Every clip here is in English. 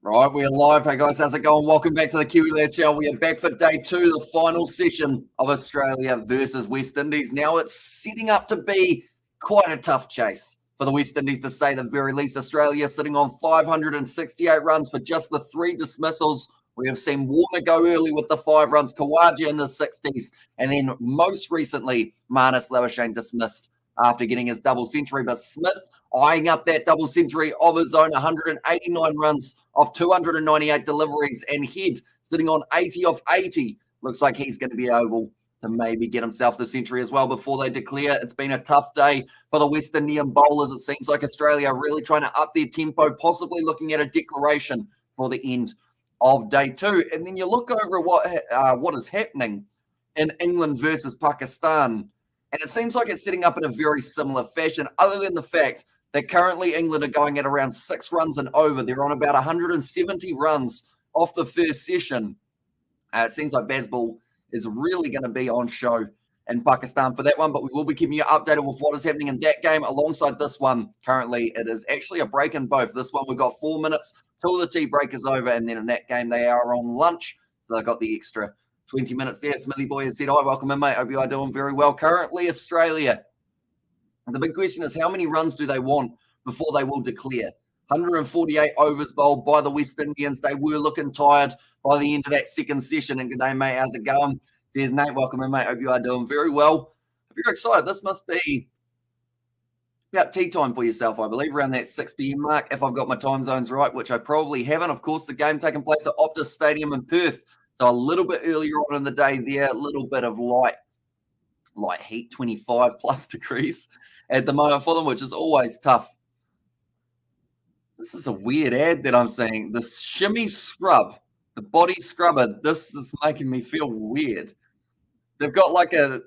Right, we're live. Hey guys, how's it going? Welcome back to the Kiwi Lads Show. We are back for day two, the final session of Australia versus West Indies. Now it's setting up to be quite a tough chase for the West Indies, to say the very least. Australia sitting on 568 runs for just the 3 dismissals. We have seen Warner go early with the 5 runs, Kawaja in the 60s, and then most recently, Marnus Labuschagne dismissed after getting his double century. But Smith eyeing up that double century of his own, 189 runs of 298 deliveries, and Head sitting on 80 of 80. Looks like he's going to be able to maybe get himself the century as well before they declare. It's been a tough day for the West Indian bowlers. It seems like Australia are really trying to up their tempo, possibly looking at a declaration for the end of day two. And then you look over what is happening in England versus Pakistan, and it seems like it's setting up in a very similar fashion, other than the fact that currently England are going at around 6 runs and over. They're on about 170 runs off the first session. It seems like Bazball is really going to be on show in Pakistan for that one, but we will be keeping you updated with what is happening in that game alongside this one. Currently, it is actually a break in both. This one, we've got 4 minutes till the tea break is over, and then in that game, they are on lunch, so they've got the extra 20 minutes there. Smithy Boy has said, hi, welcome in, mate. Hope you are doing very well. Currently, Australia, the big question is how many runs do they want before they will declare? 148 overs bowled by the West Indians. They were looking tired by the end of that second session. And good day, mate. How's it going? Says Nate, welcome in, mate. Hope you are doing very well. Hope you're excited. This must be about tea time for yourself, I believe, around that 6 p.m. mark, if I've got my time zones right, which I probably haven't. Of course, the game taking place at Optus Stadium in Perth. So a little bit earlier on in the day there, a little bit of light heat, 25 plus degrees at the moment for them, which is always tough. This is a weird ad that I'm seeing. The shimmy scrub, the body scrubber, this is making me feel weird. They've got like I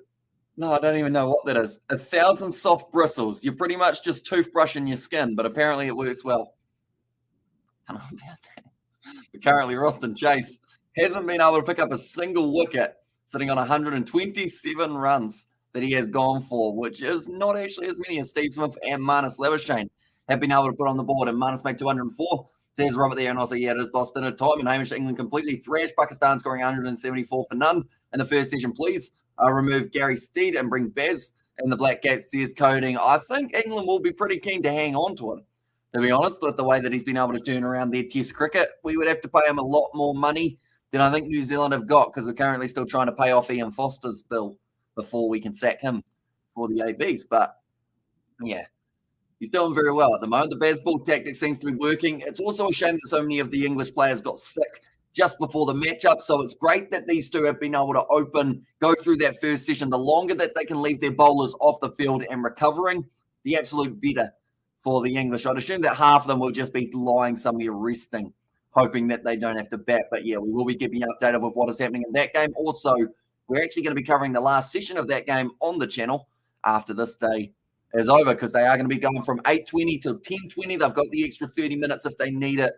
don't even know what that is. 1,000 soft bristles. You're pretty much just toothbrushing your skin, but apparently it works well. I don't know about that. But currently, Roston Chase hasn't been able to pick up a single wicket, sitting on 127 runs that he has gone for, which is not actually as many as Steve Smith and Marnus Labuschagne have been able to put on the board. And Marnus made 204. There's Robert there, and also, yeah, it is Boston at time. And Hamish, England completely thrashed Pakistan, scoring 174 for none in the first session. Please remove Gary Steed and bring Baz and the Black Cats, says Coding. I think England will be pretty keen to hang on to him, to be honest, with the way that he's been able to turn around their test cricket. We would have to pay him a lot more money than I think New Zealand have got, because we're currently still trying to pay off Ian Foster's bill before we can sack him for the ABs. But, yeah, he's doing very well at the moment. The Bazball tactic seems to be working. It's also a shame that so many of the English players got sick just before the matchup. So it's great that these two have been able to go through that first session. The longer that they can leave their bowlers off the field and recovering, the absolute better for the English. I'd assume that half of them will just be lying somewhere resting, hoping that they don't have to bat. But, yeah, we will be keeping you updated with what is happening in that game. Also, we're actually going to be covering the last session of that game on the channel after this day is over, because they are going to be going from 8:20 to 10:20. They've got the extra 30 minutes if they need it.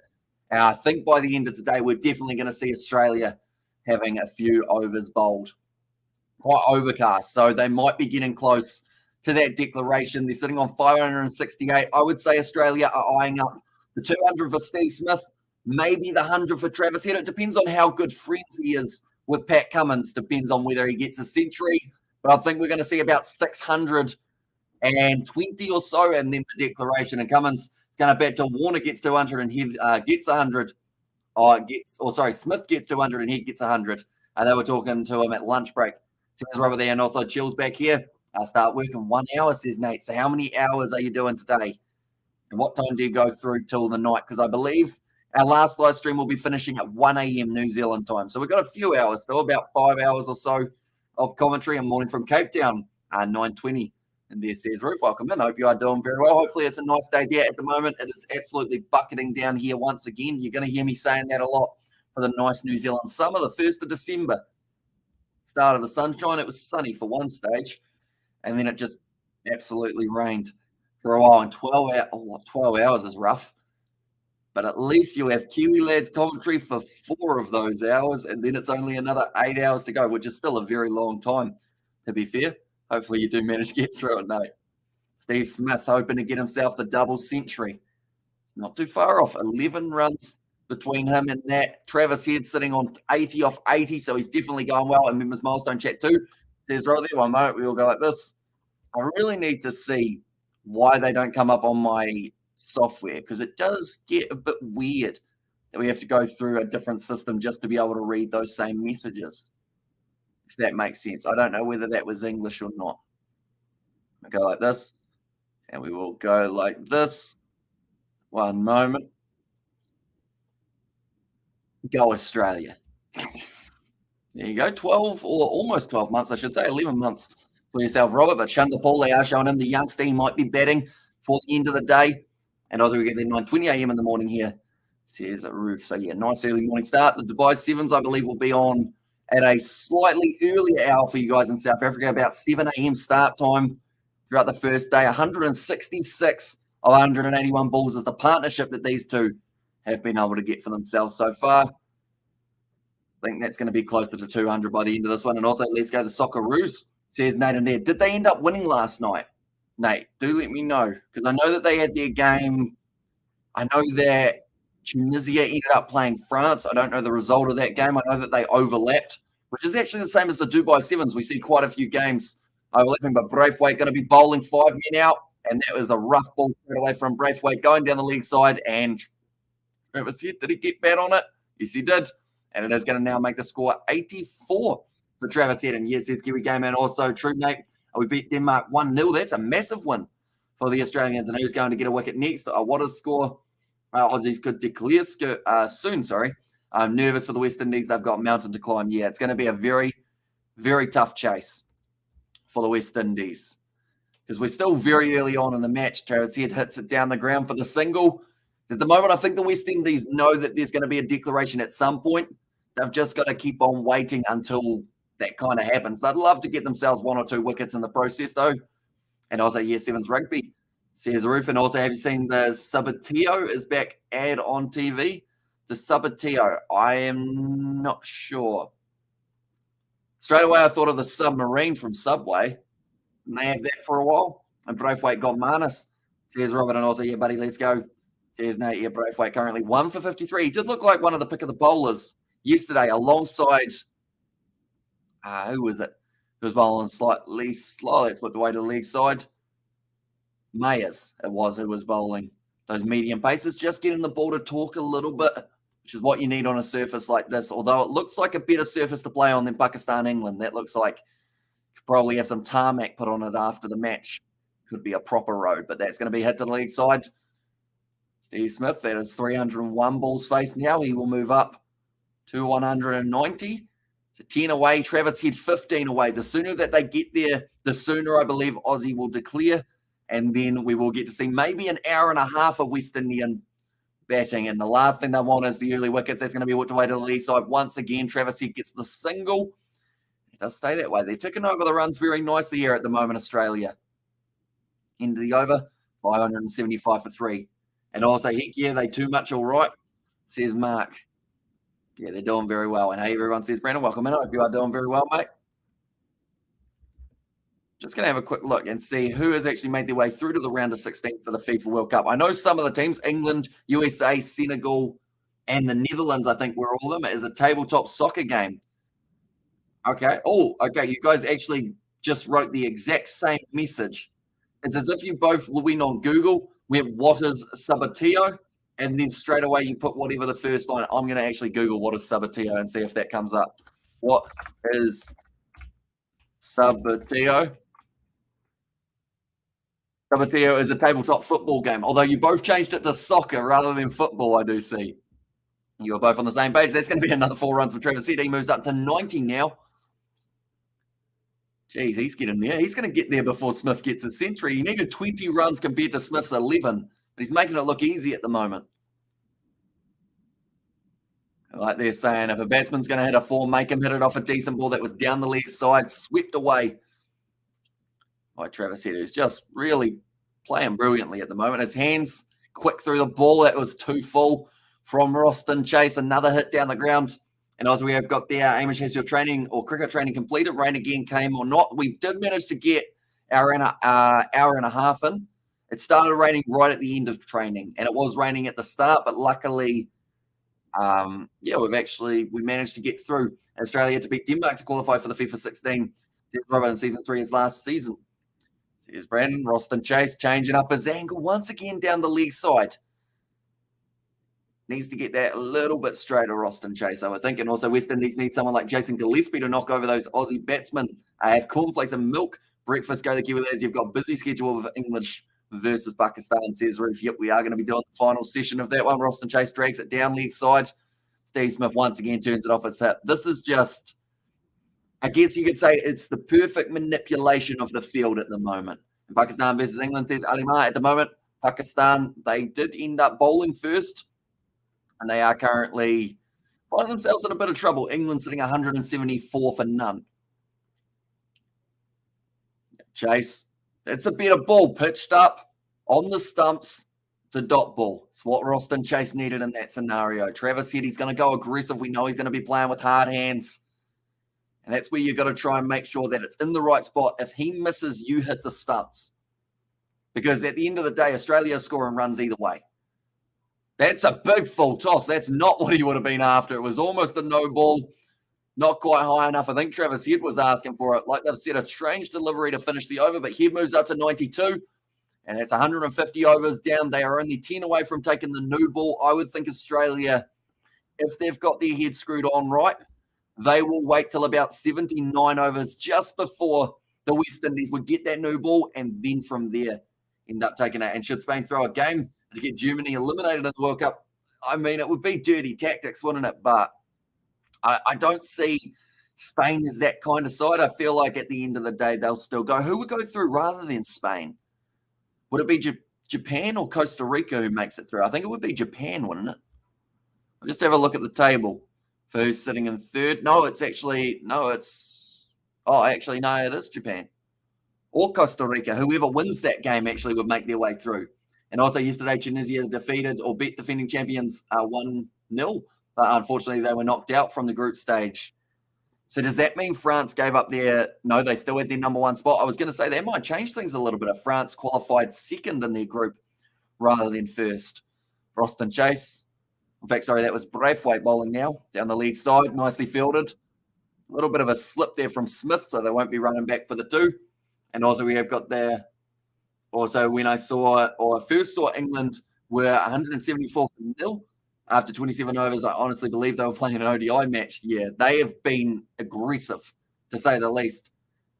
And I think by the end of today, we're definitely going to see Australia having a few overs bowled. Quite overcast, so they might be getting close to that declaration. They're sitting on 568. I would say Australia are eyeing up the 200 for Steve Smith, maybe the 100 for Travis Head. It depends on how good friends he is with Pat Cummins. Depends on whether he gets a century. But I think we're going to see about 620 or so, and then the declaration. And Cummins is going to bat till Warner gets 200 and Head gets 100. Smith gets 200 and Head gets 100. They were talking to him at lunch break. Says Robert there, and also Chill's back here. I'll start working 1 hour, says Nate. So how many hours are you doing today? And what time do you go through till the night? Because I believe our last live stream will be finishing at 1 a.m. New Zealand time. So we've got a few hours still, about 5 hours or so of commentary and morning from Cape Town, 9:20. And there says Ruth, welcome in. Hope you are doing very well. Hopefully it's a nice day there at the moment. It is absolutely bucketing down here once again. You're going to hear me saying that a lot for the nice New Zealand summer. The 1st of December, start of the sunshine. It was sunny for one stage, and then it just absolutely rained for a while. And 12 hours is rough. But at least you have Kiwi Lads commentary for 4 of those hours, and then it's only another 8 hours to go, which is still a very long time, to be fair. Hopefully you do manage to get through it, Nate. Steve Smith hoping to get himself the double century. Not too far off. 11 runs between him and that. Travis Head sitting on 80 off 80, so he's definitely going well. And members Milestone chat too says, right there, one moment, we all go like this. I really need to see why they don't come up on my software, because it does get a bit weird that we have to go through a different system just to be able to read those same messages, if that makes sense. I don't know whether that was English or not. I go like this, and we will go like this. One moment. Go Australia. There you go. 12 or almost 12 months, I should say, 11 months for yourself, Robert. But Paul, they are showing him the youngster. He might be betting for the end of the day. And also, we get there 9:20 a.m. in the morning here, says a Roof. So, yeah, nice early morning start. The Dubai Sevens, I believe, will be on at a slightly earlier hour for you guys in South Africa, about 7 a.m. start time throughout the first day. 166 of 181 balls is the partnership that these two have been able to get for themselves so far. I think that's going to be closer to 200 by the end of this one. And also, let's go to Socceroos, says Nate in there. Did they end up winning last night? Nate, do let me know, because I know that they had their game. I know that Tunisia ended up playing France. I don't know the result of that game. I know that they overlapped, which is actually the same as the Dubai Sevens. We see quite a few games overlapping, but Braithwaite going to be bowling 5 men out, and that was a rough ball straight away from Braithwaite going down the leg side. And Travis Head, did he get bad on it? Yes, he did. And it is going to now make the score 84 for Travis Head. And yes, it's Kiwi game. And also, true, Nate, we beat Denmark 1-0. That's a massive win for the Australians. And who's going to get a wicket next? What is score? Aussies could declare soon, sorry. I'm nervous for the West Indies. They've got mountain to climb. Yeah, it's going to be a very, very tough chase for the West Indies, because we're still very early on in the match. Travis Head hits it down the ground for the single. At the moment, I think the West Indies know that there's going to be a declaration at some point. They've just got to keep on waiting until that kind of happens. They'd love to get themselves 1 or 2 wickets in the process, though. And also, yes, Sevens Rugby, says Roof. And also, have you seen the Sabatio is back ad on TV? The Sabatio, I am not sure. Straight away, I thought of the submarine from Subway. And they have that for a while. And Braithwaite got Manus, says Robert. And also, yeah, buddy, let's go. Says Nate, yeah, Braithwaite currently 1 for 53. He did look like one of the pick of the bowlers yesterday alongside, who was it? Who was bowling slightly slow. Let's put the way to the leg side. Mayers, it was, who was bowling those medium paces, just getting the ball to talk a little bit, which is what you need on a surface like this. Although it looks like a better surface to play on than Pakistan, England. That looks like could probably have some tarmac put on it after the match. Could be a proper road, but that's going to be hit to the leg side. Steve Smith, that is 301 balls faced now. He will move up to 190. So 10 away. Travis Head 15 away. The sooner that they get there, the sooner I believe Aussie will declare. And then we will get to see maybe an hour and a half of West Indian batting. And the last thing they want is the early wickets. That's going to be whipped away to the lee side. Once again, Travis Head gets the single. It does stay that way. They're ticking over the runs very nicely here at the moment, Australia. End of the over, 575 for 3. And also, heck yeah, they too much all right, says Mark. Yeah, they're doing very well. And hey, everyone, says Brandon, welcome in. I hope you are doing very well, mate. Just going to have a quick look and see who has actually made their way through to the round of 16 for the FIFA World Cup. I know some of the teams, England, USA, Senegal, and the Netherlands, I think were all of them. It is a tabletop soccer game. Okay. Oh, okay. You guys actually just wrote the exact same message. It's as if you both went on Google, went, what is Sabatio? And then straight away you put whatever the first line. I'm going to actually Google what is Sabatio and see if that comes up. What is Sabatio? Sabatio is a tabletop football game, although you both changed it to soccer rather than football, I do see. You're both on the same page. That's going to be another 4 runs for Travis Head. He moves up to 90 now. Jeez, he's getting there. He's going to get there before Smith gets his century. He needed 20 runs compared to Smith's 11, but he's making it look easy at the moment. Like they're saying, if a batsman's going to hit a 4, make him hit it off a decent ball that was down the leg side, swept away by Travis Head, who's just really playing brilliantly at the moment. His hands quick through the ball. That was too full from Roston Chase. Another hit down the ground. And as we have got there, Amish, has your training or cricket training completed? Rain again came or not? We did manage to get hour and a half in. It started raining right at the end of training, and it was raining at the start, but luckily Yeah, we managed to get through. Australia to beat Denmark to qualify for the FIFA 16 in season 3 as last season. Here's Brandon Roston Chase changing up his angle once again down the leg side. Needs to get that a little bit straighter, Roston Chase, I would think. And also West Indies need someone like Jason Gillespie to knock over those Aussie batsmen. Have cornflakes and milk. Breakfast, go the Kiwis. You've got a busy schedule of English versus Pakistan, says Roof. Yep, we are going to be doing the final session of that one. Roston Chase drags it down leg side. Steve Smith once again turns it off its hip. This is just, I guess you could say it's the perfect manipulation of the field at the moment. And Pakistan versus England, says Alimar. At the moment, Pakistan, they did end up bowling first. And they are currently finding themselves in a bit of trouble. England sitting 174 for none. Chase. It's a better ball pitched up on the stumps. It's a dot ball. It's what Roston Chase needed in that scenario. Travis said he's going to go aggressive. We know he's going to be playing with hard hands. And that's where you've got to try and make sure that it's in the right spot. If he misses, you hit the stumps. Because at the end of the day, Australia is scoring runs either way. That's a big full toss. That's not what he would have been after. It was almost a no ball, not quite high enough. I think Travis Head was asking for it. Like they've said, a strange delivery to finish the over, but Head moves up to 92, and it's 150 overs down. They are only 10 away from taking the new ball. I would think Australia, if they've got their head screwed on right, they will wait till about 79 overs just before the West Indies would get that new ball, and then from there end up taking it. And should Spain throw a game to get Germany eliminated in the World Cup, I mean, it would be dirty tactics, wouldn't it? But I don't see Spain as that kind of side. I feel like at the end of the day, they'll still go. Who would go through rather than Spain? Would it be Japan or Costa Rica who makes it through? I think it would be Japan, wouldn't it? I'll just have a look at the table for who's sitting in third. No, it is Japan. Or Costa Rica. Whoever wins that game actually would make their way through. And also yesterday, Tunisia defeated or beat defending champions 1-0. But unfortunately, they were knocked out from the group stage. So does that mean France gave up their... No, they still had their number one spot. I was going to say that might change things a little bit if France qualified second in their group rather than first. Roston Chase. In fact, sorry, that was Braithwaite bowling now. Down the lead side, nicely fielded. A little bit of a slip there from Smith, so they won't be running back for the two. And also we have got there... Also, when I first saw England were 174 for nil after 27 overs, I honestly believe they were playing an ODI match. Yeah, they have been aggressive, to say the least.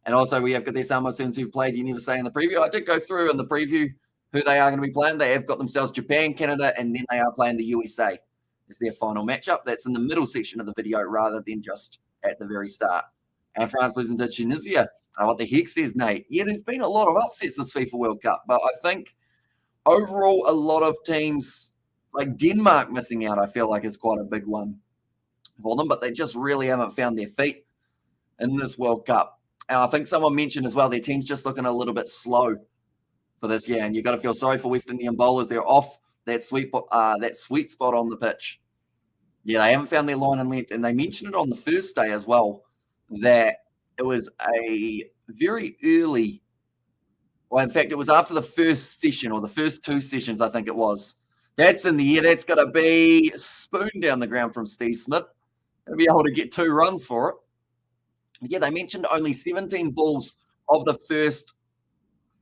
And also, we have got their Samoans who played, you never say in the preview. I did go through in the preview who they are going to be playing. They have got themselves Japan, Canada, and then they are playing the USA. It's their final matchup. That's in the middle section of the video rather than just at the very start. And France losing to Tunisia. What the heck says Nate? Yeah, there's been a lot of upsets this FIFA World Cup, but I think overall a lot of teams, like Denmark missing out, I feel like is quite a big one for them, but they just really haven't found their feet in this World Cup. And I think someone mentioned as well, their team's just looking a little bit slow for this year, and you've got to feel sorry for West Indian bowlers. They're off that sweet spot on the pitch. Yeah, they haven't found their line and length, and they mentioned it on the first day as well, that it was a very early, well, in fact, it was after the first session or the first two sessions, I think it was. That's in the air. That's got to be spoon down the ground from Steve Smith. Going to be able to get 2 runs for it. Yeah, they mentioned only 17 balls of the first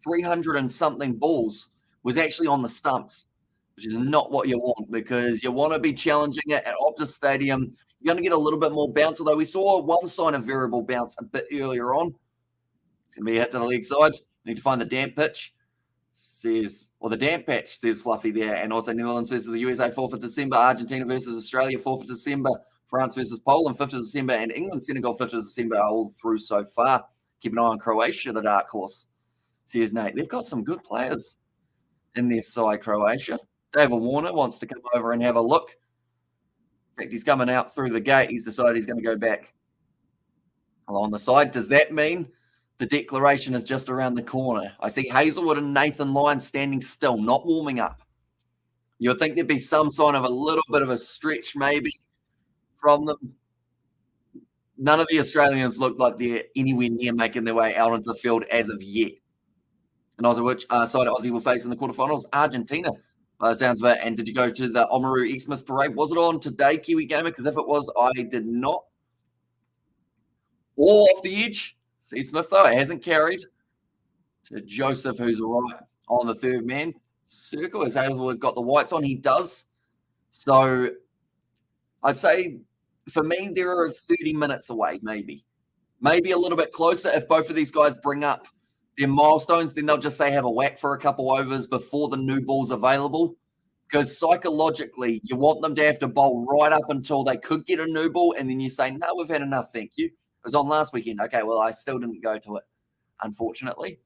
300 and something balls was actually on the stumps, which is not what you want because you want to be challenging it at Optus Stadium. You're going to get a little bit more bounce, although we saw one sign of variable bounce a bit earlier on. It's going to be a hit to the leg side. Need to find the damp pitch. The damp patch, says Fluffy there. And also Netherlands versus the USA, 4th of December. Argentina versus Australia, 4th of December. France versus Poland, 5th of December. And England, Senegal, 5th of December are all through so far. Keep an eye on Croatia, the dark horse, says Nate. They've got some good players in their side, Croatia. David Warner wants to come over and have a look. In fact, he's coming out through the gate. He's decided he's going to go back along the side. Does that mean the declaration is just around the corner? I see Hazelwood and Nathan Lyon standing still, not warming up. You would think there'd be some sign of a little bit of a stretch maybe from them. None of the Australians look like they're anywhere near making their way out into the field as of yet. And also which side Aussie will face in the quarterfinals? Argentina. By the sounds of it. And did you go to the Oamaru Xmas parade? Was it on today, Kiwi Gamer? Because if it was, I did not. All off the edge. Steve Smith, though, it hasn't carried to Joseph, who's right on the third man circle. As Hazelwood got the whites on, he does. So I'd say for me, there are 30 minutes away, maybe. Maybe a little bit closer. If both of these guys bring up their milestones, then they'll just say have a whack for a couple overs before the new ball's available. Because psychologically, you want them to have to bowl right up until they could get a new ball, and then you say, no, we've had enough, thank you. It was on last weekend. Okay, well, I still didn't go to it, unfortunately.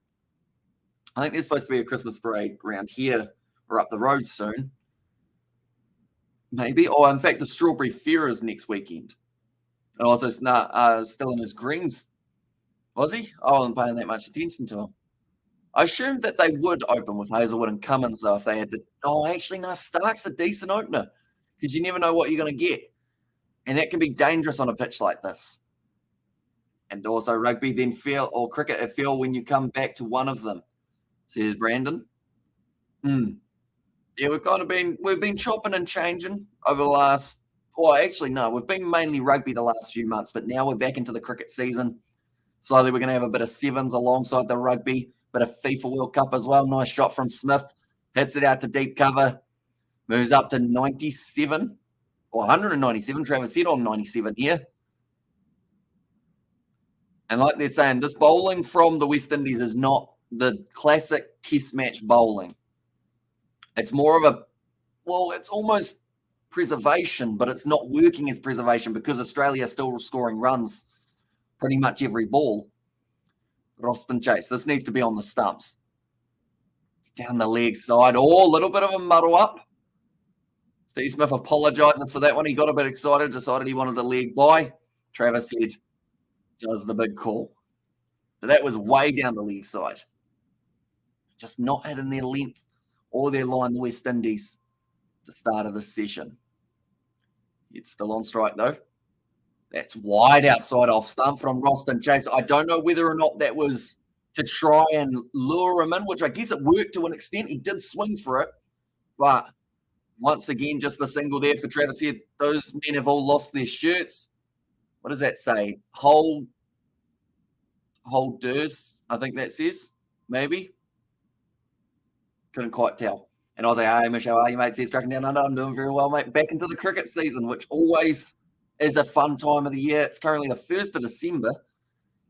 I think there's supposed to be a Christmas parade around here or up the road soon. Maybe. Or, in fact, the Strawberry Fair is next weekend. And also still in his greens. Was he? I wasn't paying that much attention to him. I assumed that they would open with Hazelwood and Cummins, though, if they had to. Oh, actually, no, Stark's a decent opener because you never know what you're going to get. And that can be dangerous on a pitch like this. And also rugby then feel, or cricket, it feel when you come back to one of them, says Brandon. Yeah, we've been chopping and changing over the last, actually, no, we've been mainly rugby the last few months, but now we're back into the cricket season. Slowly we're going to have a bit of sevens alongside the rugby, bit of FIFA World Cup as well. Nice shot from Smith. Hits it out to deep cover. Moves up to 97 or 197. Travis said on 97 here. And like they're saying, this bowling from the West Indies is not the classic test match bowling. It's more of it's almost preservation, but it's not working as preservation because Australia is still scoring runs pretty much every ball. Roston Chase. This needs to be on the stumps. It's down the leg side. Oh, a little bit of a muddle up. Steve Smith apologises for that one. He got a bit excited, decided he wanted the leg by. Travis said, does the big call. But that was way down the leg side. Just not hitting their length or their line, the West Indies, at the start of the session. It's still on strike, though. That's wide outside off stump from Roston Chase. I don't know whether or not that was to try and lure him in, which I guess it worked to an extent. He did swing for it. But once again, just the single there for Travis here. Those men have all lost their shirts. What does that say? Hold Durs, I think that says. Maybe. Couldn't quite tell. And I was like, hey, Michelle, how are you, mate? Says, Trucking Down Under. I'm doing very well, mate. Back into the cricket season, which always is a fun time of the year. It's currently the 1st of December.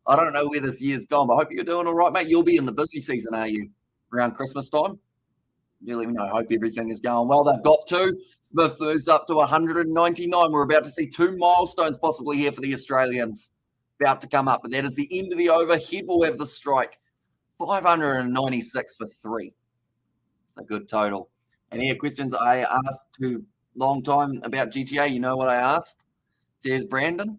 I don't know where this year's gone, but I hope you're doing all right, mate. You'll be in the busy season, are you? Around Christmas time? You let me know. I hope everything is going well. They've got two. Smith moves up to 199. We're about to see 2 milestones possibly here for the Australians. About to come up, but that is the end of the over. Head will have the strike. 596 for 3. A good total. And here, questions I asked to long time about GTA. You know what I asked? Says Brandon.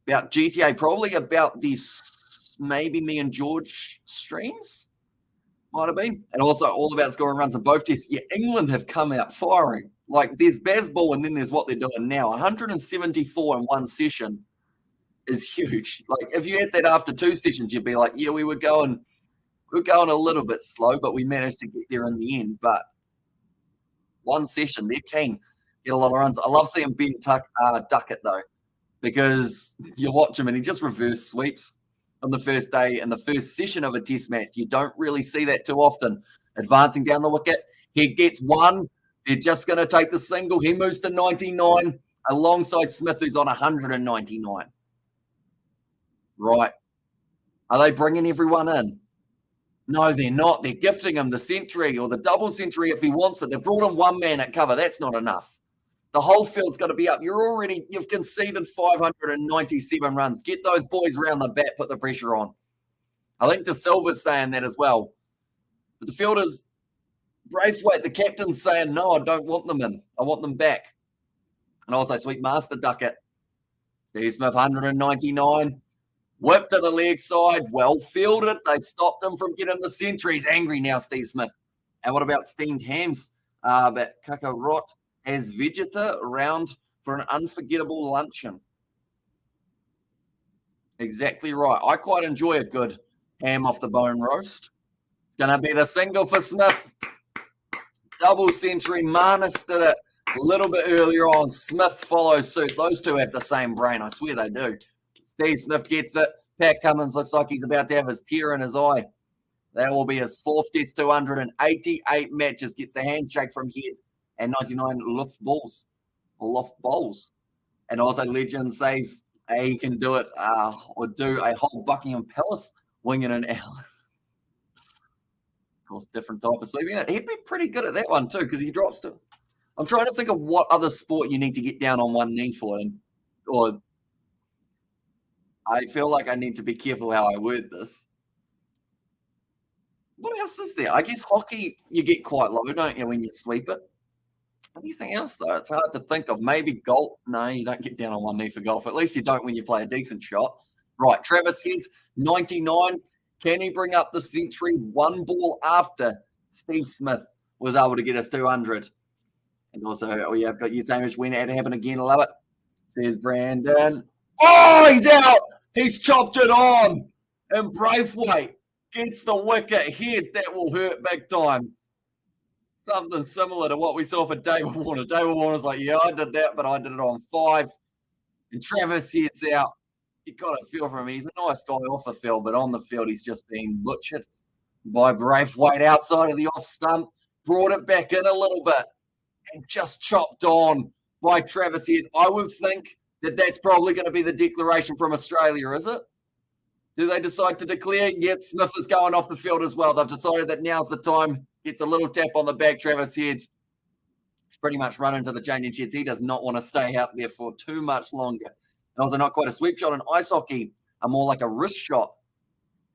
About GTA, probably about these, maybe me and George streams. Might have been. And also all about scoring runs in both tests. Yeah, England have come out firing. Like, there's Bazball and then there's what they're doing now. 174 in one session is huge. Like, if you had that after 2 sessions, you'd be like, yeah, we're going a little bit slow, but we managed to get there in the end. But one session, they're keen. Get a lot of runs. I love seeing Ben duck it, though, because you watch him and he just reverse sweeps on the first day and the first session of a test match. You don't really see that too often. Advancing down the wicket. He gets one. They're just going to take the single. He moves to 99 alongside Smith, who's on 199. Right. Are they bringing everyone in? No, they're not. They're gifting him the century or the double century if he wants it. They've brought him one man at cover. That's not enough. The whole field's got to be up. You've conceded 597 runs. Get those boys around the bat, put the pressure on. I think De Silva's saying that as well. But the fielders, Braithwaite, the captain's saying, no, I don't want them in. I want them back. And also, Sweet Master Duckett. Steve Smith, 199. Whip to the leg side. Well fielded. They stopped him from getting the century. He's angry now, Steve Smith. And what about steamed hams? But Kakarot has Vegeta around for an unforgettable luncheon. Exactly right. I quite enjoy a good ham off the bone roast. It's going to be the single for Smith. Double century. Marnus did it a little bit earlier on. Smith follows suit. Those two have the same brain. I swear they do. Steve Smith gets it. Pat Cummins looks like he's about to have his tear in his eye. That will be his fourth test 288 matches. Gets the handshake from head and 99 lift balls. And also Legend says he can do it or do a whole Buckingham Palace wing in an hour. Of course, different type of sweeping. He'd be pretty good at that one too because he drops to. I'm trying to think of what other sport you need to get down on one knee for. Or I feel like I need to be careful how I word this. What else is there? I guess hockey, you get quite low, don't you, when you sweep it? Anything else, though? It's hard to think of. Maybe golf. No, you don't get down on one knee for golf. At least you don't when you play a decent shot. Right, Travis Head, 99. Can he bring up the century one ball after Steve Smith was able to get us 200? And also, we have got you same as when it happened again. I love it. Says Brandon. Oh, he's out. He's chopped it on. And Braithwaite gets the wicket. Head. That will hurt big time. Something similar to what we saw for David Warner. David Warner's like, yeah, I did that, but I did it on 5. And Travis Head's out. You got to feel for him. He's a nice guy off the field, but on the field, he's just being butchered by Braithwaite outside of the off stump. Brought it back in a little bit and just chopped on by Travis Head. I would think that that's probably going to be the declaration from Australia, is it? Do they decide to declare? Yet Smith is going off the field as well. They've decided that now's the time. Gets a little tap on the back. Travis Head. He's pretty much run into the changing sheds. He does not want to stay out there for too much longer. And also not quite a sweep shot in ice hockey, more like a wrist shot.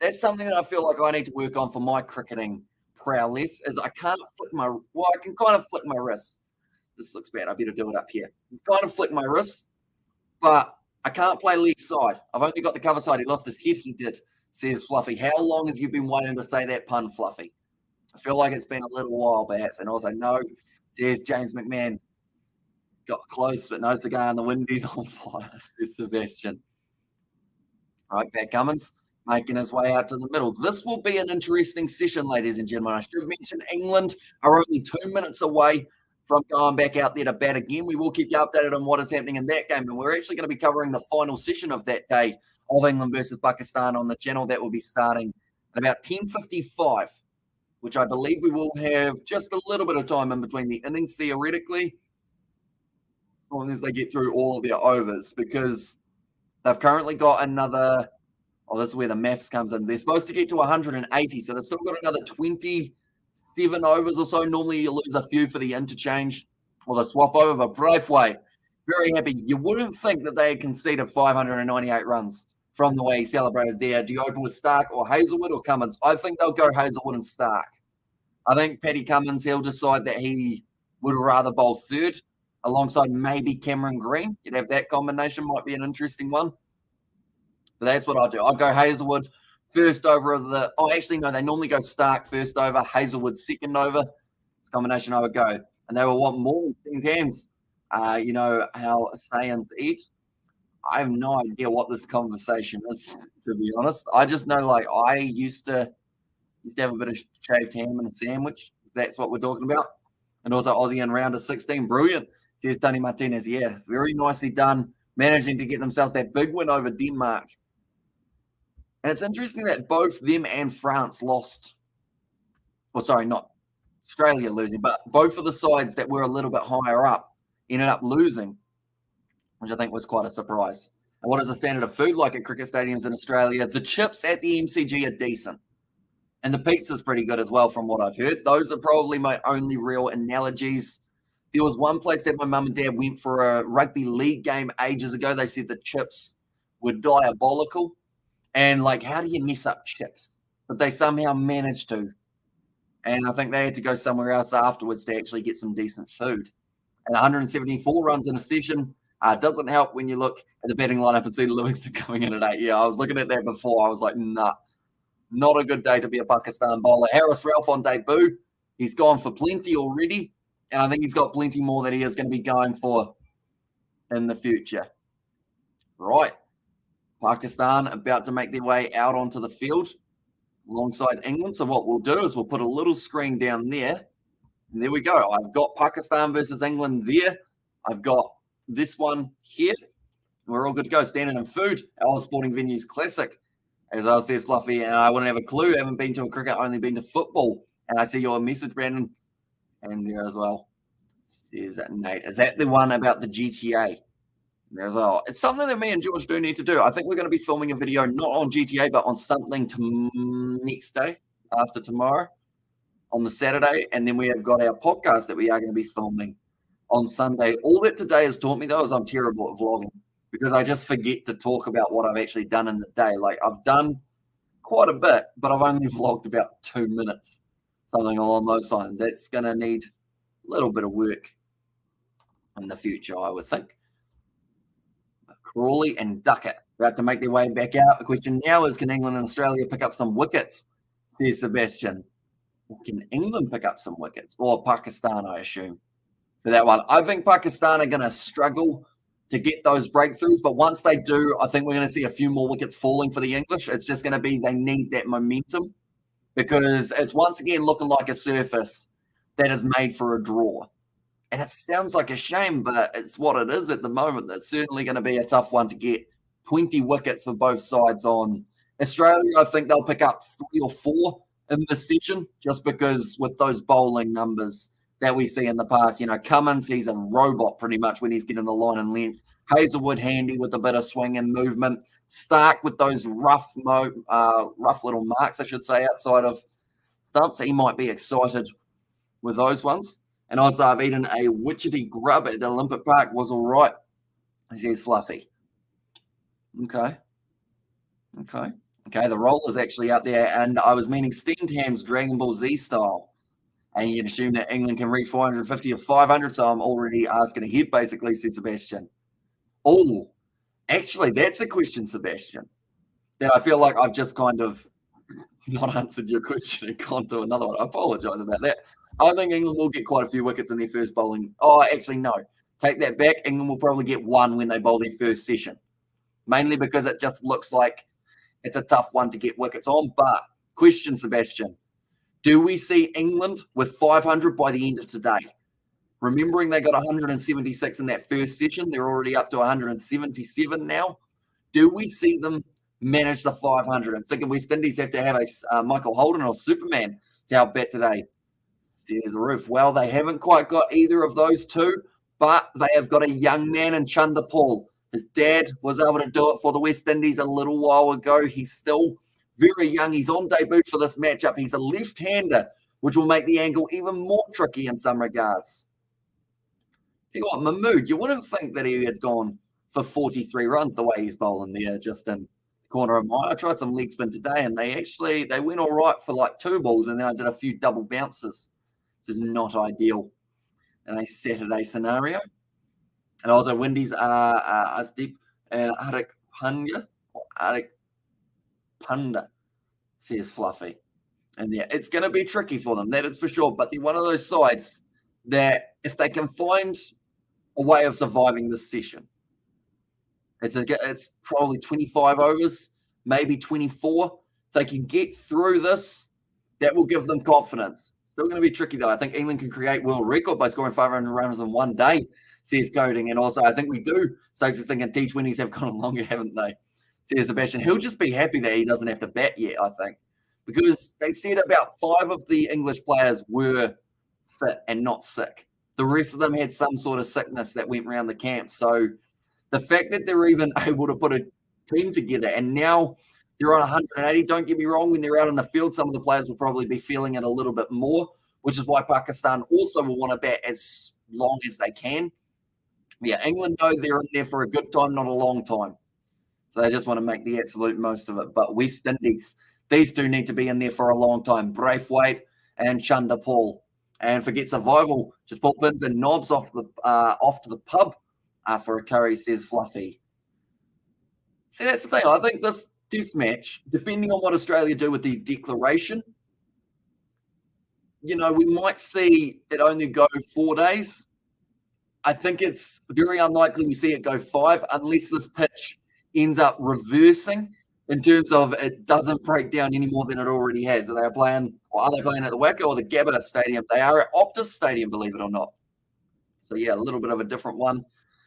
That's something that I feel like I need to work on for my cricketing prowess, is I can't flick my, well, I can kind of flick my wrists. This looks bad. I better do it up here. I kind of flick my wrists, but I can't play leg side. I've only got the cover side. He lost his head. He did, says Fluffy. How long have you been waiting to say that pun, Fluffy? I feel like it's been a little while, perhaps. And also, no, says James McMahon. Got close, but no cigar, and the Windies on fire, says Sebastian. All right, Pat Cummins making his way out to the middle. This will be an interesting session, ladies and gentlemen. I should mention England are only 2 minutes away from going back out there to bat again. We will keep you updated on what is happening in that game, and we're actually going to be covering the final session of that day of England versus Pakistan on the channel. That will be starting at about 10:55, which I believe we will have just a little bit of time in between the innings, theoretically, as long as they get through all of their overs, because they've currently got another, oh, this is where the maths comes in. They're supposed to get to 180, so they've still got another 27 overs or so. Normally you lose a few for the interchange or the swap over, but Braithwaite, very happy. You wouldn't think that they had conceded 598 runs from the way he celebrated there. Do you open with Stark or Hazelwood or Cummins? I think they'll go Hazelwood and Stark. I think Paddy Cummins, he'll decide that he would rather bowl third alongside maybe Cameron Green. You'd have that combination, might be an interesting one. But that's what I'll do. I'll go Hazelwood first over of the, oh, actually, no, they normally go Stark first over, Hazelwood second over. It's a combination I would go. And they will want more than 10 games. You know how Australians eat. I have no idea what this conversation is, to be honest. I just know, like, I used to have a bit of shaved ham and a sandwich. That's what we're talking about. And also Aussie in round of 16. Brilliant. Says Tony Martinez. Yeah, very nicely done. Managing to get themselves that big win over Denmark. And it's interesting that both them and France lost. Well, sorry, not Australia losing, but both of the sides that were a little bit higher up ended up losing, which I think was quite a surprise. And what is the standard of food like at cricket stadiums in Australia? The chips at the MCG are decent. And the pizza's pretty good as well, from what I've heard. Those are probably my only real analogies. There was one place that my mum and dad went for a rugby league game ages ago. They said the chips were diabolical. And, like, how do you mess up chips? But they somehow managed to. And I think they had to go somewhere else afterwards to actually get some decent food. And 174 runs in a session doesn't help when you look at the batting lineup and see Livingston coming in at 8. Yeah, I was looking at that before. I was like, nah. Not a good day to be a Pakistan bowler. Harris Ralph on debut. He's gone for plenty already. And I think he's got plenty more that he is going to be going for in the future. Right. Pakistan about to make their way out onto the field alongside England. So what we'll do is we'll put a little screen down there. And there we go. I've got Pakistan versus England there. I've got this one here. We're all good to go. Standing in food, our Sporting Venues Classic. As I says, Fluffy, and I wouldn't have a clue. I haven't been to a cricket, only been to football. And I see your message, Brandon, and there as well. Says Nate. Is that the one about the GTA? There as well. It's something that me and George do need to do. I think we're going to be filming a video not on GTA, but on something next day, after tomorrow, on the Saturday. And then we have got our podcast that we are going to be filming on Sunday. All that today has taught me, though, is I'm terrible at vlogging because I just forget to talk about what I've actually done in the day. Like, I've done quite a bit, but I've only vlogged about 2 minutes, something along those lines. That's going to need a little bit of work in the future, I would think. Crawley and Duckett about to make their way back out. The question now is, can England and Australia pick up some wickets, says Sebastian. Can England pick up some wickets? Or Pakistan, I assume, for that one. I think Pakistan are going to struggle to get those breakthroughs, but once they do, I think we're going to see a few more wickets falling for the English. It's just going to be they need that momentum because it's once again looking like a surface that is made for a draw. And it sounds like a shame, but it's what it is at the moment. It's certainly going to be a tough one to get 20 wickets for both sides on. Australia, I think they'll pick up 3 or 4 in this session just because with those bowling numbers that we see in the past, you know, Cummins, he's a robot pretty much when he's getting the line and length. Hazelwood handy with a bit of swing and movement. Stark with those rough little marks, I should say, outside of stumps. He might be excited with those ones. And also, I've eaten a witchetty grub at the Olympic Park. Was all right. He says Fluffy. Okay. The roll is actually up there. And I was meaning steamed hams, Dragon Ball Z style. And you'd assume that England can reach 450 or 500. So I'm already asking ahead, basically, says Sebastian. Oh, actually, that's a question, Sebastian, that I feel like I've just kind of not answered your question and gone to another one. I apologize about that. I think England will get quite a few wickets in their first bowling. Oh, actually, no. Take that back. England will probably get 1 when they bowl their first session, mainly because it just looks like it's a tough one to get wickets on. But question, Sebastian, do we see England with 500 by the end of today? Remembering they got 176 in that first session. They're already up to 177 now. Do we see them manage the 500? I'm thinking West Indies have to have a Michael Holden or Superman to help bat today. Says Roof. Well, they haven't quite got either of those two, but they have got a young man in Chanda Paul. His dad was able to do it for the West Indies a little while ago. He's still very young. He's on debut for this matchup. He's a left-hander, which will make the angle even more tricky in some regards. Tell you what, Mahmood, you wouldn't think that he had gone for 43 runs the way he's bowling there, just in the corner of my eye. I tried some leg spin today, and they went all right for like 2 balls, and then I did a few double bounces. Which is not ideal in a Saturday scenario. And also, Windies are Asdeep and Arik Punda, says Fluffy. And yeah, it's going to be tricky for them, that is for sure. But they're one of those sides that if they can find a way of surviving this session, it's probably 25 overs, maybe 24. If they can get through this, that will give them confidence. Still going to be tricky, though. I think England can create world record by scoring 500 runs in one day, says Coding. And also, I think we do. Stokes is thinking T20s have gone longer, haven't they? Says Sebastian. He'll just be happy that he doesn't have to bat yet, I think. Because they said about 5 of the English players were fit and not sick. The rest of them had some sort of sickness that went around the camp. So the fact that they're even able to put a team together and now they're on 180. Don't get me wrong. When they're out in the field, some of the players will probably be feeling it a little bit more, which is why Pakistan also will want to bat as long as they can. Yeah, England know they're in there for a good time, not a long time. So they just want to make the absolute most of it. But West Indies, these two need to be in there for a long time. Braithwaite and Chanda Paul. And forget survival. Just pull pins and knobs off to the pub for a curry, says Fluffy. See, that's the thing. I think this Test match, depending on what Australia do with the declaration, you know, we might see it only go 4 days. I think it's very unlikely we see it go 5 unless this pitch ends up reversing in terms of it doesn't break down any more than it already has. Are they playing at the Wacker or the Gabba Stadium? They are at Optus Stadium, believe it or not. So yeah, a little bit of a different one.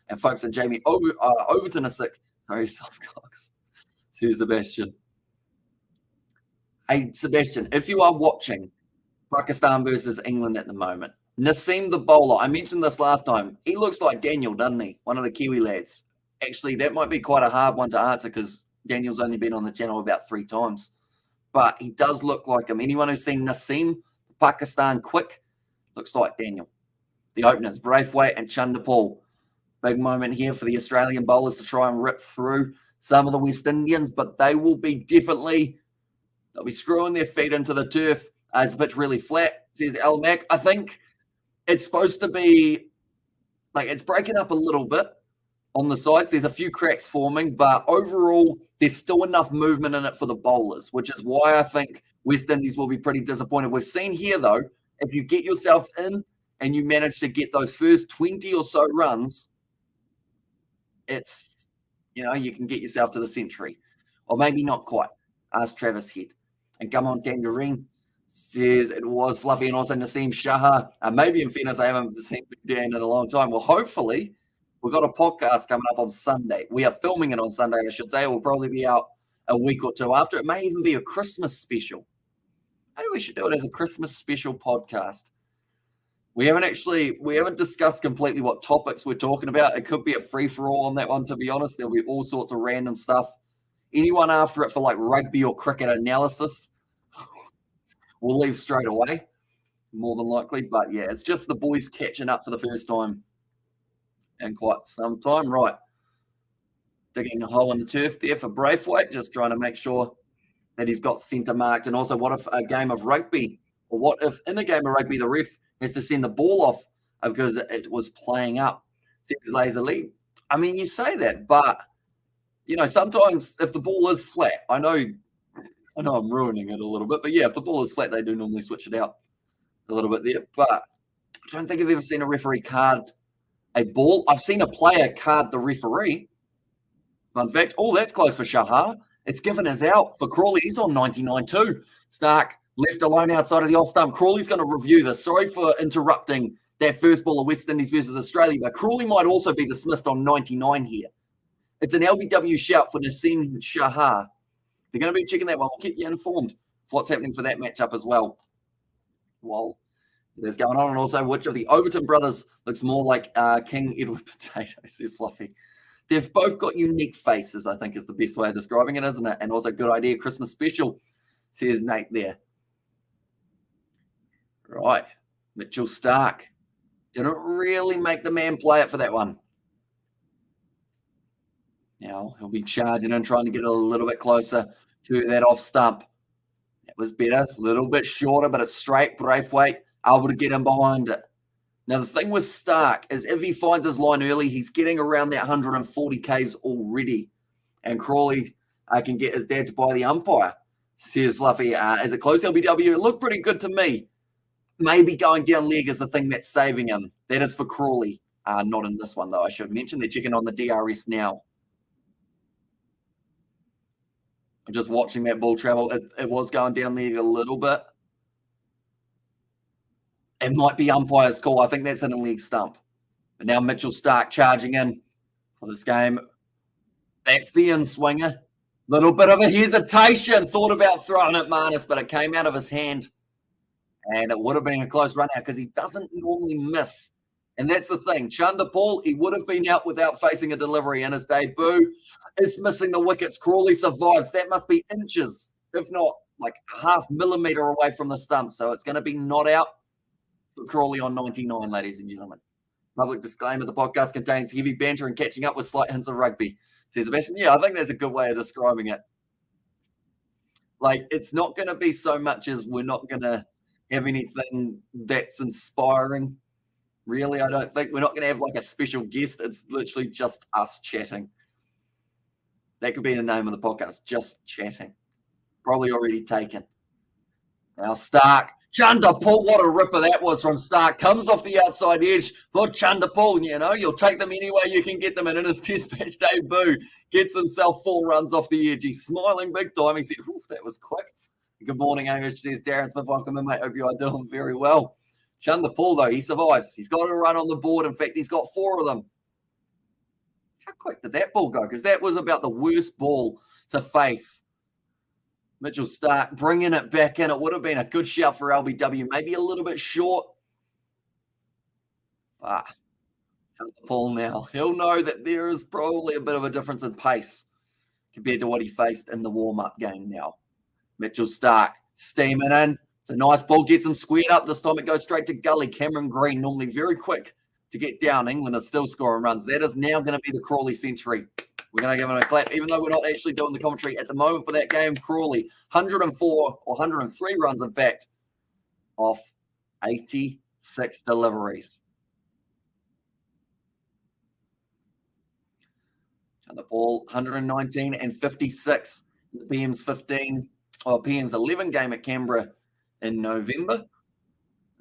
And folks, and Jamie Overton is sick. Sorry, soft cocks. Says Sebastian. Hey, Sebastian, if you are watching Pakistan versus England at the moment, Naseem the bowler, I mentioned this last time. He looks like Daniel, doesn't he? One of the Kiwi lads. Actually, that might be quite a hard one to answer because Daniel's only been on the channel about 3 times. But he does look like him. Anyone who's seen Naseem, Pakistan quick, looks like Daniel. The openers, Braithwaite and Chanderpaul. Big moment here for the Australian bowlers to try and rip through some of the West Indians, but they will be they'll be screwing their feet into the turf as the pitch really flat, says Al Mac. I think it's supposed to be it's breaking up a little bit on the sides. There's a few cracks forming, but overall, there's still enough movement in it for the bowlers, which is why I think West Indies will be pretty disappointed. We've seen here, though, if you get yourself in and you manage to get those first 20 or so runs, it's, you can get yourself to the century. Or maybe not quite. Ask Travis Head. And come on, Tangerine says it was Fluffy and also Naseem Shah. Maybe in fairness, I haven't seen Dan in a long time. Well, hopefully, we've got a podcast coming up on Sunday. We are filming it on Sunday, I should say. It will probably be out a week or two after. It may even be a Christmas special. Maybe we should do it as a Christmas special podcast. We haven't discussed completely what topics we're talking about. It could be a free-for-all on that one, to be honest. There'll be all sorts of random stuff. Anyone after it for rugby or cricket analysis, we'll leave straight away, more than likely. But yeah, it's just the boys catching up for the first time in quite some time. Right. Digging a hole in the turf there for Braithwaite, just trying to make sure that he's got centre marked. And also, what if a game of rugby, or what if in a game of rugby the ref has to send the ball off because it was playing up? Says lazily. I mean, you say that, but sometimes if the ball is flat, I know I'm ruining it a little bit, but yeah, if the ball is flat, they do normally switch it out a little bit there. But I don't think I've ever seen a referee card a ball. I've seen a player card the referee. Fun fact. Oh, that's close for Shah. It's given as out for Crawley. He's on 99 too. Stark left alone outside of the off stump. Crawley's going to review this. Sorry for interrupting that first ball of West Indies versus Australia, but Crawley might also be dismissed on 99 here. It's an LBW shout for Naseem Shah. They're going to be checking that one. We'll keep you informed of what's happening for that matchup as well. While there's going on, and also which of the Overton brothers looks more like King Edward Potato, says Fluffy. They've both got unique faces, I think is the best way of describing it, isn't it? And also good idea, Christmas special, says Nate there. Right. Mitchell Stark. Didn't really make the man play it for that one. Now he'll be charging and trying to get a little bit closer to that off stump. That was better, a little bit shorter, but it's straight. Braithwaite able to get him behind it. Now, the thing with Stark is if he finds his line early, he's getting around that 140 Ks already. And Crawley can get his dad to buy the umpire, says Fluffy. As a close LBW, it looked pretty good to me. Maybe going down leg is the thing that's saving him. That is for Crawley. Not in this one, though, I should mention. They're checking on the DRS now. I'm just watching that ball travel. It was going down leg a little bit. It might be umpire's call. I think that's in a leg stump. But now Mitchell Stark charging in for this game. That's the in-swinger. Little bit of a hesitation. Thought about throwing it, Marnus, but it came out of his hand. And it would have been a close run out because he doesn't normally miss. And that's the thing. Chanderpaul, he would have been out without facing a delivery in his debut. Is missing the wickets. Crawley survives. That must be inches, if not like half millimetre away from the stump. So it's going to be not out for Crawley on 99, ladies and gentlemen. Public disclaimer, the podcast contains heavy banter and catching up with slight hints of rugby, says Sebastian. Yeah, I think that's a good way of describing it. It's not going to be so much as we're not going to have anything that's inspiring. Really, I don't think. We're not going to have a special guest. It's literally just us chatting. That could be the name of the podcast, just chatting. Probably already taken. Now Stark Chanderpaul, what a ripper that was from Stark. Comes off the outside edge for Chanderpaul. You'll take them any way you can get them. And in his test match debut, gets himself 4 runs off the edge. He's smiling big time. He said, that was quick. Good morning, Amish, says Darren Smith. Welcome in, mate. Hope you are doing very well. Chanderpaul, though, he survives. He's got a run on the board. In fact, he's got 4 of them. How quick did that ball go? Because that was about the worst ball to face. Mitchell Stark bringing it back in. It would have been a good shout for LBW. Maybe a little bit short. But Chanderpaul now. He'll know that there is probably a bit of a difference in pace compared to what he faced in the warm-up game now. Mitchell Stark steaming in. It's a nice ball. Gets him squared up. This time it goes straight to Gully. Cameron Green, normally very quick to get down. England is still scoring runs. That is now going to be the Crawley century. We're going to give him a clap, even though we're not actually doing the commentary at the moment for that game. Crawley, 104 or 103 runs, in fact, off 86 deliveries. The ball, 119 and 56. The PM's 11 game at Canberra in November.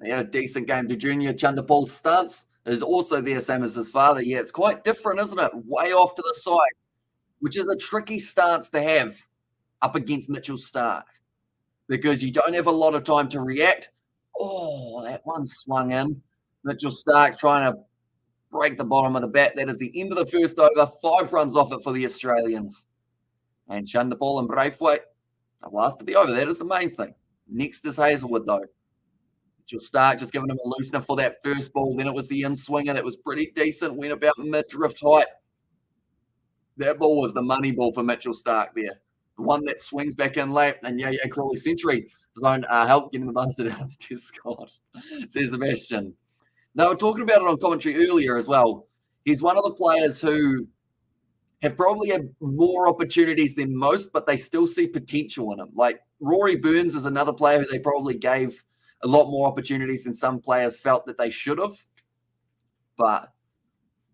He had a decent game. The junior Chanderpaul's stance is also there, same as his father. Yeah, it's quite different, isn't it? Way off to the side, which is a tricky stance to have up against Mitchell Stark because you don't have a lot of time to react. Oh, that one swung in. Mitchell Stark trying to break the bottom of the bat. That is the end of the first over. 5 runs off it for the Australians. And Chanderpaul and Braithwaite have lasted the over. That is the main thing. Next is Hazelwood, though. Mitchell Stark just giving him a loosener for that first ball. Then it was the in-swing, and it was pretty decent. Went about mid-drift height. That ball was the money ball for Mitchell Stark there. The one that swings back in late. And Crawley century don't help getting the bastard out of the test squad, says Sebastian. They were talking about it on commentary earlier as well. He's one of the players who have probably had more opportunities than most, but they still see potential in him. Like Rory Burns is another player who they probably gave a lot more opportunities than some players felt that they should have. But,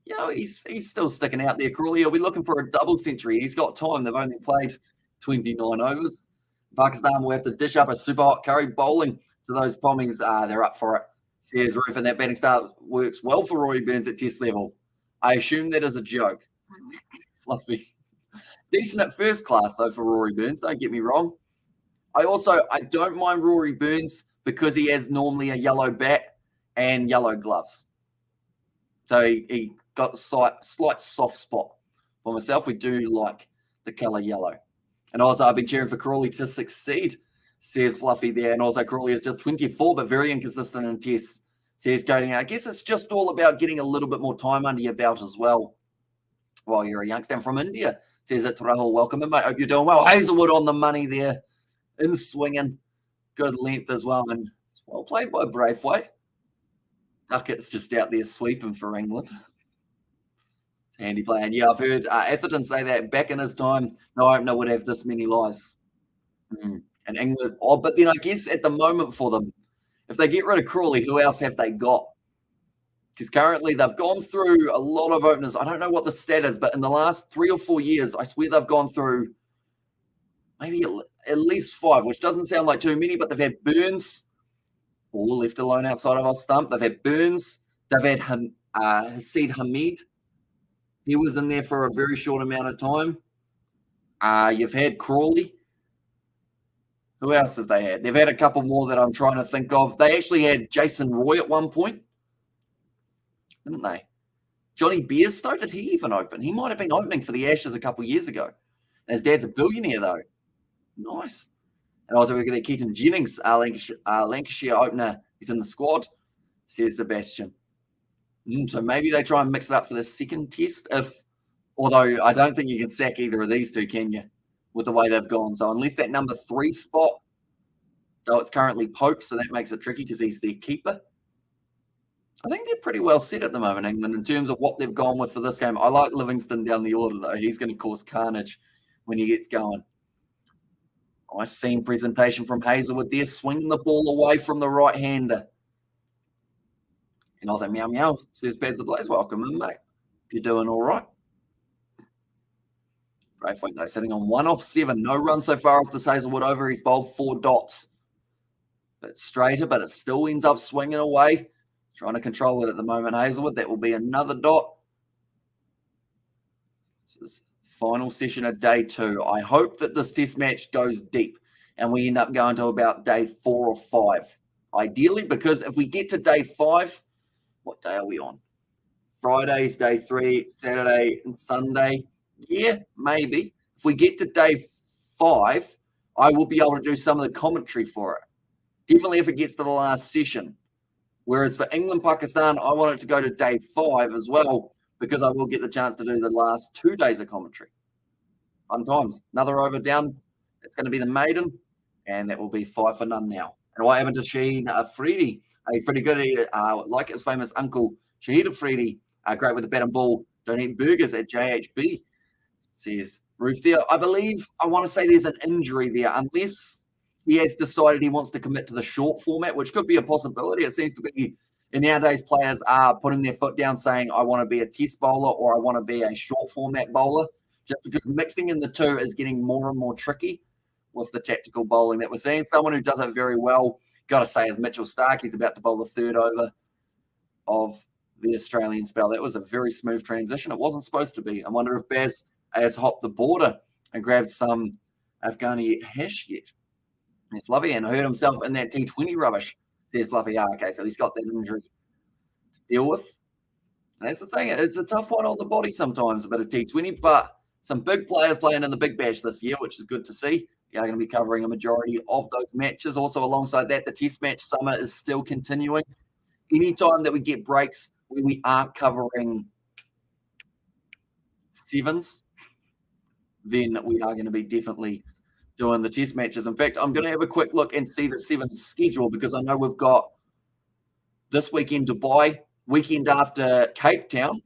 he's still sticking out there. Crawley, he'll be looking for a double century. He's got time. They've only played 29 overs. Pakistan will have to dish up a super hot curry bowling to those Pommies. They're up for it. Says Roof, and that batting style works well for Rory Burns at test level. I assume that is a joke. Fluffy. Decent at first class, though, for Rory Burns. Don't get me wrong. I don't mind Rory Burns because he has normally a yellow bat and yellow gloves. So he got a slight soft spot for myself. We do like the colour yellow. And also, I've been cheering for Crawley to succeed, says Fluffy there. And also, Crawley is just 24, but very inconsistent in tests, says Coding. I guess it's just all about getting a little bit more time under your belt as well while you're a youngster. From India, says it, Rahul. Welcome in, mate. Hope you're doing well. Hazelwood on the money there, in swinging. Good length as well. And well played by Braithwaite. Duckett's just out there sweeping for England. Handy play. And I've heard Atherton say that back in his time, no opener would have this many lives. And England, but then I guess at the moment for them, if they get rid of Crawley, who else have they got? Because currently they've gone through a lot of openers. I don't know what the stat is, but in the last 3 or 4 years, I swear they've gone through maybe at least 5, which doesn't sound like too many, but they've had Burns, all left alone outside of our stump. They've had Burns. They've had Hasid Hamid. He was in there for a very short amount of time. You've had Crawley. Who else have they had? They've had a couple more that I'm trying to think of. They actually had Jason Roy at one point, didn't they? Johnny Bairstow, did he even open? He might have been opening for the Ashes a couple years ago. And his dad's a billionaire, though. Nice. And also, we've got Keaton Jennings, Lancashire opener. He's in the squad, says Sebastian. So maybe they try and mix it up for the second test. Although I don't think you can sack either of these two, can you? With the way they've gone. So unless that number 3 spot, though it's currently Pope, so that makes it tricky because he's their keeper. I think they're pretty well set at the moment, England, in terms of what they've gone with for this game. I like Livingston down the order, though. He's going to cause carnage when he gets going. Nice seam presentation from Hazelwood there, swinging the ball away from the right-hander. And I was like, meow, meow, says Pads of Blaze. Welcome in, mate. If you're doing all right. Braithwaite, though, sitting on 1 off 7. No run so far off this Hazelwood over. He's bowled 4 dots. bit straighter, but it still ends up swinging away. Trying to control it at the moment, Hazelwood. That will be another dot. This is final session of day 2. I hope that this test match goes deep and we end up going to about day 4 or 5. Ideally, because if we get to day 5, what day are we on? Friday's day 3, Saturday and Sunday. Yeah, maybe. If we get to day 5, I will be able to do some of the commentary for it. Definitely if it gets to the last session. Whereas for England, Pakistan, I want it to go to day 5 as well, because I will get the chance to do the last 2 days of commentary. Fun times. Another over down. It's going to be the maiden, and that will be 5 for none now. And what happened to Shaheen Afridi? He's pretty good. Like his famous uncle, Shaheen Afridi, great with the bat and ball. Don't eat burgers at JHB, says Ruth there. I believe, I want to say there's an injury there, unless he has decided he wants to commit to the short format, which could be a possibility. It seems to be, and nowadays players are putting their foot down saying, I want to be a test bowler or I want to be a short format bowler, just because mixing in the two is getting more and more tricky with the tactical bowling that we're seeing. Someone who does it very well, got to say, is Mitchell Starc. He's about to bowl the 3rd over of the Australian spell. That was a very smooth transition. It wasn't supposed to be. I wonder if Baz has hopped the border and grabbed some Afghani hash yet. It's Fluffy and hurt himself in that T20 rubbish. Says Fluffy, okay, so he's got that injury to deal with. And that's the thing. It's a tough one on the body sometimes, a bit of T20, but some big players playing in the Big Bash this year, which is good to see. You're going to be covering a majority of those matches. Also, alongside that, the Test match summer is still continuing. Anytime that we get breaks where we aren't covering 7s, then we are going to be definitely doing the test matches. In fact, I'm going to have a quick look and see the 7 schedule, because I know we've got this weekend Dubai, weekend after Cape Town,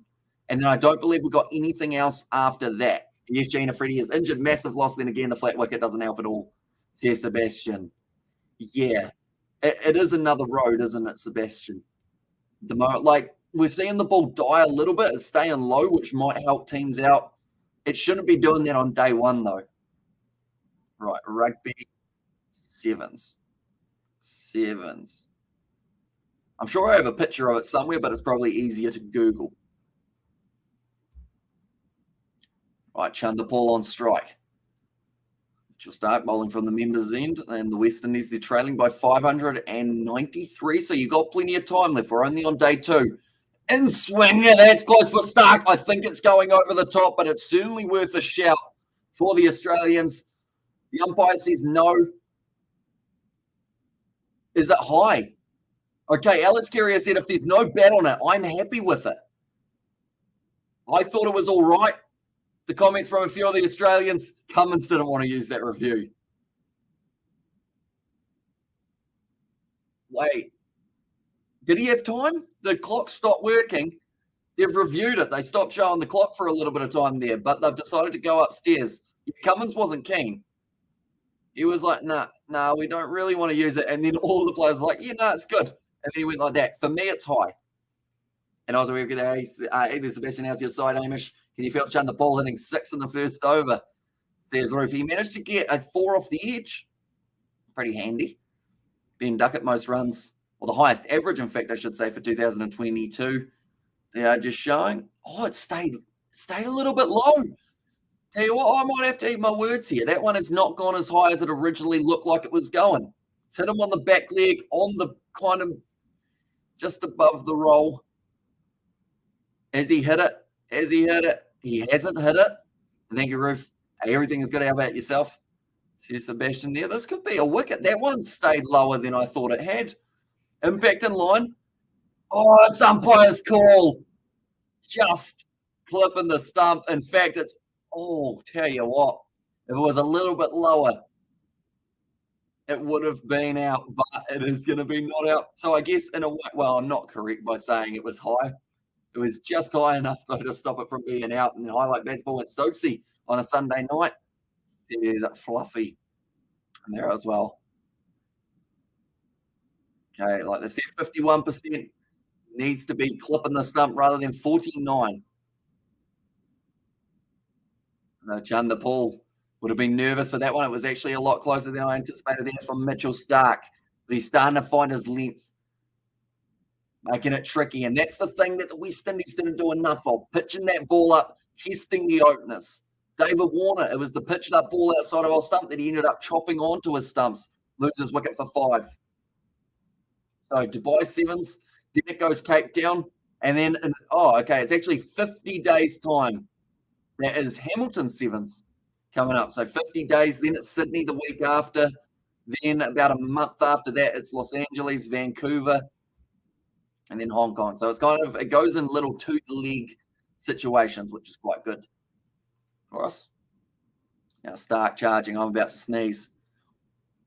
and then I don't believe we've got anything else after that. Yes, Gina Freddie is injured, massive loss. Then again, the flat wicket doesn't help at all, says Sebastian. Yeah, it is another road, isn't it, Sebastian? The moment, like, we're seeing the ball die a little bit. It's staying low, which might help teams out. It shouldn't be doing that on day 1, though. Right, rugby 7s. I'm sure I have a picture of it somewhere, but it's probably easier to Google. Right, Chanderpaul on strike. She'll start bowling from the members' end, and the West Indies, they're trailing by 593, so you got plenty of time left. We're only on day 2. In swing, yeah, that's close for Starc. I think it's going over the top, but it's certainly worth a shout for the Australians. The umpire says no. Is it high? Okay, Alex Carrier said if there's no bat on it, I'm happy with it. I thought it was all right. The comments from a few of the Australians, Cummins didn't want to use that review. Wait, did he have time? The clock stopped working. They've reviewed it. They stopped showing the clock for a little bit of time there, but they've decided to go upstairs. Cummins wasn't keen. He was like, nah, we don't really want to use it. And then all the players were like, yeah, no, it's good. And then he went like that. For me, it's high. And I was like, either Sebastian, how's your side, Amish? Can you feel the ball hitting 6 in the first over? Says Roof. He managed to get a 4 off the edge. Pretty handy. Ben Duckett, most runs, or the highest average, in fact, I should say, for 2022. They are just showing. Oh, it stayed a little bit low. Tell you what, I might have to eat my words here. That one has not gone as high as it originally looked like it was going. It's hit him on the back leg, on the kind of just above the roll. Has he hit it? He hasn't hit it. Thank you, Ruth. Hey, everything is good. How about yourself? Says Sebastian there. This could be a wicket. That one stayed lower than I thought it had. Impact in line. Oh, it's umpire's call. Just clipping the stump. In fact, tell you what, if it was a little bit lower, it would have been out, but it is going to be not out. So I guess in a way, well, I'm not correct by saying it was high. It was just high enough, though, to stop it from being out. And the highlight baseball at Stokesy on a Sunday night. There's Fluffy in there as well. Okay, like they said, 51% needs to be clipping the stump rather than 49. No, Chanderpaul would have been nervous for that one. It was actually a lot closer than I anticipated there from Mitchell Starc. But he's starting to find his length, making it tricky. And that's the thing that the West Indies didn't do enough of, pitching that ball up, testing the openers. David Warner, it was the pitched up ball outside of our stump that he ended up chopping onto his stumps, loses wicket for 5. So Dubai Sevens, then it goes Cape Town, and then, it's actually 50 days' time. That is Hamilton Sevens coming up. So 50 days, then it's Sydney the week after. Then about a month after that, it's Los Angeles, Vancouver, and then Hong Kong. So it goes in little 2-leg situations, which is quite good for us. Now start charging. I'm about to sneeze.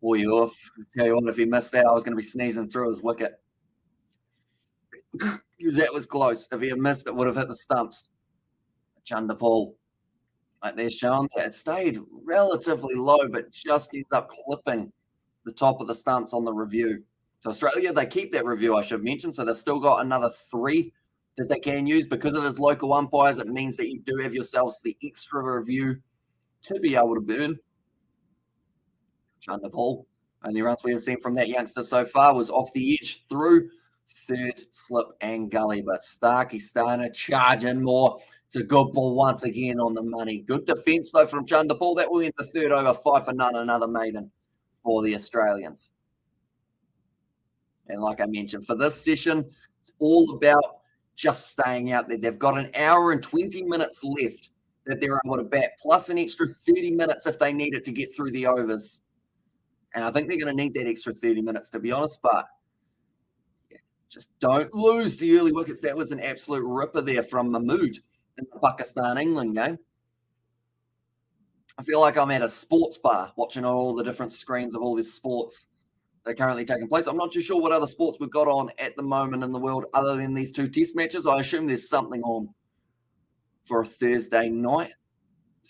Boy, I'll tell you what, if he missed that, I was going to be sneezing through his wicket. Because that was close. If he had missed it, would have hit the stumps. Chanderpaul, like they're showing, it stayed relatively low, but just ends up clipping the top of the stumps on the review. So Australia, they keep that review, I should mention. So they've still got another 3 that they can use. Because it is local umpires, it means that you do have yourselves the extra review to be able to burn. Chanderpaul, only runs we have seen from that youngster so far was off the edge through third slip and gully. But Starkey's starting to charge in more. It's a good ball once again on the money. Good defence, though, from Chanderpaul. That will end the third over, 5 for none, another maiden for the Australians. And like I mentioned, for this session, it's all about just staying out there. They've got an hour and 20 minutes left that they're able to bat, plus an extra 30 minutes if they need it to get through the overs. And I think they're going to need that extra 30 minutes, to be honest. But just don't lose the early wickets. That was an absolute ripper there from Mahmood in the Pakistan-England game. I feel like I'm at a sports bar watching all the different screens of all these sports that are currently taking place. I'm not too sure what other sports we've got on at the moment in the world other than these 2 test matches. I assume there's something on for a Thursday night.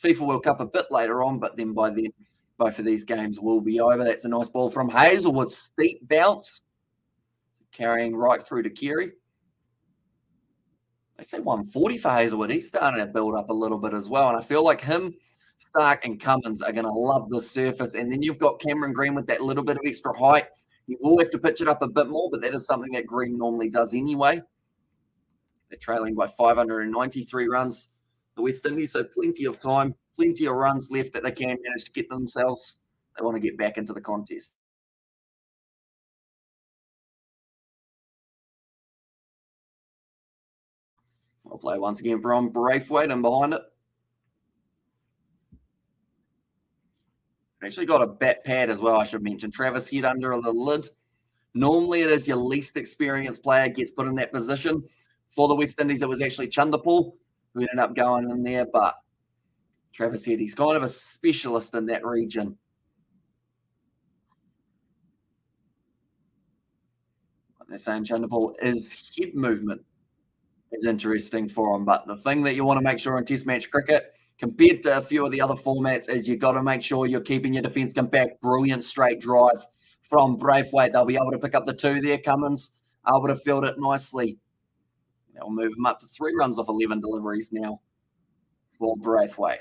FIFA World Cup a bit later on, but then by then, both of these games will be over. That's a nice ball from Hazelwood. Steep bounce. Carrying right through to Keary. They say 140 for Hazelwood. He's starting to build up a little bit as well. And I feel like him, Stark, and Cummins are going to love the surface. And then you've got Cameron Green with that little bit of extra height. He will have to pitch it up a bit more, but that is something that Green normally does anyway. They're trailing by 593 runs, the West Indies. So plenty of time, plenty of runs left that they can manage to get themselves. They want to get back into the contest. I'll play once again from Braithwaite and behind it. Actually got a bat pad as well, I should mention. Travis Head under the lid. Normally it is your least experienced player gets put in that position. For the West Indies, it was actually Chanderpaul who ended up going in there, but Travis Head, he's kind of a specialist in that region. What they're saying, Chanderpaul, is head movement is interesting for him, but the thing that you want to make sure in Test match cricket, compared to a few of the other formats, is you've got to make sure you're keeping your defence compact. Brilliant straight drive from Braithwaite. They'll be able to pick up the 2 there. Cummins able to field it nicely. They'll move him up to 3 runs off 11 deliveries now for Braithwaite.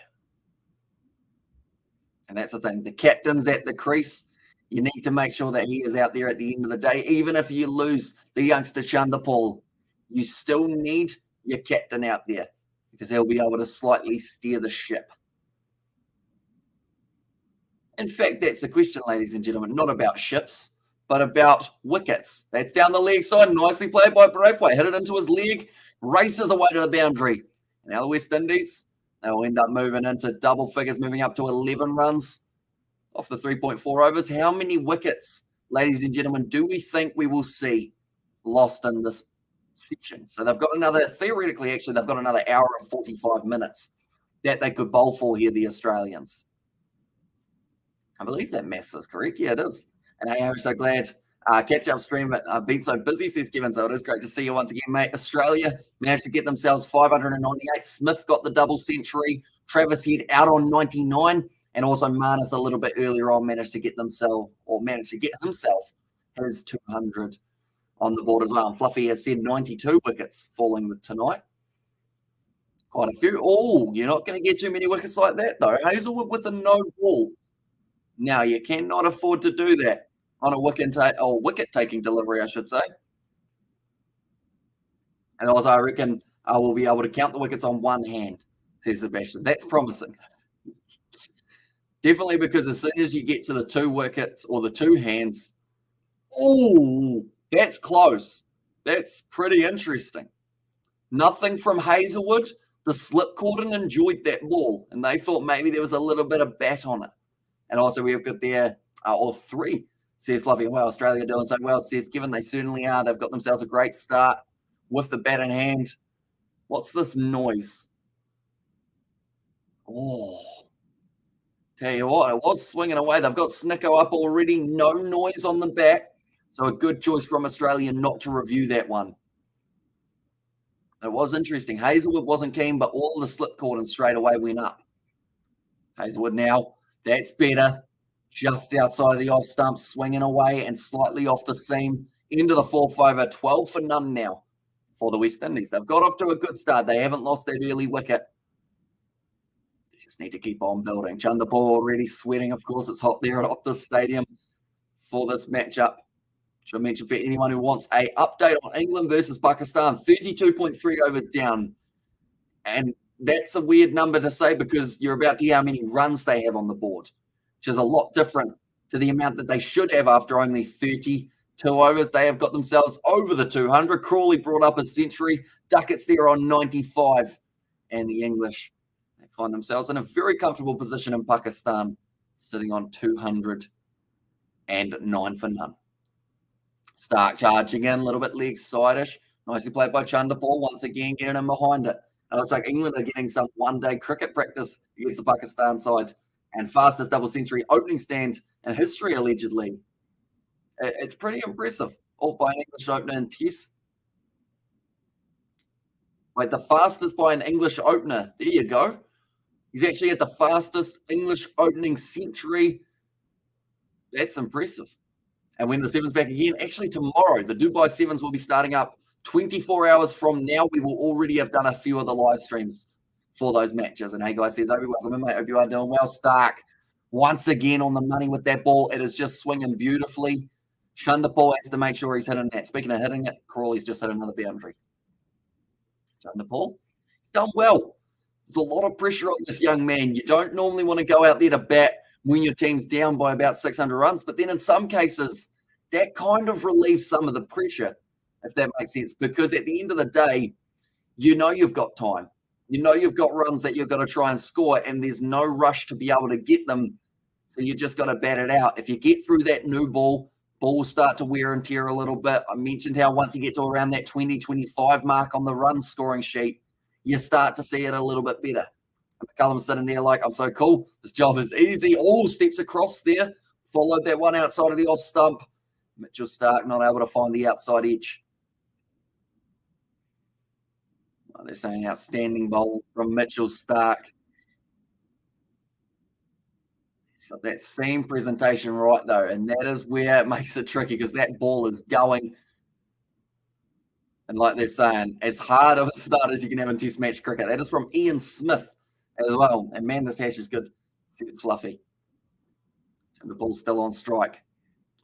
And that's the thing. The captain's at the crease. You need to make sure that he is out there at the end of the day. Even if you lose the youngster Chanderpaul, you still need your captain out there because he'll be able to slightly steer the ship. In fact, that's the question, ladies and gentlemen, not about ships, but about wickets. That's down the leg side, nicely played by Braithwaite. Hit it into his leg, races away to the boundary. Now the West Indies, they'll end up moving into double figures, moving up to 11 runs off the 3.4 overs. How many wickets, ladies and gentlemen, do we think we will see lost in this section? So they've got another, theoretically, actually, they've got another hour and 45 minutes that they could bowl for here, the Australians. I believe that maths is correct. Yeah, it is. And I am so glad catch-up stream been so busy, says Kevin, so it is great to see you once again, mate. Australia managed to get themselves 598. Smith got the double century. Travis Head out on 99. And also Marnus a little bit earlier on managed to get himself his 200 on the board as well. And Fluffy has said 92 wickets falling tonight. Quite a few. Oh, you're not going to get too many wickets like that, though. Hazelwood with a no ball. Now, you cannot afford to do that. on a wicket-taking delivery, I should say. And also, I reckon I will be able to count the wickets on one hand, says Sebastian. That's promising. Definitely, because as soon as you get to the 2 wickets or the 2 hands, oh, that's close. That's pretty interesting. Nothing from Hazelwood. The slip cordon enjoyed that ball, and they thought maybe there was a little bit of bat on it. And also, we've got there all 3, says Fluffy. Well, Australia doing so well, says, given they certainly are. They've got themselves a great start with the bat in hand. What's this noise? Oh, tell you what, it was swinging away. They've got Snicko up already. No noise on the bat. So a good choice from Australia not to review that one. It was interesting. Hazelwood wasn't keen, but all the slip cordons straight away went up. Hazelwood now, that's better. Just outside of the off stump, swinging away and slightly off the seam. Into the 4th over, 12 for none now for the West Indies. They've got off to a good start. They haven't lost that early wicket. They just need to keep on building. Chanderpaul already sweating. Of course, it's hot there at Optus Stadium for this matchup. Should mention for anyone who wants a update on England versus Pakistan, 32.3 overs down. And that's a weird number to say because you're about to hear how many runs they have on the board, which is a lot different to the amount that they should have after only 32 overs. They have got themselves over the 200. Crawley brought up a century. Duckett's there on 95. And the English, they find themselves in a very comfortable position in Pakistan, sitting on 209 for none. Stark charging in, a little bit leg side-ish. Nicely played by Chanderpaul, once again getting in behind it. It looks like England are getting some one-day cricket practice against the Pakistan side. And fastest double century opening stand in history, allegedly. It's pretty impressive. All by an English opener in Test. Like the fastest by an English opener. There you go. He's actually at the fastest English opening century. That's impressive. And when the Sevens back again, actually tomorrow, the Dubai Sevens will be starting up 24 hours from now. We will already have done a few of the live streams for those matches. And hey, guys, says, Obi, welcome in, mate. Hope you are doing well. Stark, once again on the money with that ball. It is just swinging beautifully. Chanderpaul has to make sure he's hitting that. Speaking of hitting it, Crawley's just hit another boundary. Chanderpaul, he's done well. There's a lot of pressure on this young man. You don't normally want to go out there to bat when your team's down by about 600 runs. But then in some cases, that kind of relieves some of the pressure, if that makes sense. Because at the end of the day, you know you've got time. You know you've got runs that you've got to try and score, and there's no rush to be able to get them. So you just got to bat it out. If you get through that new ball, balls start to wear and tear a little bit. I mentioned how once you get to around that 20-25 mark on the run scoring sheet, you start to see it a little bit better. McCullum's sitting there like, I'm so cool. This job is easy. All steps across there. Followed that one outside of the off stump. Mitchell Stark not able to find the outside edge. Oh, they're saying outstanding bowl from Mitchell Stark. He's got that seam presentation right, though, and that is where it makes it tricky because that ball is going. And like they're saying, as hard of a start as you can have in Test match cricket. That is from Ian Smith as well. And man, this hash is good. It's fluffy. And the ball's still on strike.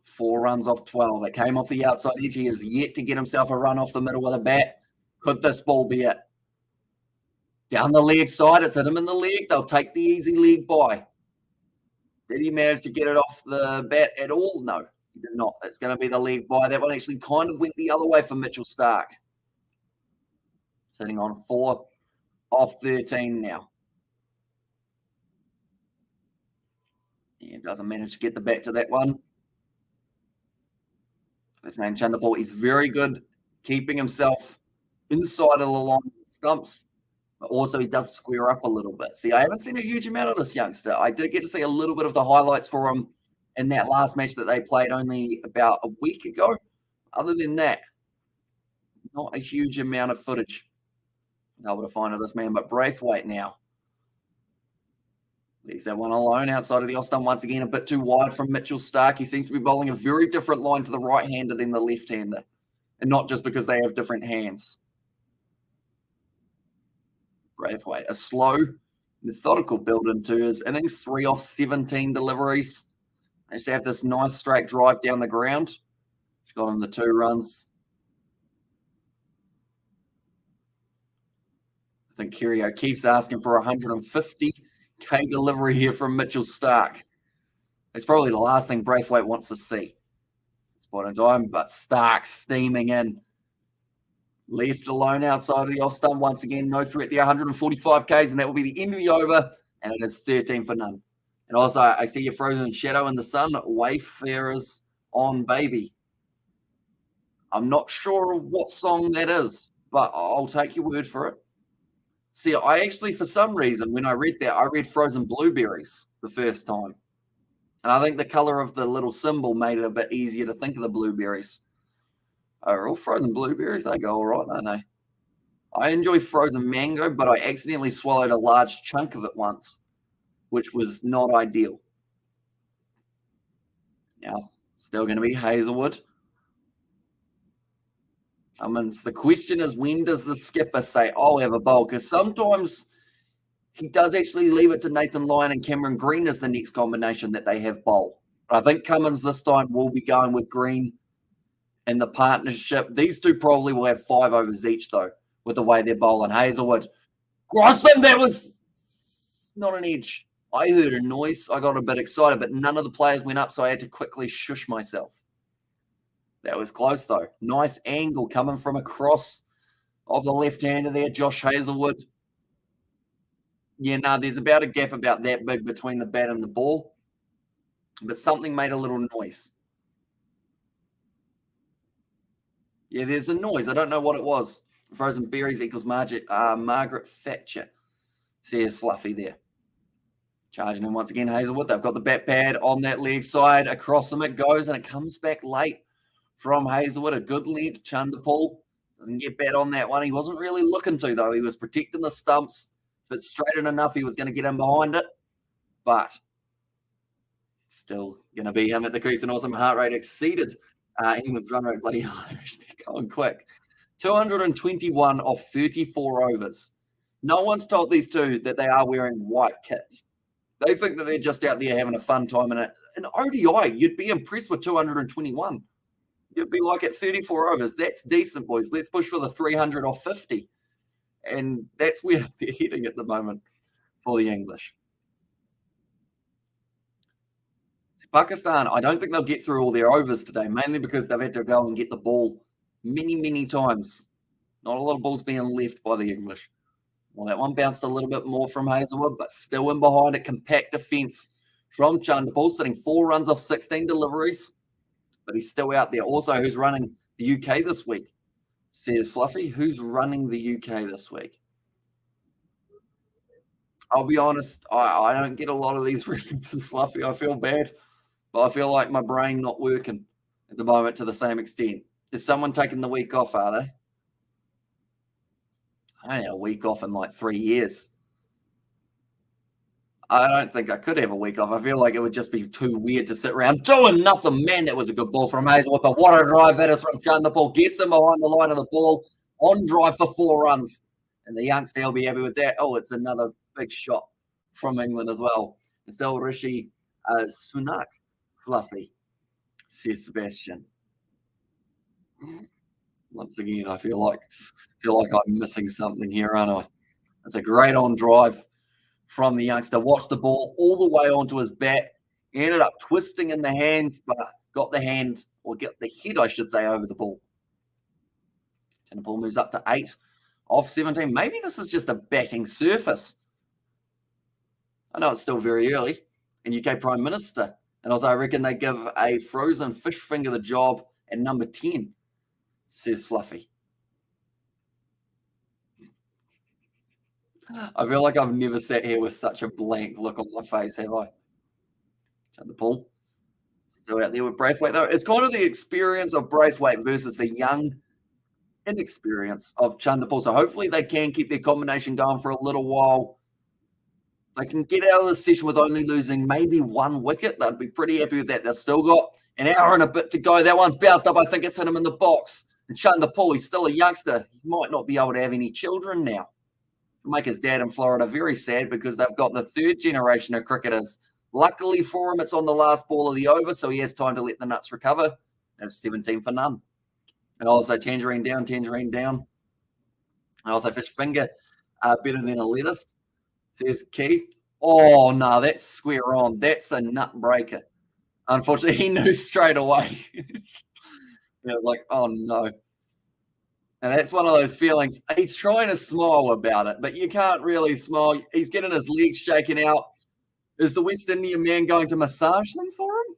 4 runs off 12. It came off the outside edge. He has yet to get himself a run off the middle with a bat. Could this ball be it? Down the leg side. It's hit him in the leg. They'll take the easy leg by. Did he manage to get it off the bat at all? No, he did not. It's going to be the leg by. That one actually kind of went the other way for Mitchell Stark. Sitting on 4 off 13 now. Yeah, doesn't manage to get the bat to that one. His name Chanderpaul. He's very good keeping himself inside of the long stumps, but also he does square up a little bit. See, I haven't seen a huge amount of this youngster. I did get to see a little bit of the highlights for him in that last match that they played only about a week ago. Other than that, not a huge amount of footage able to find of this man, but Braithwaite now. Leaves that one alone outside of the off stump once again, a bit too wide from Mitchell Stark. He seems to be bowling a very different line to the right-hander than the left-hander, and not just because they have different hands. Braithwaite, a slow, methodical build into his innings, 3 off 17 deliveries. They just have this nice straight drive down the ground. She's got him the 2 runs. I think Kerry O'Keefe's asking for 150k delivery here from Mitchell Stark. It's probably the last thing Braithwaite wants to see. Spot in time, but Stark steaming in. Left alone outside of the off stump once again. No threat there, 145k's, and that will be the end of the over, and it is 13 for none. And also, I see your frozen shadow in the sun. Wayfarers on baby. I'm not sure what song that is, but I'll take your word for it. See, I actually, for some reason, when I read that, I read frozen blueberries the first time. And I think the color of the little symbol made it a bit easier to think of the blueberries. Are all frozen blueberries? They go all right, don't they? I enjoy frozen mango, but I accidentally swallowed a large chunk of it once, which was not ideal. Now, still going to be Hazelwood. The question is, when does the skipper say, I'll have a bowl? Because sometimes he does actually leave it to Nathan Lyon and Cameron Green as the next combination that they have bowl. But I think Cummins this time will be going with Green in the partnership. These two probably will have 5 overs each, though, with the way they're bowling. Hazelwood. Grossman, that was not an edge. I heard a noise. I got a bit excited, but none of the players went up, so I had to quickly shush myself. That was close, though. Nice angle coming from across of the left-hander there, Josh Hazelwood. Yeah, no, there's about a gap about that big between the bat and the ball, but something made a little noise. Yeah, there's a noise. I don't know what it was. Frozen berries equals Margaret Thatcher, says Fluffy there. Charging in once again, Hazelwood. They've got the bat pad on that leg side. Across them it goes, and it comes back late from Hazelwood. A good length. Chanderpaul doesn't get bat on that one. He wasn't really looking to, though. He was protecting the stumps. If it's straight in enough, he was going to get in behind it. But it's still going to be him at the crease. And awesome heart rate exceeded England's run rate. Bloody Irish. They're going quick. 221 off 34 overs. No one's told these two that they are wearing white kits. They think that they're just out there having a fun time. And an ODI, you'd be impressed with 221. You'd be like at 34 overs. That's decent, boys. Let's push for the 300 off 50. And that's where they're heading at the moment for the English. Pakistan, I don't think they'll get through all their overs today, mainly because they've had to go and get the ball many, many times. Not a lot of balls being left by the English. Well, that one bounced a little bit more from Hazelwood, but still in behind it. Compact defence from Chanderpaul, sitting 4 runs off 16 deliveries. But he's still out there. Also, who's running the UK this week? Says Fluffy. Who's running the UK this week? I'll be honest, I don't get a lot of these references, Fluffy. I feel bad. But I feel like my brain not working at the moment to the same extent. Is someone taking the week off, are they? I ain't had a week off in like 3 years. I don't think I could have a week off. I feel like it would just be too weird to sit around doing nothing. Man, that was a good ball from Hazelwood, but what a drive that is from Chanderpaul. Gets him behind the line of the ball, on drive for 4 runs. And the youngster will be happy with that. Oh, it's another big shot from England as well. It's still Rishi Sunak. Fluffy, says Sebastian. Once again, I feel like I'm missing something here, aren't I? It's a great on drive from the youngster. Watched the ball all the way onto his bat. Ended up twisting in the hands, but got the hand, or get the head, I should say, over the ball. Chanderpaul moves up to 8 off 17. Maybe this is just a batting surface. I know it's still very early. And UK Prime Minister. And also, I reckon they give a frozen fish finger the job at number 10, says Fluffy. I feel like I've never sat here with such a blank look on my face, have I? Chanderpaul. Still out there with Braithwaite, though. It's kind of the experience of Braithwaite versus the young inexperience of Chanderpaul. So hopefully they can keep their combination going for a little while. They can get out of the session with only losing maybe 1 wicket. They'd be pretty happy with that. They've still got an hour and a bit to go. That one's bounced up. I think it's hit him in the box. And Chanderpaul, he's still a youngster. He might not be able to have any children now. It'll make his dad in Florida very sad because they've got the 3rd generation of cricketers Luckily for him, it's on the last ball of the over, so he has time to let the nuts recover. It's 17 for none. And also Tangerine down. And also Fish Finger, better than a lettuce, says Keith. Oh, no, that's square on. That's a nut breaker. Unfortunately, he knew straight away. I was like, oh, no. And that's one of those feelings. He's trying to smile about it, but you can't really smile. He's getting his legs shaken out. Is the West Indian man going to massage them for him?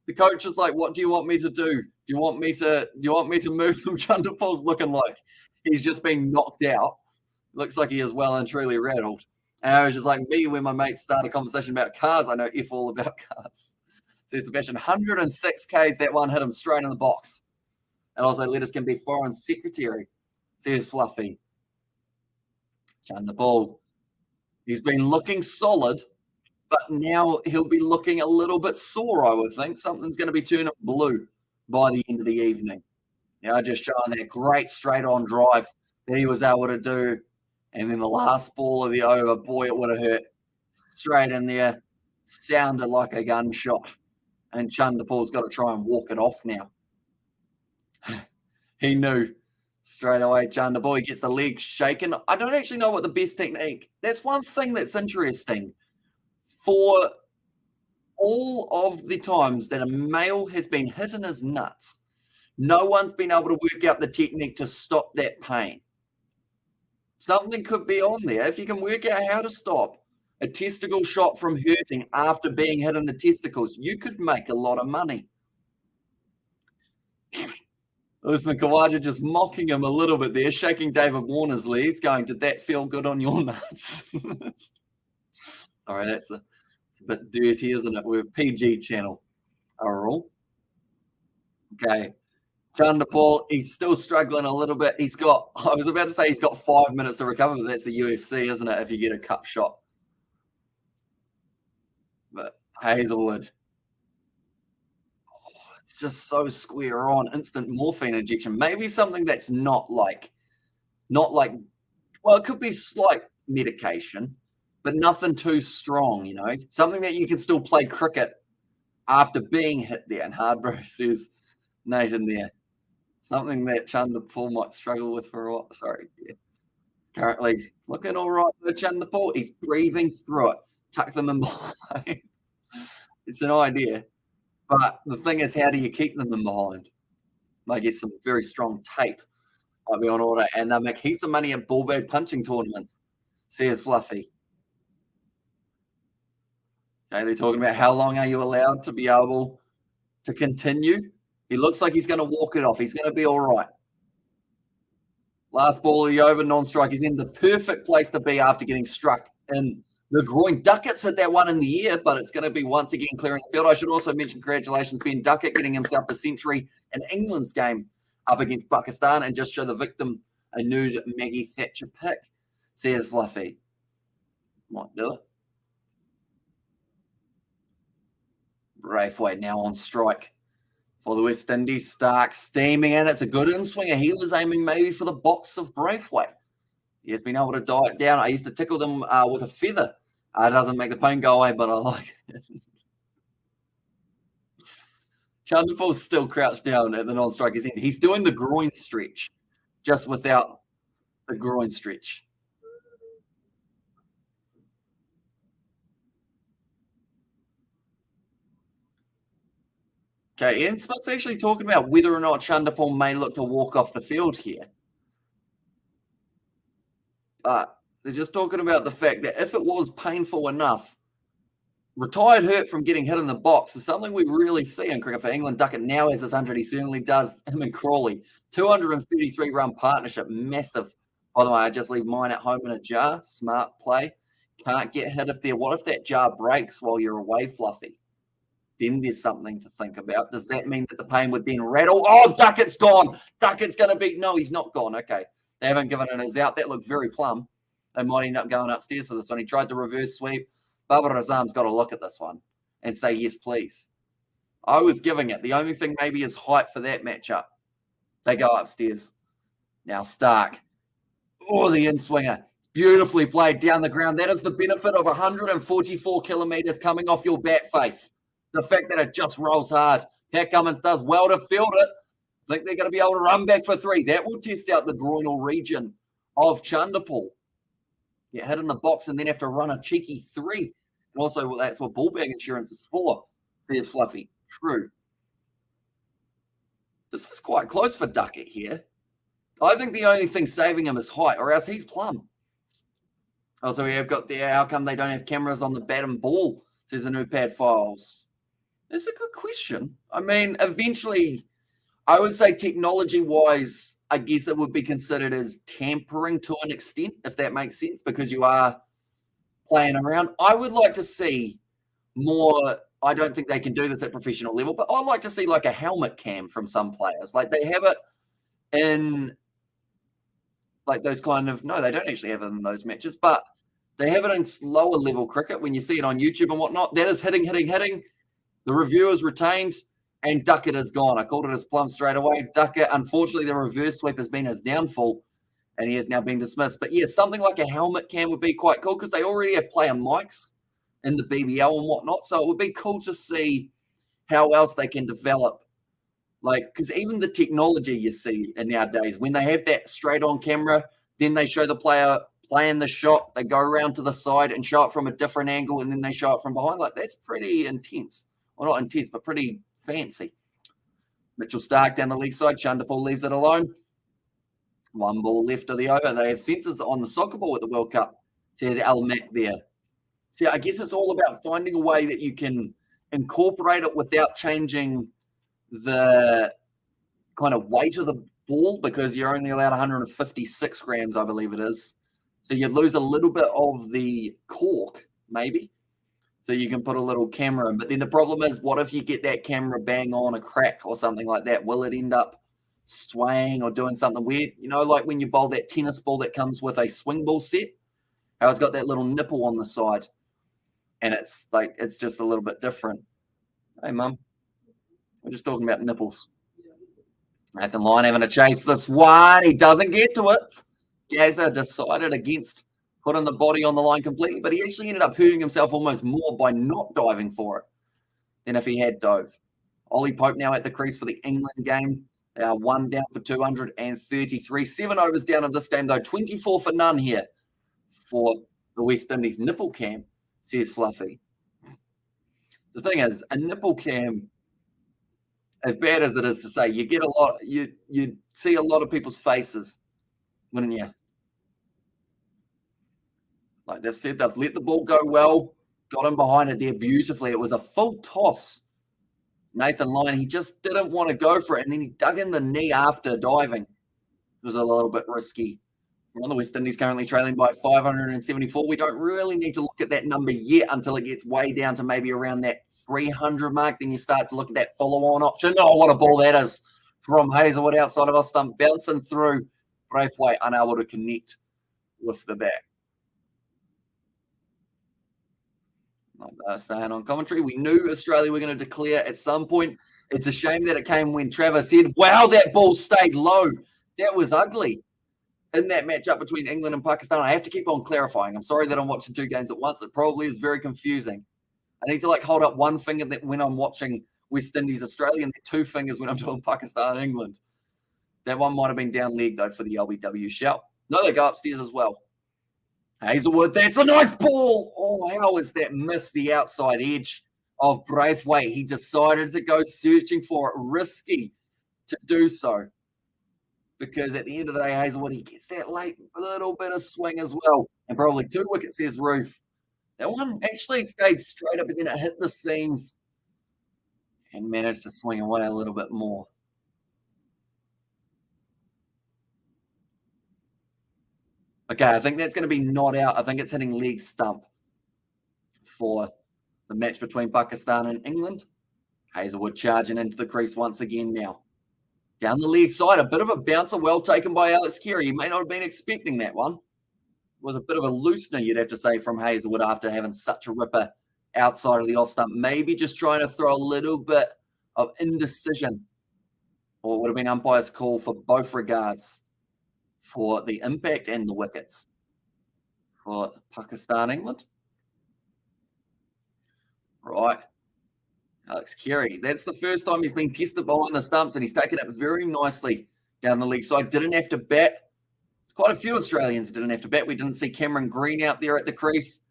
The coach is like, what do you want me to do? Do you want me to move them? Chanderpaul's looking like he's just been knocked out. Looks like he is well and truly rattled. And I was just like me when my mates start a conversation about cars. I know F all about cars. Says Sebastian, 106 Ks, that one hit him straight in the box. And also, letters can be foreign secretary, says Fluffy. Chanderpaul. He's been looking solid, but now he'll be looking a little bit sore, I would think. Something's going to be turning blue by the end of the evening. Now, just showing that great straight-on drive that he was able to do. And then the last ball of the over, boy, it would have hurt. Straight in there. Sounded like a gunshot. And Chanderpaul's got to try and walk it off now. He knew straight away. Chanderpaul, he gets the leg shaken. I don't actually know what the best technique. That's one thing that's interesting. For all of the times that a male has been hit in his nuts, no one's been able to work out the technique to stop that pain. Something could be on there. If you can work out how to stop a testicle shot from hurting after being hit in the testicles, you could make a lot of money. Usman Khawaja just mocking him a little bit there, shaking David Warner's legs, going, did that feel good on your nuts? Sorry, it's a bit dirty, isn't it? We're a PG channel. All okay. Chanderpaul, he's still struggling a little bit. I was about to say he's got 5 minutes to recover, but that's the UFC, isn't it, if you get a cup shot? But Hazelwood. It's just so square on. Instant morphine injection. Maybe something that's not like, well, it could be slight medication, but nothing too strong, you know? Something that you can still play cricket after being hit there. And Hardbro says, Nathan there. Something that Chanderpaul might struggle with for a while. Sorry. Yeah. Currently looking all right for Chanderpaul. He's breathing through it. Tuck them in behind. It's an idea. But the thing is, how do you keep them in behind? I guess some very strong tape might be on order. And they make heaps of money at ball bag punching tournaments. Says Fluffy. Okay, they're talking about how long are you allowed to be able to continue. He looks like he's going to walk it off. He's going to be all right. Last ball of the over, non-strike. He's in the perfect place to be after getting struck in the groin. Duckett's hit that one in the air, but it's going to be once again clearing the field. I should also mention congratulations, Ben Duckett, getting himself the century in England's game up against Pakistan, and just show the victim a nude Maggie Thatcher pick, says Fluffy. Might do it. Braithwaite now on strike for the West Indies. Stark steaming in. It's a good in-swinger. He was aiming maybe for the box of Braithwaite. He has been able to dial it down. I used to tickle them with a feather. It doesn't make the pain go away, but I like it. Chanderpaul's still crouched down at the non-striker's end. He's doing the groin stretch, just without the groin stretch. Okay, Ian Smith's actually talking about whether or not Chanderpaul may look to walk off the field here. But they're just talking about the fact that if it was painful enough, retired hurt from getting hit in the box is something we really see in cricket for England. Duckett now has his 100. He certainly does. Him and Crawley. 233-run partnership. Massive. By the way, I just leave mine at home in a jar. Smart play. Can't get hit if there. What if that jar breaks while you're away, Fluffy? Then there's something to think about. Does that mean that the pain would then rattle? Oh, Duckett's gone. Duckett's going to be... No, he's not gone. Okay. They haven't given it his out. That looked very plumb. They might end up going upstairs for this one. He tried the reverse sweep. Babar Azam's got to look at this one and say, yes, please. I was giving it. The only thing maybe is height for that matchup. They go upstairs. Now Stark. Oh, the in-swinger. Beautifully played down the ground. That is the benefit of 144 kilometres coming off your bat face. The fact that it just rolls hard. Pat Cummins does well to field it. I think they're going to be able to run back for 3. That will test out the groinal region of Chanderpaul. Get hit in the box and then have to run a cheeky 3. And also, well, that's what ball bag insurance is for. There's Fluffy. True. This is quite close for Duckett here. I think the only thing saving him is height, or else he's plumb. Also, we have got the how come they don't have cameras on the bat and ball, says the new pad files. That's a good question. I mean, eventually, I would say technology-wise, I guess it would be considered as tampering to an extent, if that makes sense, because you are playing around. I would like to see more. I don't think they can do this at professional level, but I'd like to see like a helmet cam from some players. Like they have it in like those kind of, no, they don't actually have it in those matches, but they have it in lower level cricket when you see it on YouTube and whatnot. That is hitting. The review is retained and Duckett is gone. I called it as plum straight away. Duckett, unfortunately, the reverse sweep has been his downfall and he has now been dismissed. But yeah, something like a helmet cam would be quite cool because they already have player mics in the BBL and whatnot. So it would be cool to see how else they can develop. Like, because even the technology you see in nowadays, when they have that straight on camera, then they show the player playing the shot, they go around to the side and show it from a different angle, and then they show it from behind. Like, that's pretty intense. Well, not intense, but pretty fancy. Mitchell Stark down the leg side. Chanderpaul leaves it alone. 1 ball left of the over. They have sensors on the soccer ball at the World Cup, says Al Mac there. So I guess it's all about finding a way that you can incorporate it without changing the kind of weight of the ball, because you're only allowed 156 grams, I believe it is. So you lose a little bit of the cork, maybe. So you can put a little camera in. But then the problem is, what if you get that camera bang on a crack or something like that? Will it end up swaying or doing something weird? You know, like when you bowl that tennis ball that comes with a swing ball set, how it's got that little nipple on the side. And it's like, it's just a little bit different. Hey, Mum. We're just talking about nipples. Nathan Lyon having to chase this one. He doesn't get to it. Gazza decided against putting the body on the line completely, but he actually ended up hurting himself almost more by not diving for it than if he had dove. Ollie Pope now at the crease for the England game. They are 1 down for 233. 7 overs down in this game, though. 24 for none here for the West Indies. Nipple cam, says Fluffy. The thing is, a nipple cam, as bad as it is to say, you get a lot. You see a lot of people's faces, wouldn't you? Like they've said, they've let the ball go well, got him behind it there beautifully. It was a full toss. Nathan Lyon, he just didn't want to go for it, and then he dug in the knee after diving. It was a little bit risky. We're on the West Indies currently trailing by 574. We don't really need to look at that number yet until it gets way down to maybe around that 300 mark. Then you start to look at that follow-on option. Oh, what a ball that is from Hazelwood outside of our stump, bouncing through. Braithwaite unable to connect with the bat. Like saying on commentary, we knew Australia were going to declare at some point. It's a shame that it came when Travis said, wow, that ball stayed low. That was ugly in that matchup between England and Pakistan. I have to keep on clarifying. I'm sorry that I'm watching 2 games at once. It probably is very confusing. I need to like hold up one finger when I'm watching West Indies Australia, and 2 fingers when I'm doing Pakistan England. That one might have been down leg though for the LBW shout. No, they go upstairs as well. Hazelwood, that's a nice ball. Oh, how is that missed the outside edge of Braithwaite? He decided to go searching for it. Risky to do so. Because at the end of the day, Hazelwood, he gets that late little bit of swing as well. And probably 2 wickets, says Ruth. That one actually stayed straight up, and then it hit the seams and managed to swing away a little bit more. Okay, I think that's going to be not out. I think it's hitting leg stump for the match between Pakistan and England. Hazelwood charging into the crease once again now. Down the leg side, a bit of a bouncer, well taken by Alex Carey. You may not have been expecting that one. It was a bit of a loosener, you'd have to say, from Hazelwood after having such a ripper outside of the off stump. Maybe just trying to throw a little bit of indecision, or it would have been umpire's call for both regards, for the impact and the wickets. for Pakistan, England. Right. Alex Carey. That's the first time he's been tested behind the stumps, and he's taken it very nicely down the leg side. Didn't have to bat. Quite a few Australians didn't have to bat. We didn't see Cameron Green out there at the crease.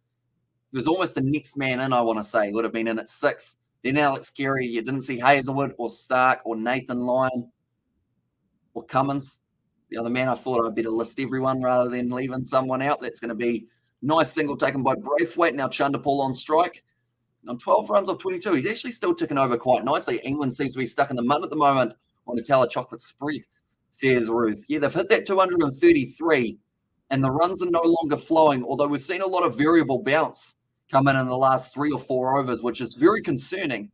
He was almost the next man in, I want to say. Would have been in at 6. Then Alex Carey. You didn't see Hazelwood or Stark or Nathan Lyon or Cummins. The other man, I thought I'd better list everyone rather than leaving someone out. That's going to be nice single taken by Braithwaite. Now Chanderpaul on strike. On 12 runs off 22. He's actually still ticking over quite nicely. England seems to be stuck in the mud at the moment on a Nutella chocolate spread, says Ruth. Yeah, they've hit that 233, and the runs are no longer flowing, although we've seen a lot of variable bounce come in the last 3 or 4 overs, which is very concerning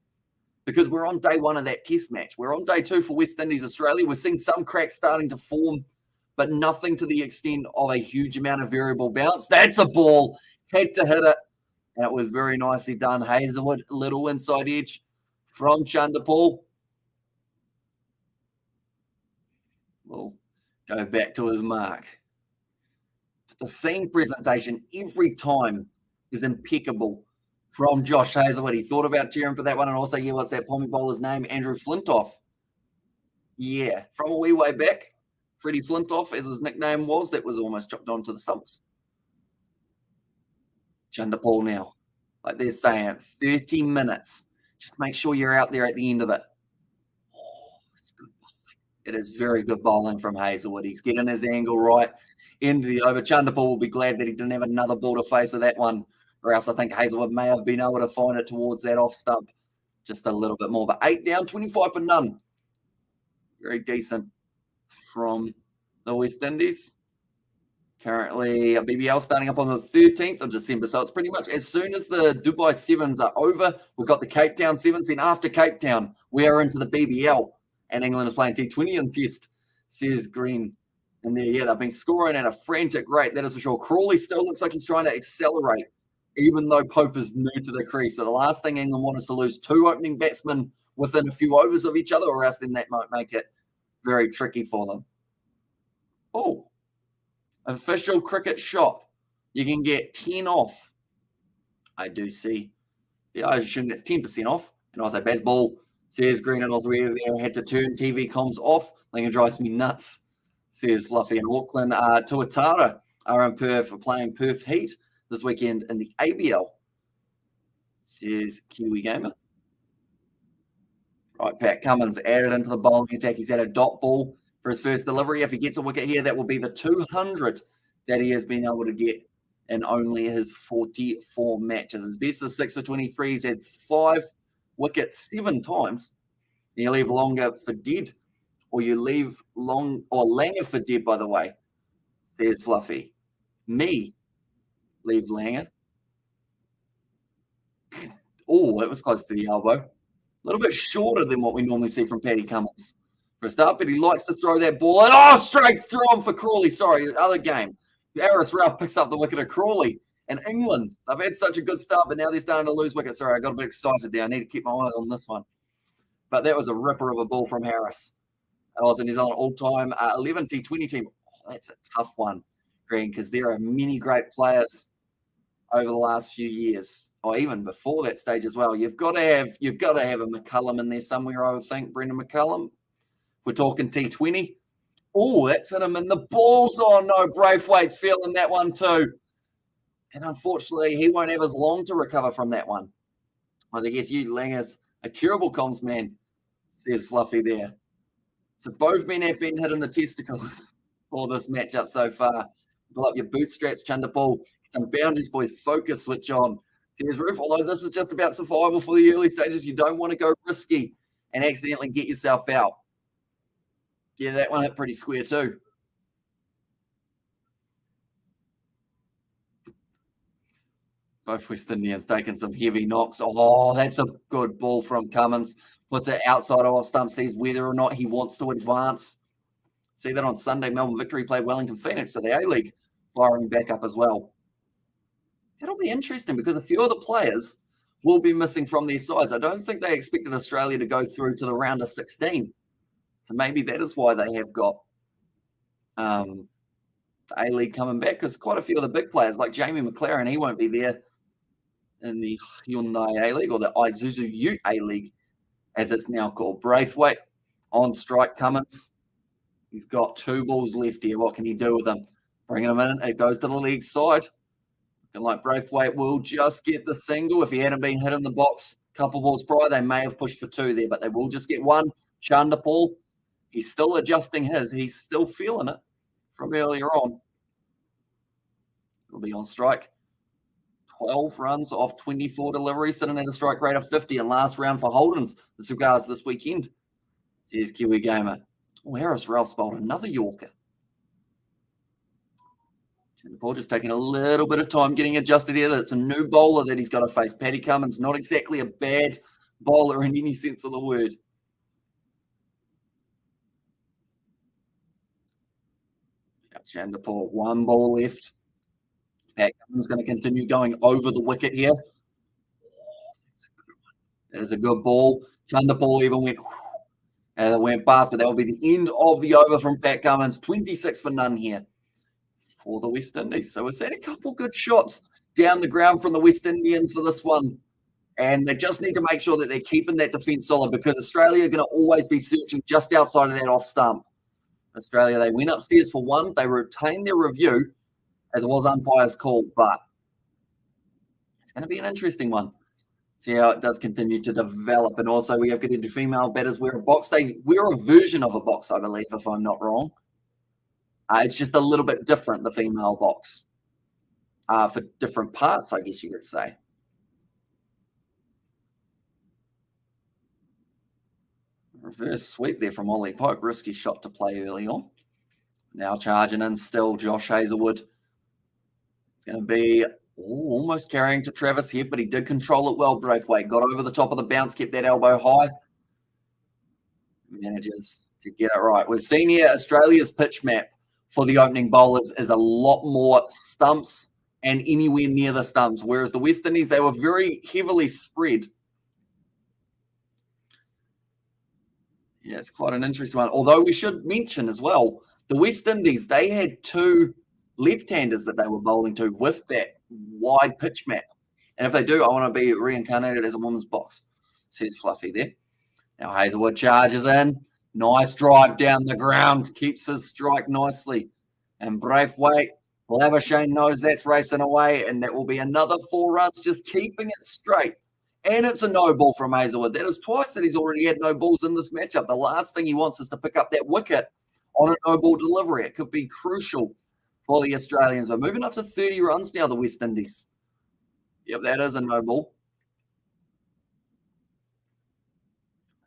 because we're on day 1 of that test match. We're on day 2 for West Indies, Australia. We're seeing some cracks starting to form, but nothing to the extent of a huge amount of variable bounce. That's a ball. Had to hit it. And it was very nicely done. Hazelwood, little inside edge from Chanderpaul. We'll go back to his mark. But the scene presentation every time is impeccable from Josh Hazelwood. He thought about cheering for that one. And also, yeah, what's that Pommy bowler's name? Andrew Flintoff. Yeah, from a wee way back. Freddie Flintoff, as his nickname was, that was almost chopped onto the stumps. Chanderpaul now. Like they're saying, 30 minutes. Just make sure you're out there at the end of it. Oh, it's good bowling. It is very good bowling from Hazelwood. He's getting his angle right into the over. Chanderpaul will be glad that he didn't have another ball to face of that one, or else I think Hazelwood may have been able to find it towards that off stump just a little bit more. But 8 down, 25 for none. Very decent from the West Indies. Currently, a BBL starting up on the 13th of December. So it's pretty much as soon as the Dubai Sevens are over, we've got the Cape Town Sevens. Then after Cape Town, we are into the BBL. And England is playing T20 and Test, says Green. And there, yeah, they've been scoring at a frantic rate, that is for sure. Crawley still looks like he's trying to accelerate, even though Pope is new to the crease. So the last thing England want is to lose 2 opening batsmen within a few overs of each other, or else then that might make it very tricky for them. Oh. Official cricket shop. You can get 10 off. I do see. Yeah, I assume that's 10% off. And also, Bazball says Green and Oswego there had to turn TV comms off. I think it drives me nuts, says Fluffy. In Auckland, Tuatara are in Perth for playing Perth Heat this weekend in the ABL, says Kiwi Gamer. Right, Pat Cummins added into the bowling attack. He's had a dot ball for his first delivery. If he gets a wicket here, that will be the 200 that he has been able to get in only his 44 matches. His best is 6 for 23. He's had 5 wickets 7 times. You leave longer for dead, or you leave long or Langer for dead, by the way, says Fluffy. Me leave Langer. Oh, it was close to the elbow. A little bit shorter than what we normally see from Paddy Cummins for a start, but he likes to throw that ball. And straight through him for Crawley. Sorry, the other game. Aris Ralph picks up the wicket of Crawley. And England, they've had such a good start, but now they're starting to lose wickets. Sorry, I got a bit excited there. I need to keep my eye on this one. But that was a ripper of a ball from Harris. And also New Zealand all-time 11 T20 team. Oh, that's a tough one, Green, because there are many great players over the last few years, or even before that stage as well. You've got to have a McCullum in there somewhere, I would think, Brendan McCullum. If we're talking T20. Oh, that's hit him in the balls. Oh, no, Braithwaite's feeling that one too. And unfortunately, he won't have as long to recover from that one. I guess you, Langer's a terrible comms man, says Fluffy there. So both men have been hit in the testicles for this matchup so far. Pull up your bootstraps, Chanderpaul. Some boundaries, boys. Focus, switch on. Here's Roof. Although this is just about survival for the early stages, you don't want to go risky and accidentally get yourself out. Yeah, that one hit pretty square too. Both West Indians taking some heavy knocks. Oh, that's a good ball from Cummins. Puts it outside of off stump, sees whether or not he wants to advance. See that on Sunday, Melbourne Victory played Wellington Phoenix, so the A-League firing back up as well. That'll be interesting because a few of the players will be missing from their sides. I don't think they expected Australia to go through to the round of 16. So maybe that is why they have got the A-League coming back, because quite a few of the big players, like Jamie McLaren, he won't be there in the Hyundai A-League, or the Isuzu Ute A-League, as it's now called. Braithwaite on strike, Cummins. He's got 2 balls left here. What can he do with them? Bringing him in. It goes to the league side. Looking like Braithwaite will just get the single. If he hadn't been hit in the box a couple balls prior, they may have pushed for 2 there, but they will just get 1. Chandapal, he's still adjusting his. He's still feeling it from earlier on. He'll be on strike. 12 runs off 24 deliveries, sitting at a strike rate of 50. And last round for Holden's, the Cigars this weekend. Says Kiwi Gamer. Oh, Harris Ralph's bowled another Yorker. Paul just taking a little bit of time getting adjusted here. It's a new bowler that he's got to face. Paddy Cummins, not exactly a bad bowler in any sense of the word. Chandapur, 1 ball left. Pat Cummins going to continue going over the wicket here. That's a good one. That is a good ball. Chandapur even went past, but that will be the end of the over from Pat Cummins. 26 for none here for the West Indies. So we've seen a couple good shots down the ground from the West Indians for this one. And they just need to make sure that they're keeping that defence solid, because Australia are going to always be searching just outside of that off stump. Australia, they went upstairs for 1. They retained their review as it was umpire's call, but it's going to be an interesting one. See how it does continue to develop. And also we have got into female batters wear a box. They wear a version of a box, I believe, if I'm not wrong. It's just a little bit different, the female box, for different parts, I guess you could say. Reverse sweep there from Ollie Pope. Risky shot to play early on. Now charging in still, Josh Hazlewood. It's going to be almost carrying to Travis here, but he did control it well, Braithwaite. Got over the top of the bounce, kept that elbow high. Manages to get it right. We've seen here Australia's pitch map for the opening bowlers is a lot more stumps and anywhere near the stumps, whereas the West Indies, they were very heavily spread. Yeah, it's quite an interesting one. Although we should mention as well, the West Indies, they had 2 left-handers that they were bowling to with that wide pitch map. And if they do, I want to be reincarnated as a woman's box, says Fluffy there. Now Hazlewood charges in. Nice drive down the ground. Keeps his strike nicely. And Braithwaite, Labuschagne knows that's racing away, and that will be another 4 runs, just keeping it straight. And it's a no ball from Hazlewood. That is twice that he's already had no balls in this matchup. The last thing he wants is to pick up that wicket on a no ball delivery. It could be crucial for the Australians. But moving up to 30 runs now, the West Indies. Yep, that is a no ball.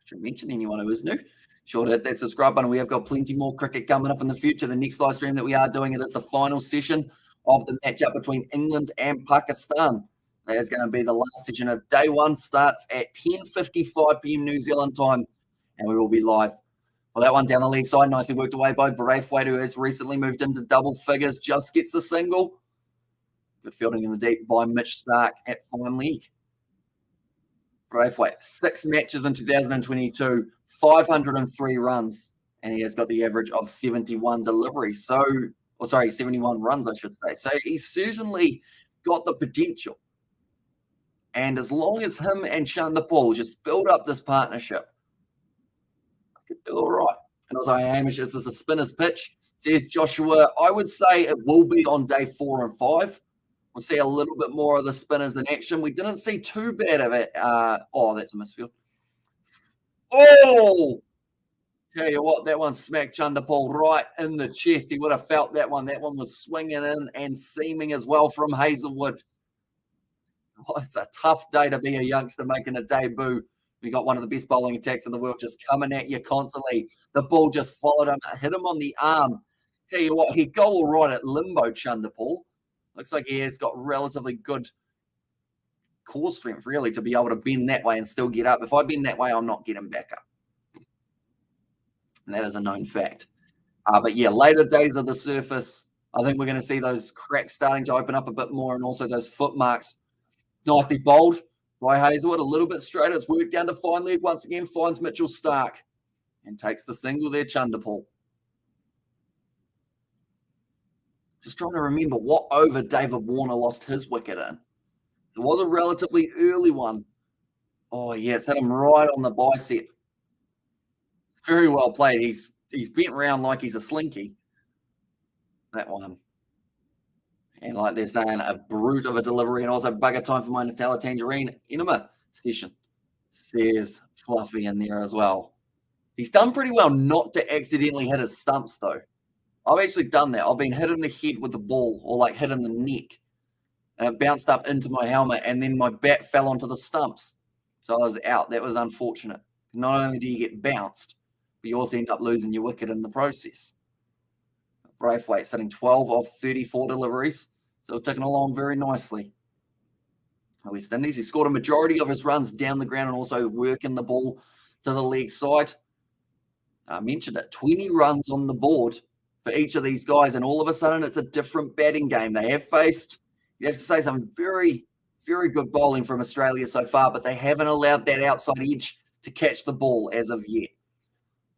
I should mention anyone who is new. Sure to hit that subscribe button. We have got plenty more cricket coming up in the future. The next live stream that we are doing, it is the final session of the matchup between England and Pakistan. That is going to be the last session of day 1. Starts at 10:55 p.m. New Zealand time, and we will be live for that one. Down the leg side, nicely worked away by Braithwaite, who has recently moved into double figures, just gets the single. Good fielding in the deep by Mitch Stark at fine leg. Braithwaite, 6 matches in 2022, 503 runs, and he has got the average of 71 deliveries. 71 runs, I should say. So he's certainly got the potential. And as long as him and Chandapur just build up this partnership, I could do all right. And as I Hamish, is this a spinner's pitch? Says Joshua, I would say it will be on day 4 and 5. We'll see a little bit more of the spinners in action. We didn't see too bad of it. That's a misfield. Oh! Tell you what, that one smacked Chandapur right in the chest. He would have felt that one. That one was swinging in and seaming as well from Hazlewood. Oh, it's a tough day to be a youngster making a debut. We got one of the best bowling attacks in the world just coming at you constantly. The ball just followed him, hit him on the arm. Tell you what, he'd go all right at limbo, Chandapur. Looks like he has got relatively good core strength, really, to be able to bend that way and still get up. If I bend that way, I'm not getting back up. And that is a known fact. But yeah, later days of the surface, I think we're going to see those cracks starting to open up a bit more, and also those foot marks. Nicely bowled by Hazlewood, a little bit straight. It's worked down to fine leg once again, finds Mitchell Stark and takes the single there, Chandapur. Just trying to remember what over David Warner lost his wicket in. It was a relatively early one. Oh, yeah, it's hit him right on the bicep. Very well played. He's bent around like he's a slinky. That one. And like they're saying, a brute of a delivery, and also bugger time for my Nutella Tangerine Enema session, says Fluffy in there as well. He's done pretty well not to accidentally hit his stumps, though. I've actually done that. I've been hit in the head with the ball, or like hit in the neck, and it bounced up into my helmet, and then my bat fell onto the stumps. So I was out. That was unfortunate. Not only do you get bounced, but you also end up losing your wicket in the process. Braithwaite sitting 12 of 34 deliveries, so ticking along very nicely. West Indies, he scored a majority of his runs down the ground and also working the ball to the leg side. I mentioned it, 20 runs on the board for each of these guys, and all of a sudden it's a different batting game. They have faced, you have to say, some very, very good bowling from Australia so far, but they haven't allowed that outside edge to catch the ball as of yet.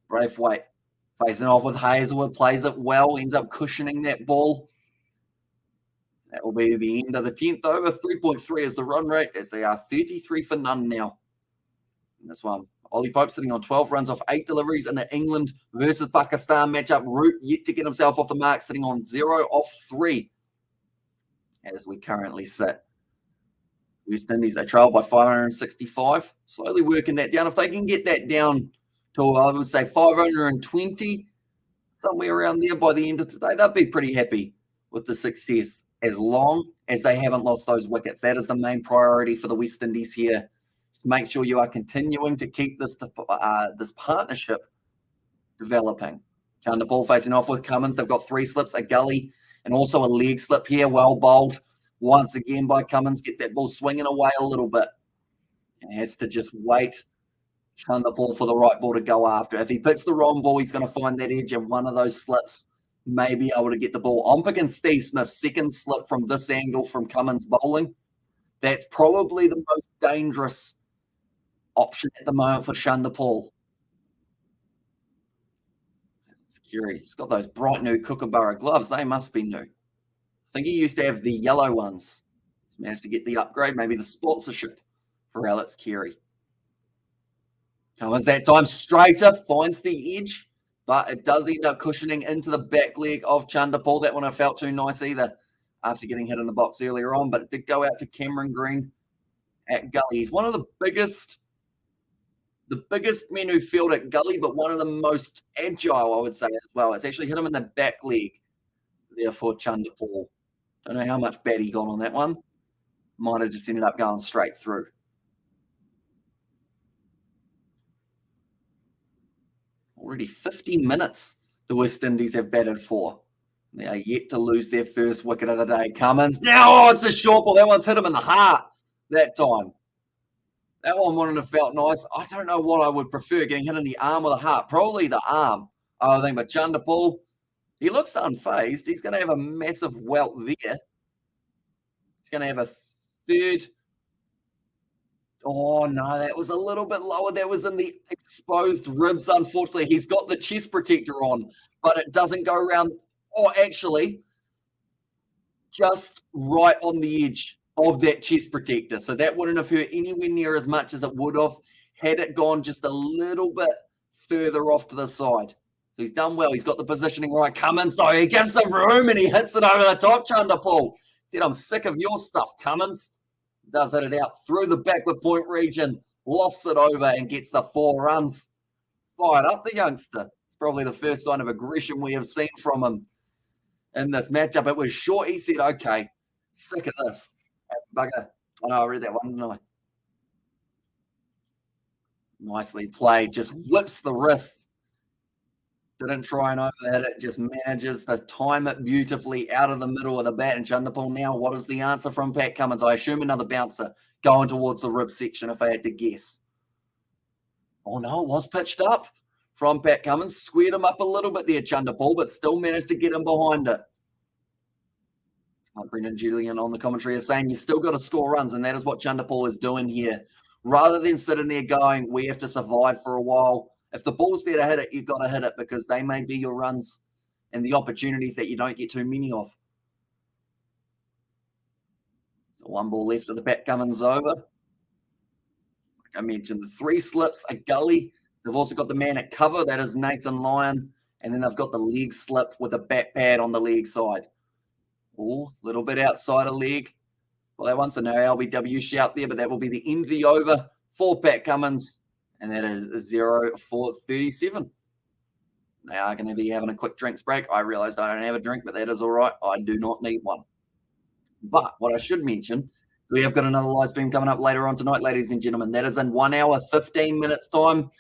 Braithwaite facing off with Hazelwood, plays it well, ends up cushioning that ball. That will be the end of the 10th over. 3.3 is the run rate, as they are 33 for none now in this one. Ollie Pope sitting on 12 runs off 8 deliveries in the England versus Pakistan matchup. Root yet to get himself off the mark, sitting on 0 off 3 as we currently sit. West Indies, they trail by 565. Slowly working that down. If they can get that down to, I would say, 520, somewhere around there by the end of today, they'll be pretty happy with the success, as long as they haven't lost those wickets. That is the main priority for the West Indies here. Just make sure you are continuing to keep this partnership developing. Chanderpaul facing off with Cummins. They've got 3 slips, a gully, and also a leg slip here. Well bowled once again by Cummins. Gets that ball swinging away a little bit and has to just wait Chanderpaul for the right ball to go after. If he picks the wrong ball, he's going to find that edge, and one of those slips may be able to get the ball. I'm picking Steve Smith's second slip from this angle from Cummins bowling. That's probably the most dangerous option at the moment for Chanderpaul. Scary. He's got those bright new Kookaburra gloves. They must be new. I think he used to have the yellow ones. He's managed to get the upgrade, maybe the sponsorship for Alex Carey. Cummins that time straighter, finds the edge, but it does end up cushioning into the back leg of Chanderpaul. That one I felt too nice either after getting hit in the box earlier on, but it did go out to Cameron Green at Gully. He's one of the biggest men who field at Gully, but one of the most agile, I would say, as well. It's actually hit him in the back leg there for Chanderpaul. Don't know how much bat he got on that one. Might have just ended up going straight through. Already 50 minutes the West Indies have batted for. They are yet to lose their first wicket of the day. Cummins. Now, it's a short ball. That one's hit him in the heart that time. That one wouldn't have felt nice. I don't know what I would prefer, getting hit in the arm or the heart. Probably the arm, I think. But Chanderpaul, he looks unfazed. He's going to have a massive welt there. He's going to have a third. Oh, no, that was a little bit lower. That was in the exposed ribs, unfortunately. He's got the chest protector on, but it doesn't go around. Oh, actually, just right on the edge of that chest protector. So that wouldn't have hurt anywhere near as much as it would have had it gone just a little bit further off to the side. So he's done well. He's got the positioning right. Cummins, though, he gives some room and he hits it over the top, Chanderpaul. Said, I'm sick of your stuff, Cummins. Does hit it out through the backward point region, lofts it over and gets the 4 runs. Fired up the youngster. It's probably the first sign of aggression we have seen from him in this matchup. It was short. He said, okay, sick of this. Bugger. I know I read that one, didn't I? Nicely played. Just whips the wrists. Didn't try and overhit it. Just manages to time it beautifully out of the middle of the bat. And Chanderpaul now, what is the answer from Pat Cummins? I assume another bouncer going towards the rib section if I had to guess. Oh, no, it was pitched up from Pat Cummins. Squared him up a little bit there, Chanderpaul, but still managed to get him behind it. Brendan Julian on the commentary is saying you still got to score runs, and that is what Chanderpaul is doing here. Rather than sitting there going, we have to survive for a while. If the ball's there to hit it, you've got to hit it because they may be your runs and the opportunities that you don't get too many of. One ball left of the backgammons over. Like I mentioned, the 3 slips, a gully. They've also got the man at cover. That is Nathan Lyon. And then they've got the leg slip with a back pad on the leg side. Oh, a little bit outside a leg. Well, that one's a no LBW shout there, but that will be the end of the over for backgammons. And that is 0 for 37. They are going to be having a quick drinks break. I realized I don't have a drink, but that is all right. I do not need one. But what I should mention, we have got another live stream coming up later on tonight, ladies and gentlemen. That is in 1 hour, 15 minutes time.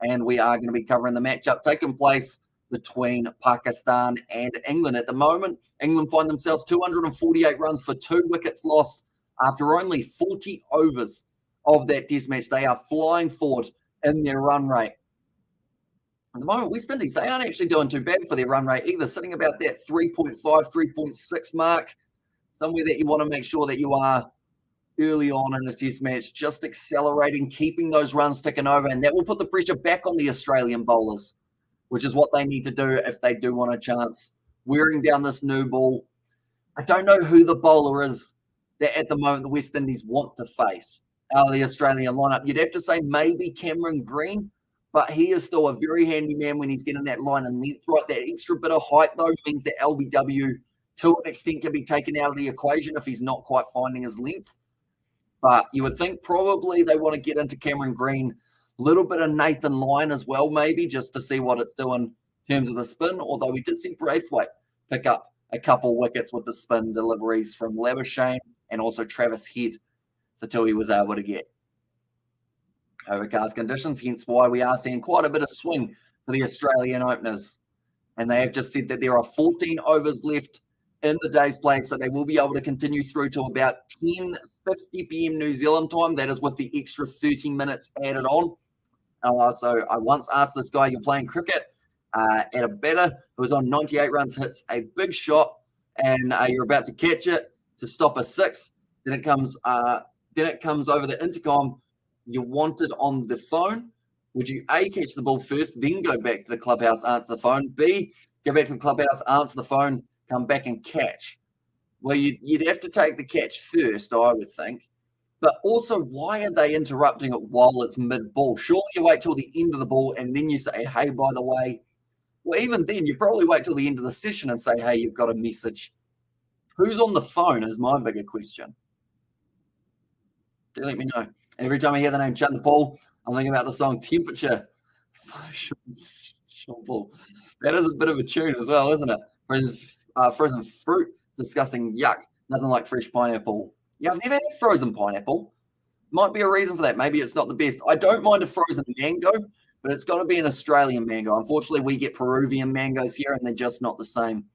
And we are going to be covering the matchup taking place between Pakistan and England. At the moment, England find themselves 248 runs for 2 wickets lost after only 40 overs of that test match. They are flying forward in their run rate. At the moment, West Indies, they aren't actually doing too bad for their run rate either, sitting about that 3.5, 3.6 mark, somewhere that you want to make sure that you are early on in a test match, just accelerating, keeping those runs ticking over, and that will put the pressure back on the Australian bowlers, which is what they need to do if they do want a chance. Wearing down this new ball, I don't know who the bowler is that at the moment the West Indies want to face out of the Australian lineup. You'd have to say maybe Cameron Green, but he is still a very handy man when he's getting that line and length right. That extra bit of height, though, means that LBW, to an extent, can be taken out of the equation if he's not quite finding his length. But you would think probably they want to get into Cameron Green, a little bit of Nathan Lyon as well, maybe, just to see what it's doing in terms of the spin, although we did see Braithwaite pick up a couple wickets with the spin deliveries from Labuschagne and also Travis Head. So Tui was able to get overcast conditions, hence why we are seeing quite a bit of swing for the Australian openers. And they have just said that there are 14 overs left in the day's play, so they will be able to continue through to about 10:50 p.m. New Zealand time. That is with the extra 30 minutes added on. So I once asked this guy, you're playing cricket at a batter who was on 98 runs, hits a big shot, and you're about to catch it to stop a 6. Then it comes over the intercom. You want it on the phone. Would you A, catch the ball first, then go back to the clubhouse, answer the phone? B, go back to the clubhouse, answer the phone, come back and catch? Well, you'd have to take the catch first, I would think. But also, why are they interrupting it while it's mid-ball? Surely you wait till the end of the ball and then you say, hey, by the way. Well, even then, you probably wait till the end of the session and say, hey, you've got a message. Who's on the phone is my bigger question. Do let me know. And every time I hear the name Chandapal, I'm thinking about the song Temperature. Sean Paul. That is a bit of a tune as well, isn't it? Frozen fruit, disgusting, yuck. Nothing like fresh pineapple. Yeah, I've never had frozen pineapple. Might be a reason for that. Maybe it's not the best. I don't mind a frozen mango, but it's got to be an Australian mango. Unfortunately, we get Peruvian mangoes here, and they're just not the same.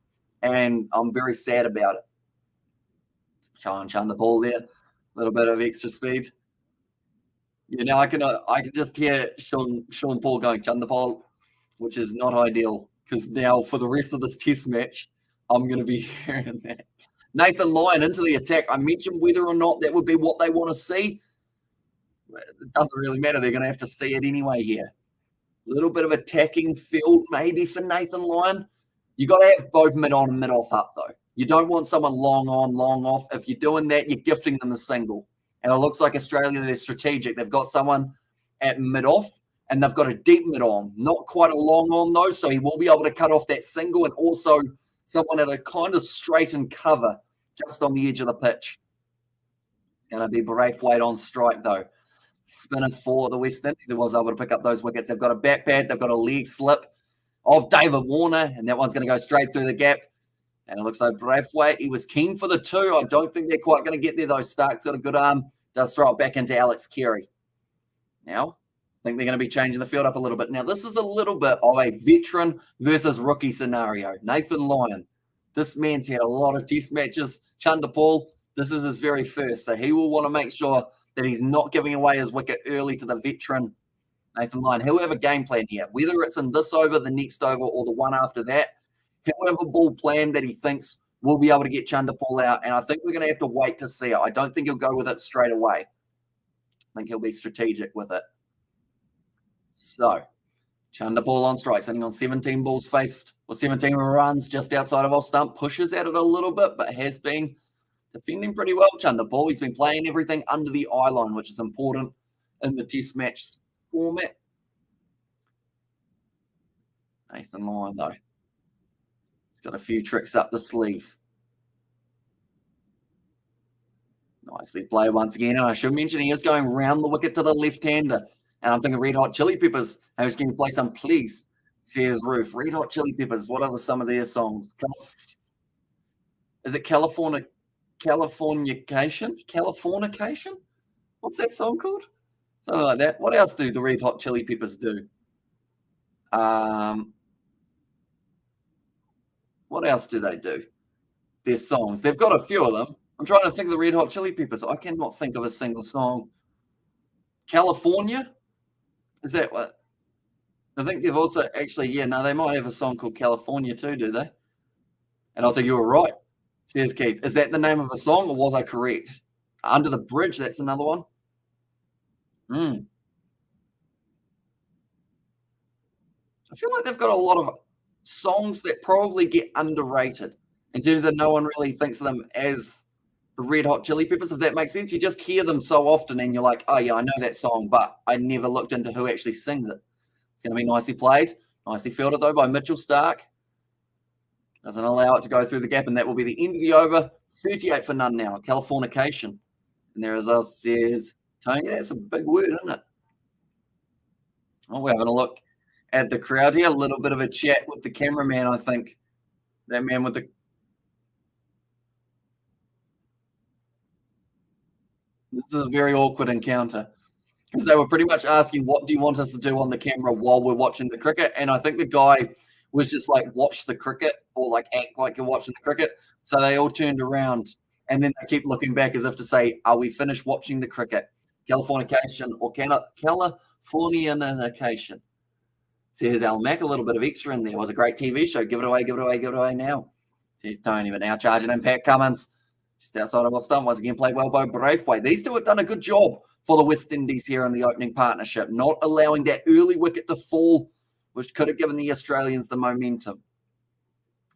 And I'm very sad about it. Showing Chandapal there. A little bit of extra speed. You know, I can just hear Sean Paul going Chandapal, which is not ideal because now for the rest of this test match, I'm going to be hearing that. Nathan Lyon into the attack. I mentioned whether or not that would be what they want to see. It doesn't really matter. They're going to have to see it anyway here. A little bit of attacking field maybe for Nathan Lyon. You got to have both mid on and mid off up though. You don't want someone long on, long off. If you're doing that, you're gifting them a single. And it looks like Australia, they're strategic. They've got someone at mid off and they've got a deep mid on. Not quite a long on though, so he will be able to cut off that single, and also someone at a kind of straightened cover just on the edge of the pitch. It's going to be Braithwaite on strike though. Spinner for the West Indies, who was able to pick up those wickets. They've got a back pad, they've got a leg slip of David Warner, and that one's going to go straight through the gap. And it looks like Braithwaite, he was keen for the 2. I don't think they're quite going to get there though. Stark's got a good arm, does throw it back into Alex Carey. Now, I think they're going to be changing the field up a little bit. Now, this is a little bit of a veteran versus rookie scenario. Nathan Lyon, this man's had a lot of test matches. Chandapal, this is his very first, so he will want to make sure that he's not giving away his wicket early to the veteran Nathan Lyon. He'll have a game plan here, whether it's in this over, the next over, or the one after that. He'll have a ball plan that he thinks will be able to get Chandapal out, and I think we're going to have to wait to see it. I don't think he'll go with it straight away. I think he'll be strategic with it. So, Chandapal on strike, sitting on 17 balls faced, or 17 runs just outside of off stump. Pushes at it a little bit, but has been defending pretty well, Chanderpaul. He's been playing everything under the eye line, which is important in the test match format. Nathan Lyon, though. He's got a few tricks up the sleeve. Nicely played once again. And I should mention he is going round the wicket to the left-hander. And I'm thinking Red Hot Chili Peppers. I was going to play some Please, says Roof. Red Hot Chili Peppers, what are some of their songs? Is it Californication? Californication? What's that song called? Something like that. What else do the Red Hot Chili Peppers do? What else do they do? Their songs. They've got a few of them. I'm trying to think of the Red Hot Chili Peppers. I cannot think of a single song. California? Is that what? I think they've also actually, they might have a song called California too, do they? And I'll say you were right, says Keith. Is that the name of a song or was I correct? Under the Bridge, that's another one. I feel like they've got a lot of songs that probably get underrated in terms of no one really thinks of them as the Red Hot Chili Peppers, if that makes sense. You just hear them so often and you're like, oh yeah, I know that song, but I never looked into who actually sings it. It's going to be nicely played, nicely fielded though by Mitchell Starc. Doesn't allow it to go through the gap, and that will be the end of the over. 38 for none now. Californication. And there, as I says, Tony, that's a big word, isn't it? Oh, we're having a look at the crowd here. A little bit of a chat with the cameraman, I think. That man with the... This is a very awkward encounter because they were pretty much asking, what do you want us to do on the camera while we're watching the cricket? And I think the guy was just like, watch the cricket or like act like you're watching the cricket. So they all turned around and then they keep looking back as if to say, are we finished watching the cricket? Californication or Californication. Says Al Mac, a little bit of extra in there. It was a great TV show. Give it away, give it away, give it away now. Says Tony, but now charging in Pat Cummins. Just outside of our stump, once again played well by Braithwaite. These two have done a good job for the West Indies here in the opening partnership, not allowing that early wicket to fall, which could have given the Australians the momentum.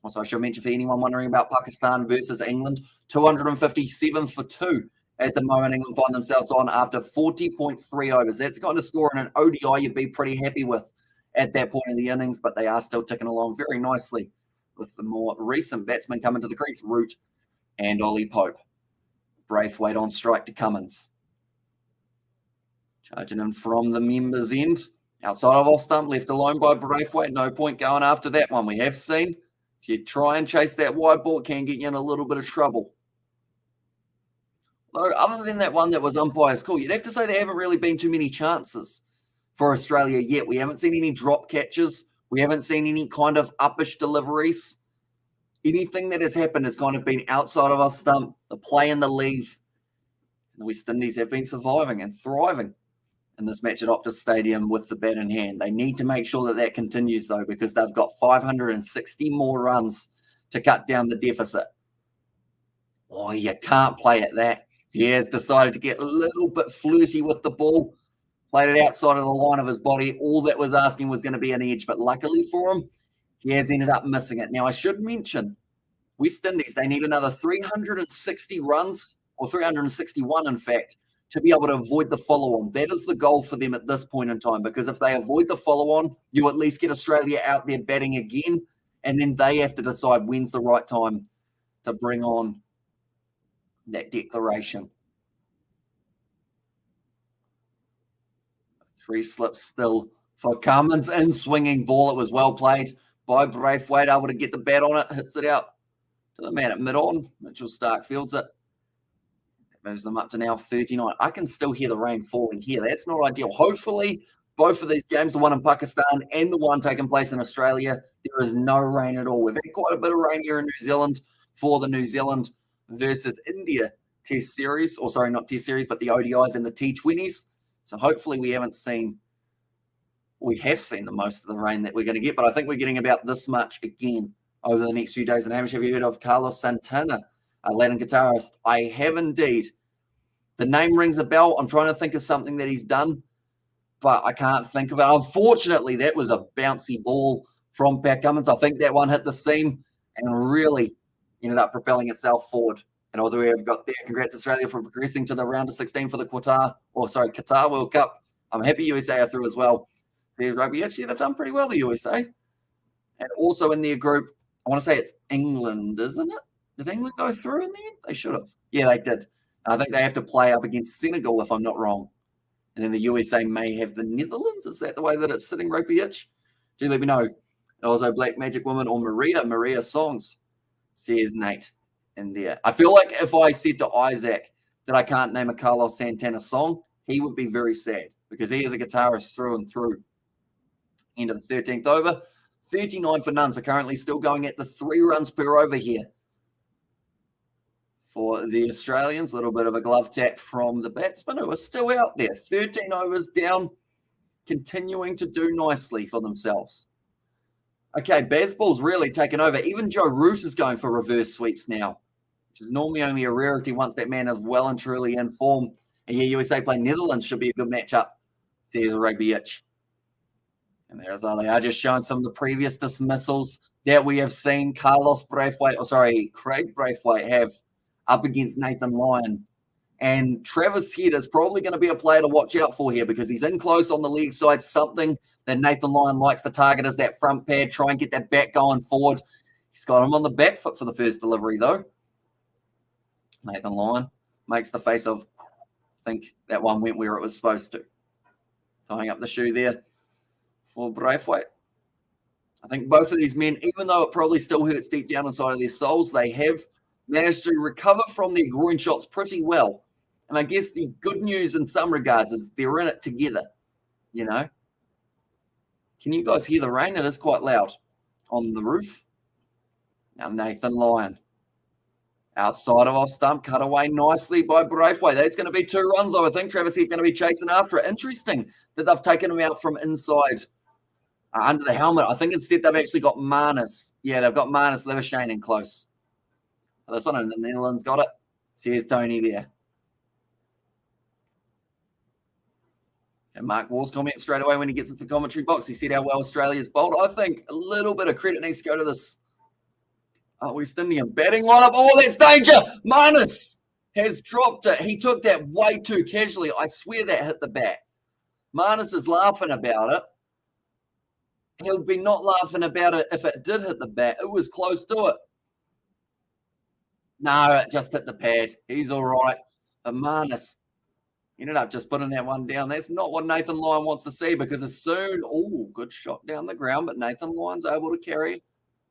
Also, I should mention for anyone wondering about Pakistan versus England, 257 for 2 at the moment. England find themselves on after 40.3 overs. That's the kind of score in an ODI you'd be pretty happy with at that point in the innings, but they are still ticking along very nicely with the more recent batsmen coming to the crease, Root and Ollie Pope. Braithwaite on strike to Cummins. Charging in from the members' end. Outside of off stump, left alone by Braithwaite. No point going after that one. We have seen if you try and chase that wide ball, it can get you in a little bit of trouble. Though, other than that one that was umpire's call, you'd have to say there haven't really been too many chances for Australia yet. We haven't seen any drop catches. We haven't seen any kind of uppish deliveries. Anything that has happened has kind of been outside of our stump, the play and the leave. The West Indies have been surviving and thriving in this match at Optus Stadium with the bat in hand. They need to make sure that that continues, though, because they've got 560 more runs to cut down the deficit. Oh, you can't play at that. He has decided to get a little bit flirty with the ball, played it outside of the line of his body. All that was asking was going to be an edge, but luckily for him, he has ended up missing it. Now, I should mention, West Indies, they need another 360 runs, or 361, in fact, to be able to avoid the follow-on. That is the goal for them at this point in time, because if they avoid the follow-on, you at least get Australia out there batting again, and then they have to decide when's the right time to bring on that declaration. 3 slips still for Cummins. In swinging ball. It was well played by Braithwaite, able to get the bat on it, hits it out to the man at mid-on. Mitchell Starc fields it. That moves them up to now 39. I can still hear the rain falling here. That's not ideal. Hopefully, both of these games, the one in Pakistan and the one taking place in Australia, there is no rain at all. We've had quite a bit of rain here in New Zealand for the New Zealand versus India Test Series. Or sorry, not Test Series, but the ODIs and the T20s. So hopefully we have seen the most of the rain that we're going to get, but I think we're getting about this much again over the next few days. And Hamish, have you heard of Carlos Santana, a Latin guitarist? I have indeed. The name rings a bell. I'm trying to think of something that he's done, but I can't think of it. Unfortunately, that was a bouncy ball from Pat Cummins. I think that one hit the seam and really ended up propelling itself forward And also we have got there, congrats Australia for progressing to the round of 16 for the Qatar World Cup. I'm happy USA are through as well. There's rugby. Actually, they've done pretty well, the USA. And also in their group, I want to say it's England, isn't it? Did England go through in the end? They should have. Yeah, they did. I think they have to play up against Senegal, if I'm not wrong. And then the USA may have the Netherlands. Is that the way that it's sitting, Rugby Itch? Do let me know. And also Black Magic Woman or Maria Songs, says Nate in there. I feel like if I said to Isaac that I can't name a Carlos Santana song, he would be very sad because he is a guitarist through and through. End of the 13th over. 39 for none, so currently still going at the 3 runs per over here for the Australians. A little bit of a glove tap from the batsmen who are still out there. 13 overs down, continuing to do nicely for themselves. Okay, Bazball's really taken over. Even Joe Root is going for reverse sweeps now, which is normally only a rarity once that man is well and truly in form. And yeah, USA play Netherlands should be a good matchup, says Rugby Itch. And there's they are just showing some of the previous dismissals that we have seen Craig Braithwaite have up against Nathan Lyon. And Travis Head is probably going to be a player to watch out for here because he's in close on the leg side. Something that Nathan Lyon likes to target is that front pad, try and get that back going forward. He's got him on the back foot for the first delivery, though. Nathan Lyon makes the face of, I think that one went where it was supposed to. Tying up the shoe there for Braithwaite. I think both of these men, even though it probably still hurts deep down inside of their souls, they have managed to recover from their groin shots pretty well. And I guess the good news in some regards is they're in it together, you know. Can you guys hear the rain? It is quite loud on the roof. Now Nathan Lyon. Outside of off stump, cut away nicely by Braithwaite. That's going to be 2 runs, I would think. Travis Head going to be chasing after it. Interesting that they've taken him out from inside under the helmet. I think instead they've actually got Marnus. Yeah, they've got Marnus Levershane in close. This one in the Netherlands got it. Says Tony there. And Mark Wall's comment straight away when he gets into the commentary box. He said how well Australia's bowled. I think a little bit of credit needs to go to this West Indian batting lineup. Oh, that's danger. Marnus has dropped it. He took that way too casually. I swear that hit the bat. Marnus is laughing about it. He'll be not laughing about it if it did hit the bat. It was close to it. No, it just hit the pad. He's all right. But Marnus ended up just putting that one down. That's not what Nathan Lyon wants to see because as soon, good shot down the ground, but Nathan Lyon's able to carry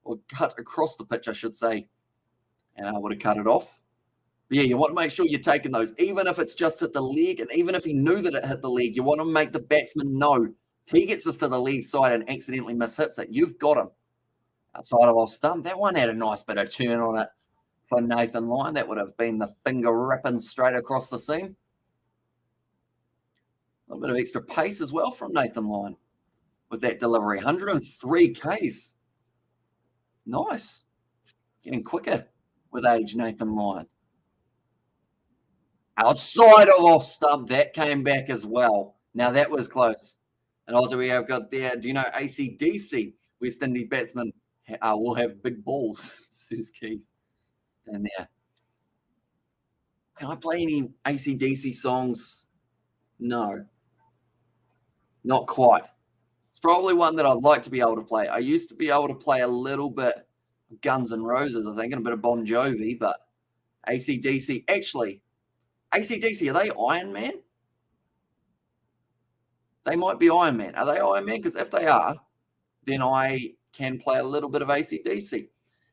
or cut across the pitch, I should say, and able to cut it off. But yeah, you want to make sure you're taking those, even if it's just hit the leg, and even if he knew that it hit the leg, you want to make the batsman know if he gets this to the leg side and accidentally mishits it, you've got him. Outside of off stump, that one had a nice bit of turn on it for Nathan Lyon. That would have been the finger ripping straight across the seam. A little bit of extra pace as well from Nathan Lyon with that delivery. 103 Ks. Nice. Getting quicker with age, Nathan Lyon. Outside of off stump, that came back as well. Now that was close. And also we have got there, do you know AC/DC? West Indies batsman will have big balls, says Keith. And there. Can I play any AC/DC songs? No. Not quite. It's probably one that I'd like to be able to play. I used to be able to play a little bit of Guns N' Roses, I think, and a bit of Bon Jovi, but AC/DC, actually, AC/DC, are they Iron Man? They might be Iron Man. Are they Iron Man? Because if they are, then I can play a little bit of AC/DC.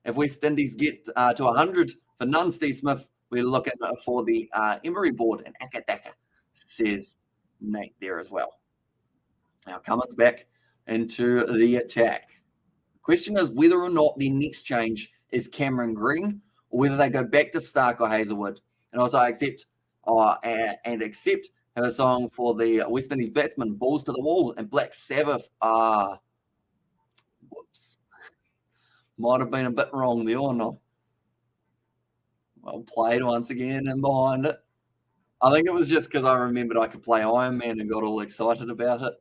If West Indies get to 100 for none, Steve Smith, we're looking for the Emery board and Akadaka, says Nate there as well. Now Cummins back into the attack. Question is whether or not the next change is Cameron Green or whether they go back to Stark or Hazelwood. And also I accept a song for the West Indies batsman, Balls to the Wall, and Black Sabbath. Whoops. Might have been a bit wrong there or not. Well played once again and behind it. I think it was just because I remembered I could play Iron Man and got all excited about it.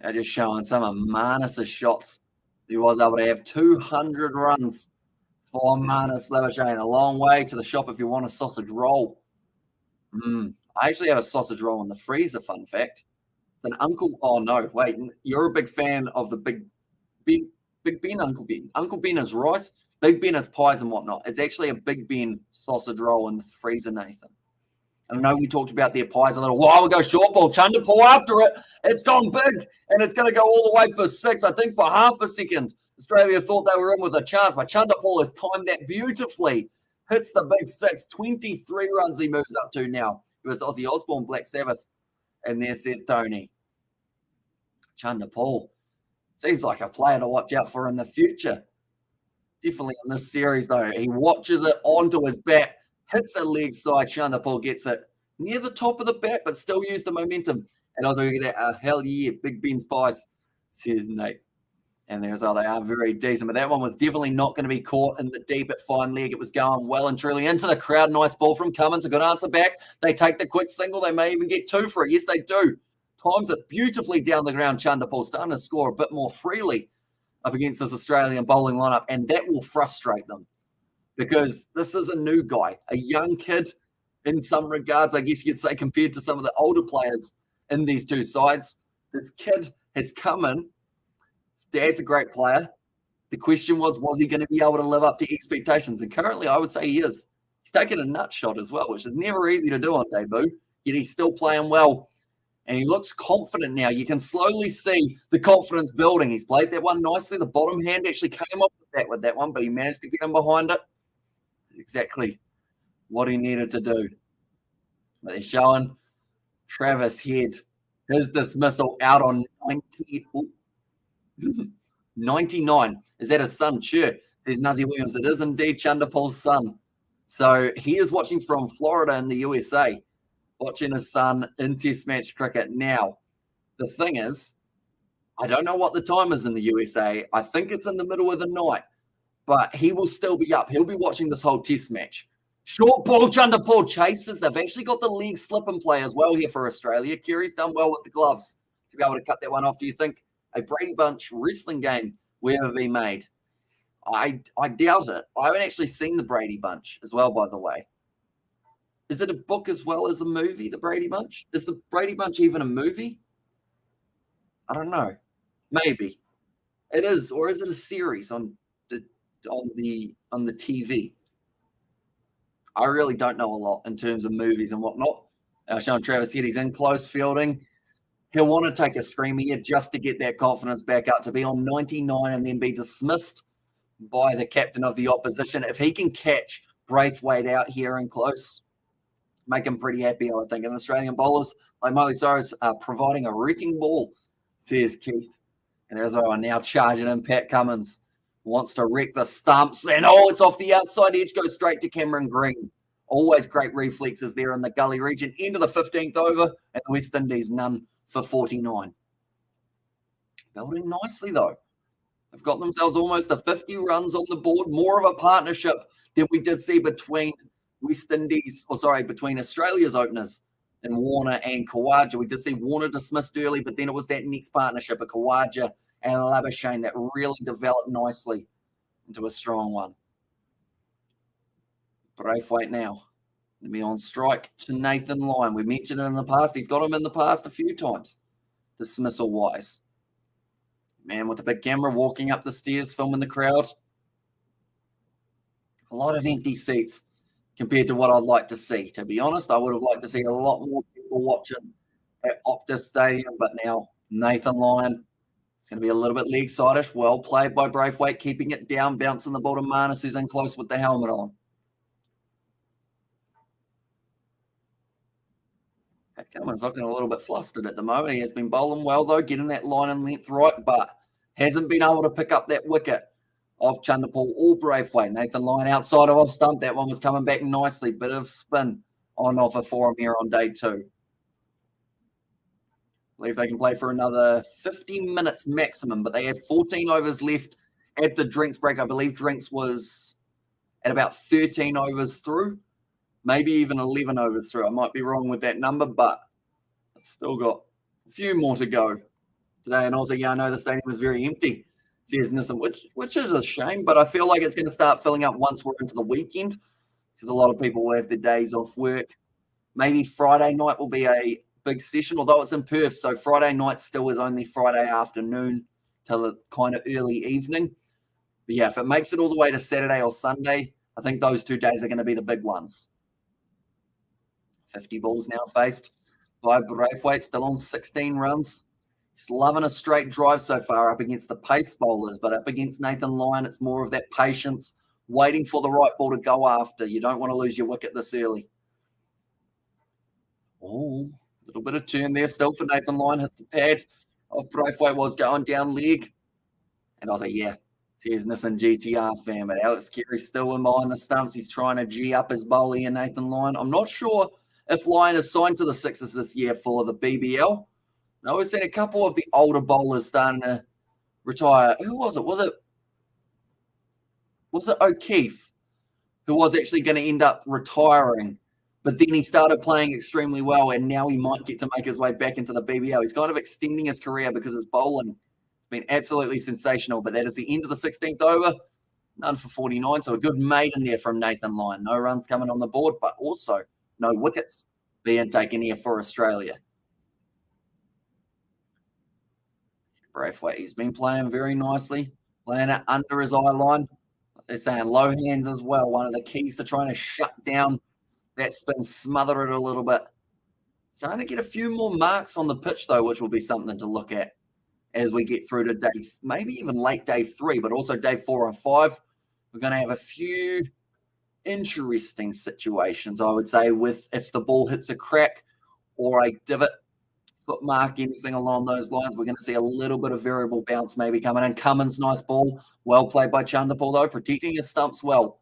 They're just showing some of Marnus' shots. He was able to have 200 runs For Manus Labuschagne, a long way to the shop if you want a sausage roll. I actually have a sausage roll in the freezer, fun fact. It's an Uncle. Oh, no, wait. You're a big fan of the Big Ben, Uncle Ben. Uncle Ben is rice. Big Ben is pies and whatnot. It's actually a Big Ben sausage roll in the freezer, Nathan. I know we talked about their pies a little while ago. Short ball, Chanderpaul after it. It's gone big, and it's going to go all the way for 6. I think for half a second, Australia thought they were in with a chance, but Chanderpaul has timed that beautifully. Hits the big 6. 23 runs he moves up to now. It was Ozzy Osbourne, Black Sabbath. And there says Tony. Chanderpaul seems like a player to watch out for in the future. Definitely in this series, though. He watches it onto his bat, hits a leg side. Chanderpaul gets it near the top of the bat, but still used the momentum. And I'll do that. Hell yeah, Big Ben's pies, says Nate. And there's how they are very decent. But that one was definitely not going to be caught in the deep at fine leg. It was going well and truly into the crowd. Nice ball from Cummins. A good answer back. They take the quick single. They may even get 2 for it. Yes, they do. Times it beautifully down the ground. Chanderpaul starting to score a bit more freely up against this Australian bowling lineup. And that will frustrate them because this is a new guy, a young kid in some regards, I guess you could say, compared to some of the older players in these two sides. This kid has come in. His dad's a great player. The question was he going to be able to live up to expectations? And currently, I would say he is. He's taken a nut shot as well, which is never easy to do on debut, yet he's still playing well. And he looks confident now. You can slowly see the confidence building. He's played that one nicely. The bottom hand actually came off the bat with that one, but he managed to get him behind it. Exactly what he needed to do. But they're showing Travis Head his dismissal out on 99. Is that his son? Sure. Says Nuzzy Williams. It is indeed Chanderpaul's son. So he is watching from Florida in the USA, watching his son in Test match cricket. Now, the thing is, I don't know what the time is in the USA. I think it's in the middle of the night, but he will still be up. He'll be watching this whole Test match. Short ball, Chanderpaul chases. They've actually got the leg slip and play as well here for Australia. Kerry's done well with the gloves to be able to cut that one off. Do you think a Brady Bunch wrestling game will ever be made? I doubt it. I haven't actually seen the Brady Bunch as well, by the way. Is it a book as well as a movie, the Brady Bunch? Is the Brady Bunch even a movie? I don't know. Maybe. It is, or is it a series on the TV? I really don't know a lot in terms of movies and whatnot. Showing Travis Head, he's in close fielding. He'll want to take a screamer here just to get that confidence back up, to be on 99 and then be dismissed by the captain of the opposition. If he can catch Braithwaite out here in close, make him pretty happy, I think. And Australian bowlers like Milestone are providing a wrecking ball, says Keith. And as well, now charging in, Pat Cummins wants to wreck the stumps. And, it's off the outside edge, goes straight to Cameron Green. Always great reflexes there in the gully region. End of the 15th over, and the West Indies none for 49. Building nicely, though. They've got themselves almost the 50 runs on the board. More of a partnership than we did see between between Australia's openers and Warner and Khawaja. We did see Warner dismissed early, but then it was that next partnership of Khawaja and Labuschagne that really developed nicely into a strong one. Braithwaite now. Let me on strike to Nathan Lyon. We mentioned it in the past. He's got him in the past a few times, dismissal-wise. Man with a big camera walking up the stairs, filming the crowd. A lot of empty seats compared to what I'd like to see. To be honest, I would have liked to see a lot more people watching at Optus Stadium, but now Nathan Lyon, it's going to be a little bit leg-sideish. Well played by Braithwaite, keeping it down, bouncing the ball to Manus, who's in close with the helmet on. Pat Cummins looking a little bit flustered at the moment. He has been bowling well, though, getting that line and length right, but hasn't been able to pick up that wicket off Chanderpaul or Braithwaite. Nathan Lyon outside of off stump. That one was coming back nicely. Bit of spin on offer for him here on day 2. I believe they can play for another 15 minutes maximum, but they had 14 overs left at the drinks break. I believe drinks was at about 13 overs through, maybe even 11 overs through. I might be wrong with that number, but I've still got a few more to go today in Aussie. Yeah, I know the stadium was very empty says Nissan, which is a shame, but I feel like it's going to start filling up once we're into the weekend because a lot of people will have their days off work. Maybe Friday night will be a big session, although it's in Perth, so Friday night still is only Friday afternoon till the kind of early evening. But yeah, if it makes it all the way to Saturday or Sunday, I think those 2 days are going to be the big ones. 50 balls now faced by Braithwaite, still on 16 runs. He's loving a straight drive so far up against the pace bowlers, but up against Nathan Lyon, it's more of that patience, waiting for the right ball to go after. You don't want to lose your wicket this early. Oh, a little bit of turn there still for Nathan Lyon. Hits the pad of Braithwaite, was going down leg. And I was like, yeah, says Nissan GTR fan, but Alex Carey's still in behind the stumps. He's trying to G up his bowling and Nathan Lyon. I'm not sure if Lyon is signed to the Sixers this year for the BBL. Now we've seen a couple of the older bowlers starting to retire. Who was it? Was it O'Keefe who was actually going to end up retiring? But then he started playing extremely well, and now he might get to make his way back into the BBL. He's kind of extending his career because his bowling has been absolutely sensational. But that is the end of the 16th over. None for 49, so a good maiden there from Nathan Lyon. No runs coming on the board, but also no wickets being taken here for Australia. Braithwaite, he's been playing very nicely, playing it under his eye line. They're saying low hands as well. One of the keys to trying to shut down that spin, smother it a little bit. Starting to get a few more marks on the pitch, though, which will be something to look at as we get through to day, maybe even late day 3, but also day 4 and 5. We're going to have a few interesting situations, I would say, with if the ball hits a crack or a divot, foot mark, anything along those lines. We're going to see a little bit of variable bounce maybe coming in. Cummins, nice ball. Well played by Chanderpaul, though, protecting his stumps well.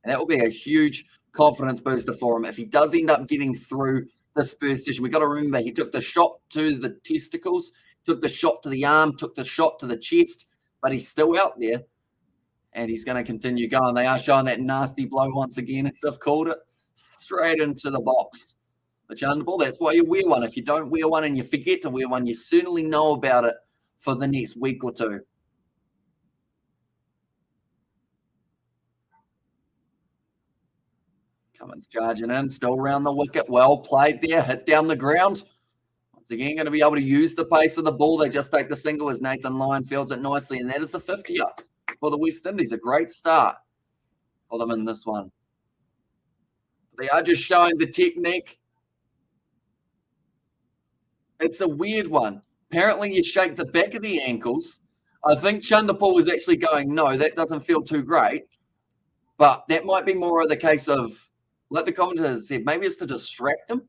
And that will be a huge confidence booster for him. If he does end up getting through this first session, we've got to remember he took the shot to the testicles, took the shot to the arm, took the shot to the chest, but he's still out there. And he's going to continue going. They are showing that nasty blow once again, as they've called it, straight into the box. The Chanderpaul, that's why you wear one. If you don't wear one and you forget to wear one, you certainly know about it for the next week or two. Cummins charging in, still around the wicket. Well played there, hit down the ground. Once again, going to be able to use the pace of the ball. They just take the single as Nathan Lyon fields it nicely, and that is the 50 up for the West Indies. A great start for them in this one. They are just showing the technique. It's a weird one. Apparently, you shake the back of the ankles. I think Chanderpaul was actually going, no, that doesn't feel too great. But that might be more of the case of, like the commentators said, maybe it's to distract him.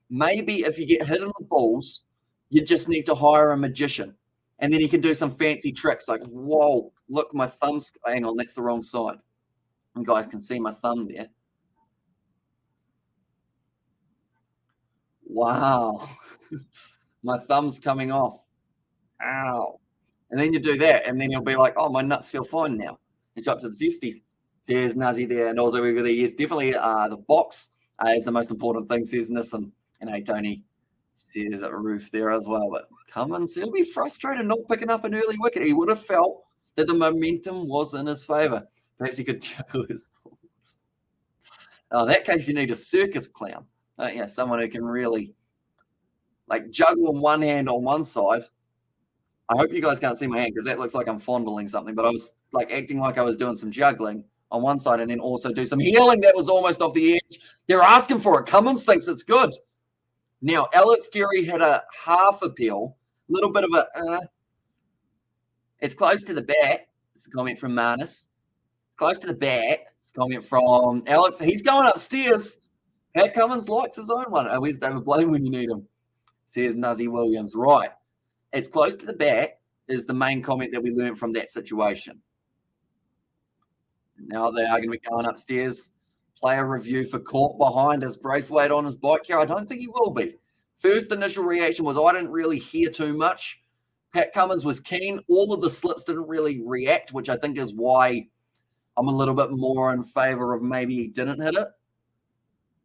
Maybe if you get hit in the balls, you just need to hire a magician. And then he can do some fancy tricks like, whoa, look, my thumb's, hang on, that's the wrong side. You guys can see my thumb there. Wow. My thumb's coming off. Ow. And then you do that, and then you'll be like, oh, my nuts feel fine now. It's up to the testes. Says Nuzzy there. And also, we've got yes, definitely the box is the most important thing, says Nissan. And hey, Tony says Roof there as well. But Cummins, he'll be frustrated not picking up an early wicket. He would have felt that the momentum was in his favour. Perhaps he could juggle his balls. Oh, in that case, you need a circus clown. Yeah, someone who can really like juggle in one hand on one side. I hope you guys can't see my hand because that looks like I'm fondling something, but I was like acting like I was doing some juggling on one side and then also do some healing that was almost off the edge. They're asking for it. Cummins thinks it's good. Now, Alex Carey had a half appeal, a little bit of a, it's close to the bat. It's a comment from Marnus. It's close to the bat. It's a comment from Alex. He's going upstairs. Pat Cummins likes his own one. Oh, where's David Blaine when you need him? Says Nuzzy Williams. Right. It's close to the bat is the main comment that we learned from that situation. Now they are going to be going upstairs. Player review for caught behind his Braithwaite on his bike here. I don't think he will be. First initial reaction was I didn't really hear too much. Pat Cummins was keen. All of the slips didn't really react, which I think is why I'm a little bit more in favour of maybe he didn't hit it.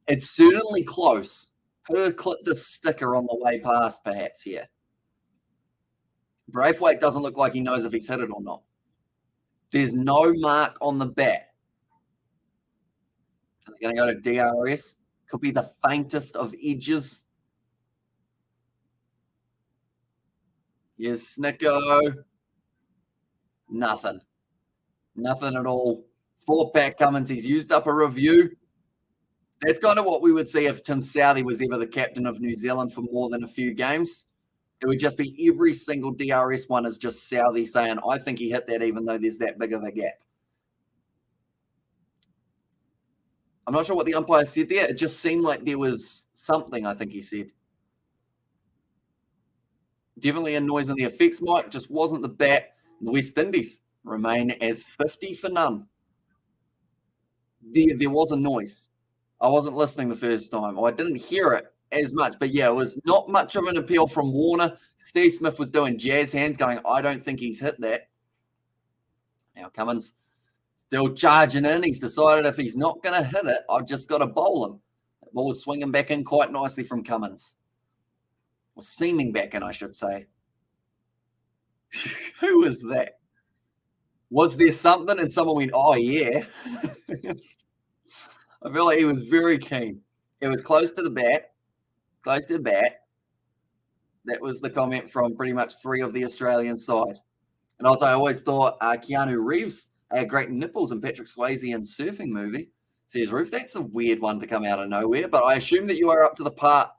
It's certainly close. Could have clipped a sticker on the way past, perhaps, here. Braithwaite doesn't look like he knows if he's hit it or not. There's no mark on the bat. Are they going to go to DRS? Could be the faintest of edges. Here's Snicko. Nothing. Nothing at all. For Pat Cummins, he's used up a review. That's kind of what we would see if Tim Southee was ever the captain of New Zealand for more than a few games. It would just be every single DRS one is just Southee saying, I think he hit that even though there's that big of a gap. I'm not sure what the umpire said there. It just seemed like there was something, I think he said. Definitely a noise in the effects mic, just wasn't the bat. The West Indies remain as 50 for none. There was a noise. I wasn't listening the first time. I didn't hear it as much. But yeah, it was not much of an appeal from Warner. Steve Smith was doing jazz hands going, I don't think he's hit that. Now Cummins still charging in. He's decided if he's not going to hit it, I've just got to bowl him. The ball was swinging back in quite nicely from Cummins. Or seaming back in, I should say. Who was that? Was there something? And someone went, oh, yeah. I feel like he was very keen. It was close to the bat. Close to the bat. That was the comment from pretty much 3 of the Australian side. And also, I always thought Keanu Reeves had great nipples in Patrick Swayze and Surfing movie. Says Roof, that's a weird one to come out of nowhere. But I assume that you are up to the part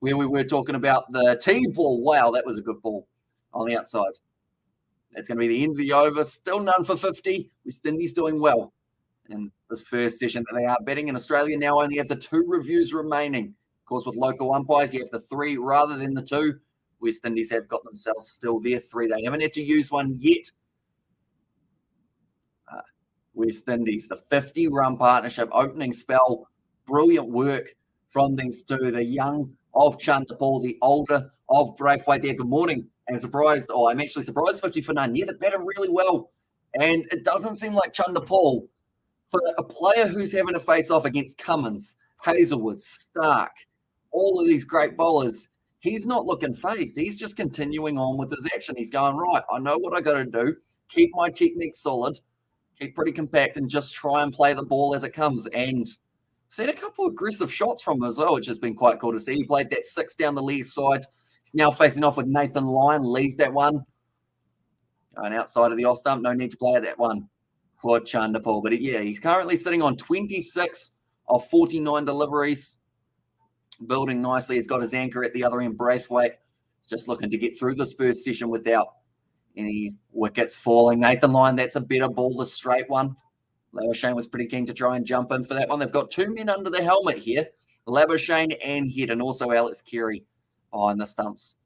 where we were talking about the T-ball. Wow, that was a good ball on the outside. That's going to be the end of the over. Still none for 50. West Indies doing well in this first session that they are betting. In Australia now only have the 2 reviews remaining. Of course, with local umpires, you have the 3 rather than the 2. West Indies have got themselves still their 3. They haven't had to use one yet. West Indies, the 50-run partnership, opening spell. Brilliant work from these 2. The young of Chanderpaul, the older of Braithwaite there. Good morning. And I'm actually surprised 50 for none. Yeah, they batted really well. And it doesn't seem like Chanderpaul, for a player who's having to face off against Cummins, Hazelwood, Stark, all of these great bowlers, he's not looking phased. He's just continuing on with his action. He's going, right, I know what I got to do. Keep my technique solid, keep pretty compact, and just try and play the ball as it comes. And seen a couple of aggressive shots from him as well, which has been quite cool to see. He played that 6 down the leg side. He's now facing off with Nathan Lyon, leaves that one. Going outside of the off stump, no need to play at that one for Chanderpaul. But yeah, he's currently sitting on 26 of 49 deliveries. Building nicely. He's got his anchor at the other end, Braithwaite. He's just looking to get through this first session without any wickets falling. Nathan Lyon, that's a better ball, the straight one. Labuschagne was pretty keen to try and jump in for that one. They've got 2 men under the helmet here. Labuschagne and Head, and also Alex Carey behind the stumps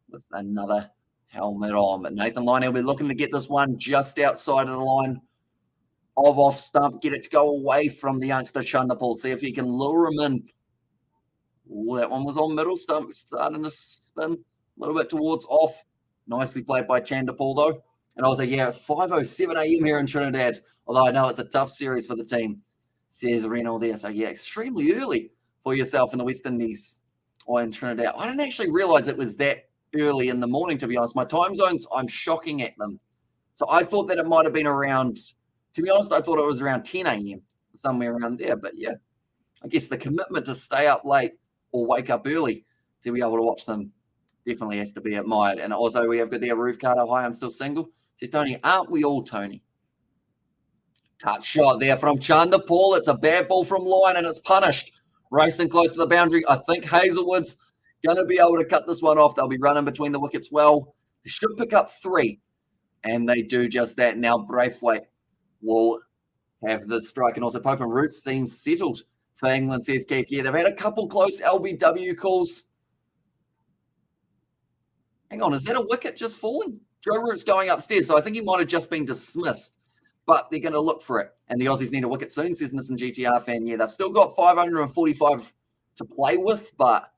with another helmet on. But Nathan Lyon will be looking to get this one just outside of the line of off stump, get it to go away from the youngster Chanderpaul. See if he can lure him in. Ooh, that one was on middle stump, starting to spin a little bit towards off. Nicely played by Chanderpaul, though. And I was like, yeah, it's 5:07 a.m. here in Trinidad, although I know it's a tough series for the team, says Reno there. So, yeah, extremely early for yourself in the West Indies or in Trinidad. I didn't actually realize it was that early in the morning, to be honest. My time zones, I'm shocking at them. So I thought that it might have been around, to be honest, I thought it was around 10 a.m., somewhere around there. But, yeah, I guess the commitment to stay up late or wake up early to be able to watch them definitely has to be admired. And also we have got there, Roof Carter, hi, I'm still single. Says Tony, aren't we all, Tony? Cut shot there from Chanderpaul. It's a bad ball from Lyon and it's punished. Racing close to the boundary. I think Hazelwood's going to be able to cut this one off. They'll be running between the wickets well. They should pick up 3. And they do just that. Now Braithwaite will have the strike. And also Pope and Roots seems settled for England, says Keith. Yeah, they've had a couple close LBW calls. Hang on, is that a wicket just falling? Joe Root's going upstairs, so I think he might have just been dismissed. But they're going to look for it. And the Aussies need a wicket soon, says Nissan GTR fan. Yeah, they've still got 545 to play with, but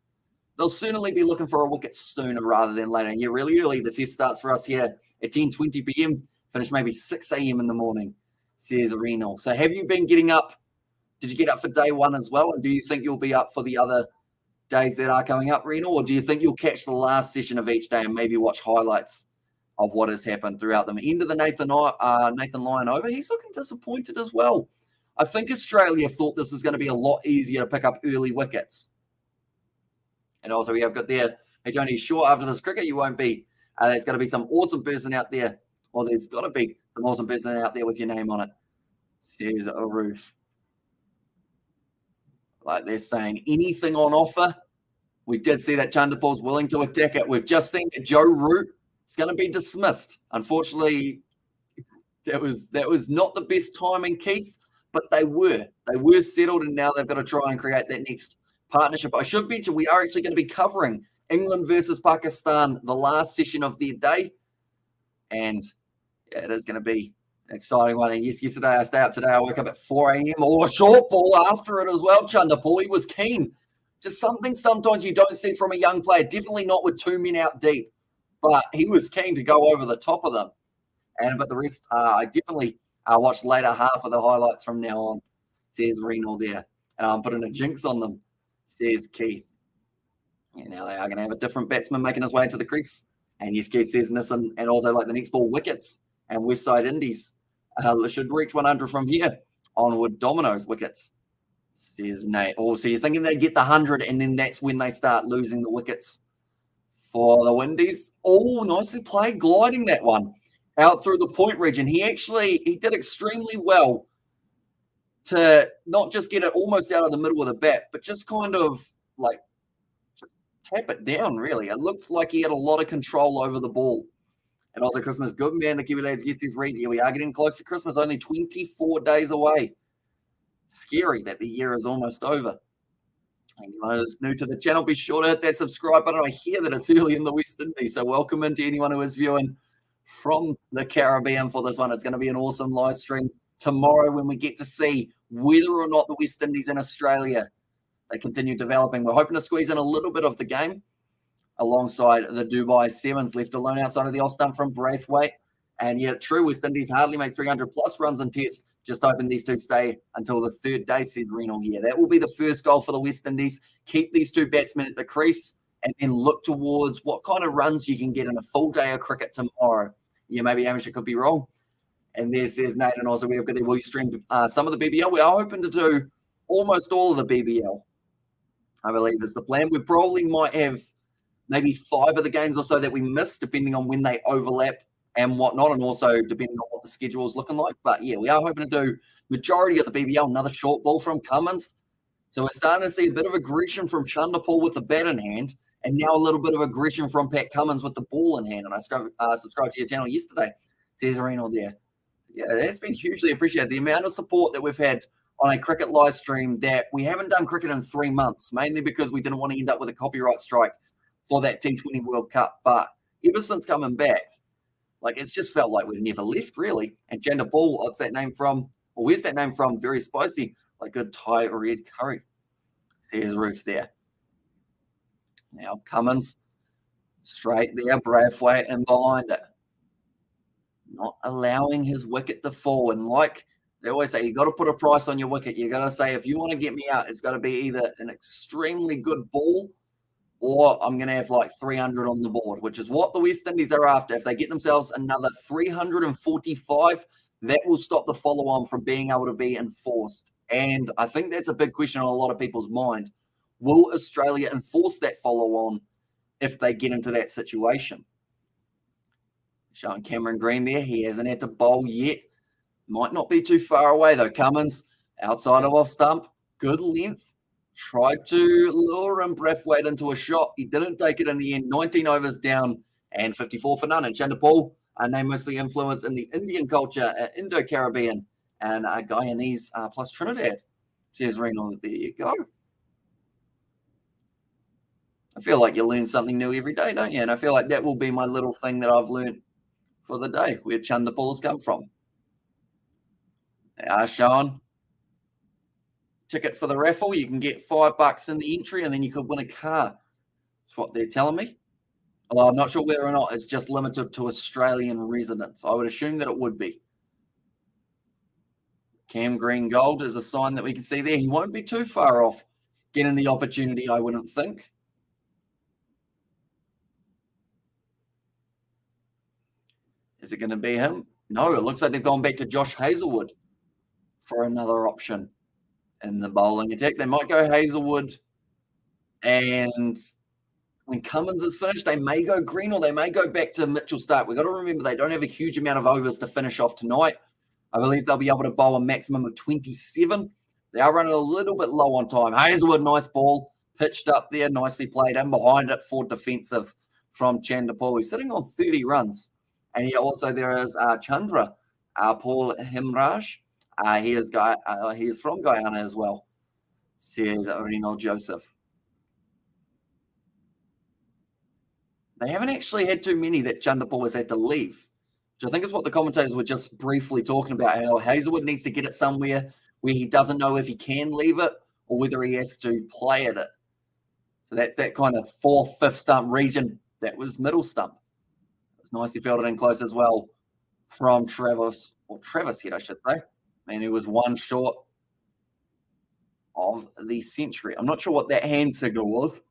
they'll certainly be looking for a wicket sooner rather than later. And yeah, really early, the test starts for us here at 10:20 p.m. Finish maybe 6 a.m. in the morning, says Reno. So have you been getting up? Did you get up for day one as well? And do you think you'll be up for the other days that are coming up, Reno, or do you think you'll catch the last session of each day and maybe watch highlights of what has happened throughout them? End of the Nathan Lyon over, he's looking disappointed as well. I think Australia thought this was going to be a lot easier to pick up early wickets. And also we have got there, hey, Johnny, sure, after this cricket, you won't be. There's going to be some awesome person out there. Well, there's got to be some awesome person out there with your name on it. Says a roof. Like they're saying, anything on offer. We did see that Chanderpaul's willing to attack it. We've just seen that Joe Root is going to be dismissed. Unfortunately, that was not the best timing, Keith, but they were settled, and now they've got to try and create that next partnership. I should mention we are actually going to be covering England versus Pakistan, the last session of their day, and yeah, it is going to be an exciting one. And yes, yesterday I stayed up today. I woke up at 4 a.m. or a short ball after it as well. Chanderpaul, he was keen. Just something sometimes you don't see from a young player. Definitely not with 2 men out deep, but he was keen to go over the top of them. But the rest, I definitely watched later half of the highlights from now on. Says Reno there, and I'm putting a jinx on them. Says Keith. Yeah, now they are going to have a different batsman making his way into the crease. And yes, Keith says this, and also like the next ball wickets and West Indies should reach 100 from here. Onward dominoes wickets, says Nate. Oh, so you're thinking they get the 100 and then that's when they start losing the wickets for the Windies. Oh, nicely played, gliding that one out through the point region. He did extremely well to not just get it almost out of the middle of the bat, but just kind of like just tap it down, really. It looked like he had a lot of control over the ball. And also Christmas, good man, the Kiwi lads. Yes, he's read. Here we are getting close to Christmas, only 24 days away. Scary that the year is almost over. Anyone who's new to the channel, be sure to hit that subscribe button. I hear that it's early in the West Indies, so welcome into anyone who is viewing from the Caribbean for this one. It's going to be an awesome live stream tomorrow when we get to see whether or not the West Indies and Australia, they continue developing. We're hoping to squeeze in a little bit of the game alongside the Dubai Sevens, left alone outside of the off stump from Braithwaite. And yet, true, West Indies hardly make 300 plus runs in test. Just hoping these two stay until the third day, says Reno. Yeah, that will be the first goal for the West Indies. Keep these two batsmen at the crease and then look towards what kind of runs you can get in a full day of cricket tomorrow. Yeah, maybe Amateur could be wrong. And there's Nate, and also we've got the will stream some of the BBL. We are hoping to do almost all of the BBL, I believe is the plan. We probably might have maybe 5 of the games or so that we miss, depending on when they overlap and whatnot, and also depending on what the schedule is looking like. But yeah, we are hoping to do majority of the BBL. Another short ball from Cummins. So we're starting to see a bit of aggression from Chanderpaul with the bat in hand, and now a little bit of aggression from Pat Cummins with the ball in hand. And I subscribed to your channel yesterday, says Reno there. Yeah, that's been hugely appreciated. The amount of support that we've had on a cricket live stream, that we haven't done cricket in 3 months, mainly because we didn't want to end up with a copyright strike for that T20 World Cup. But ever since coming back, like it's just felt like we've never left, really. And Chanderpaul, what's that name from? Well, where's that name from? Very spicy, like good Thai red curry. Says Roof there. Now Cummins, straight there, Braithwaite and behind it. Not allowing his wicket to fall. And like they always say, you got to put a price on your wicket. You got to say, if you want to get me out, it's got to be either an extremely good ball or I'm going to have like 300 on the board, which is what the West Indies are after. If they get themselves another 345, that will stop the follow-on from being able to be enforced. And I think that's a big question on a lot of people's mind. Will Australia enforce that follow-on if they get into that situation? Showing Cameron Green there. He hasn't had to bowl yet. Might not be too far away, though. Cummins, outside of off stump. Good length. Tried to lure him, Braithwaite, into a shot. He didn't take it in the end. 19 overs down and 54 for none. And Chanderpaul, a name mostly influenced in the Indian culture, Indo-Caribbean, and Guyanese plus Trinidad. Says Reno, there you go. I feel like you learn something new every day, don't you? And I feel like that will be my little thing that I've learned for the day, where Chanderpaul has come from. They are showing ticket for the raffle. You can get $5 in the entry, and then you could win a car. That's what they're telling me. Although I'm not sure whether or not it's just limited to Australian residents. I would assume that it would be. Cam Green Gold is a sign that we can see there. He won't be too far off getting the opportunity, I wouldn't think. Is it going to be him? No, it looks like they've gone back to Josh Hazelwood for another option in the bowling attack. They might go Hazelwood, and when Cummins is finished, they may go Green or they may go back to Mitchell Stark. We've got to remember they don't have a huge amount of overs to finish off tonight. I believe they'll be able to bowl a maximum of 27. They are running a little bit low on time. Hazelwood, nice ball, pitched up there, nicely played, and behind it for defensive from Chanderpaul, who's sitting on 30 runs. And also there is Chandra, Paul Himraj. He is from Guyana as well, says Renal Joseph. They haven't actually had too many that Chanderpaul has had to leave, which I think is what the commentators were just briefly talking about, how Hazelwood needs to get it somewhere where he doesn't know if he can leave it or whether he has to play at it. So that's that kind of 4th, 5th stump region. That was middle stump. It was nicely fielded in close as well from Travis Head, I should say. And he was one short of the century. I'm not sure what that hand signal was.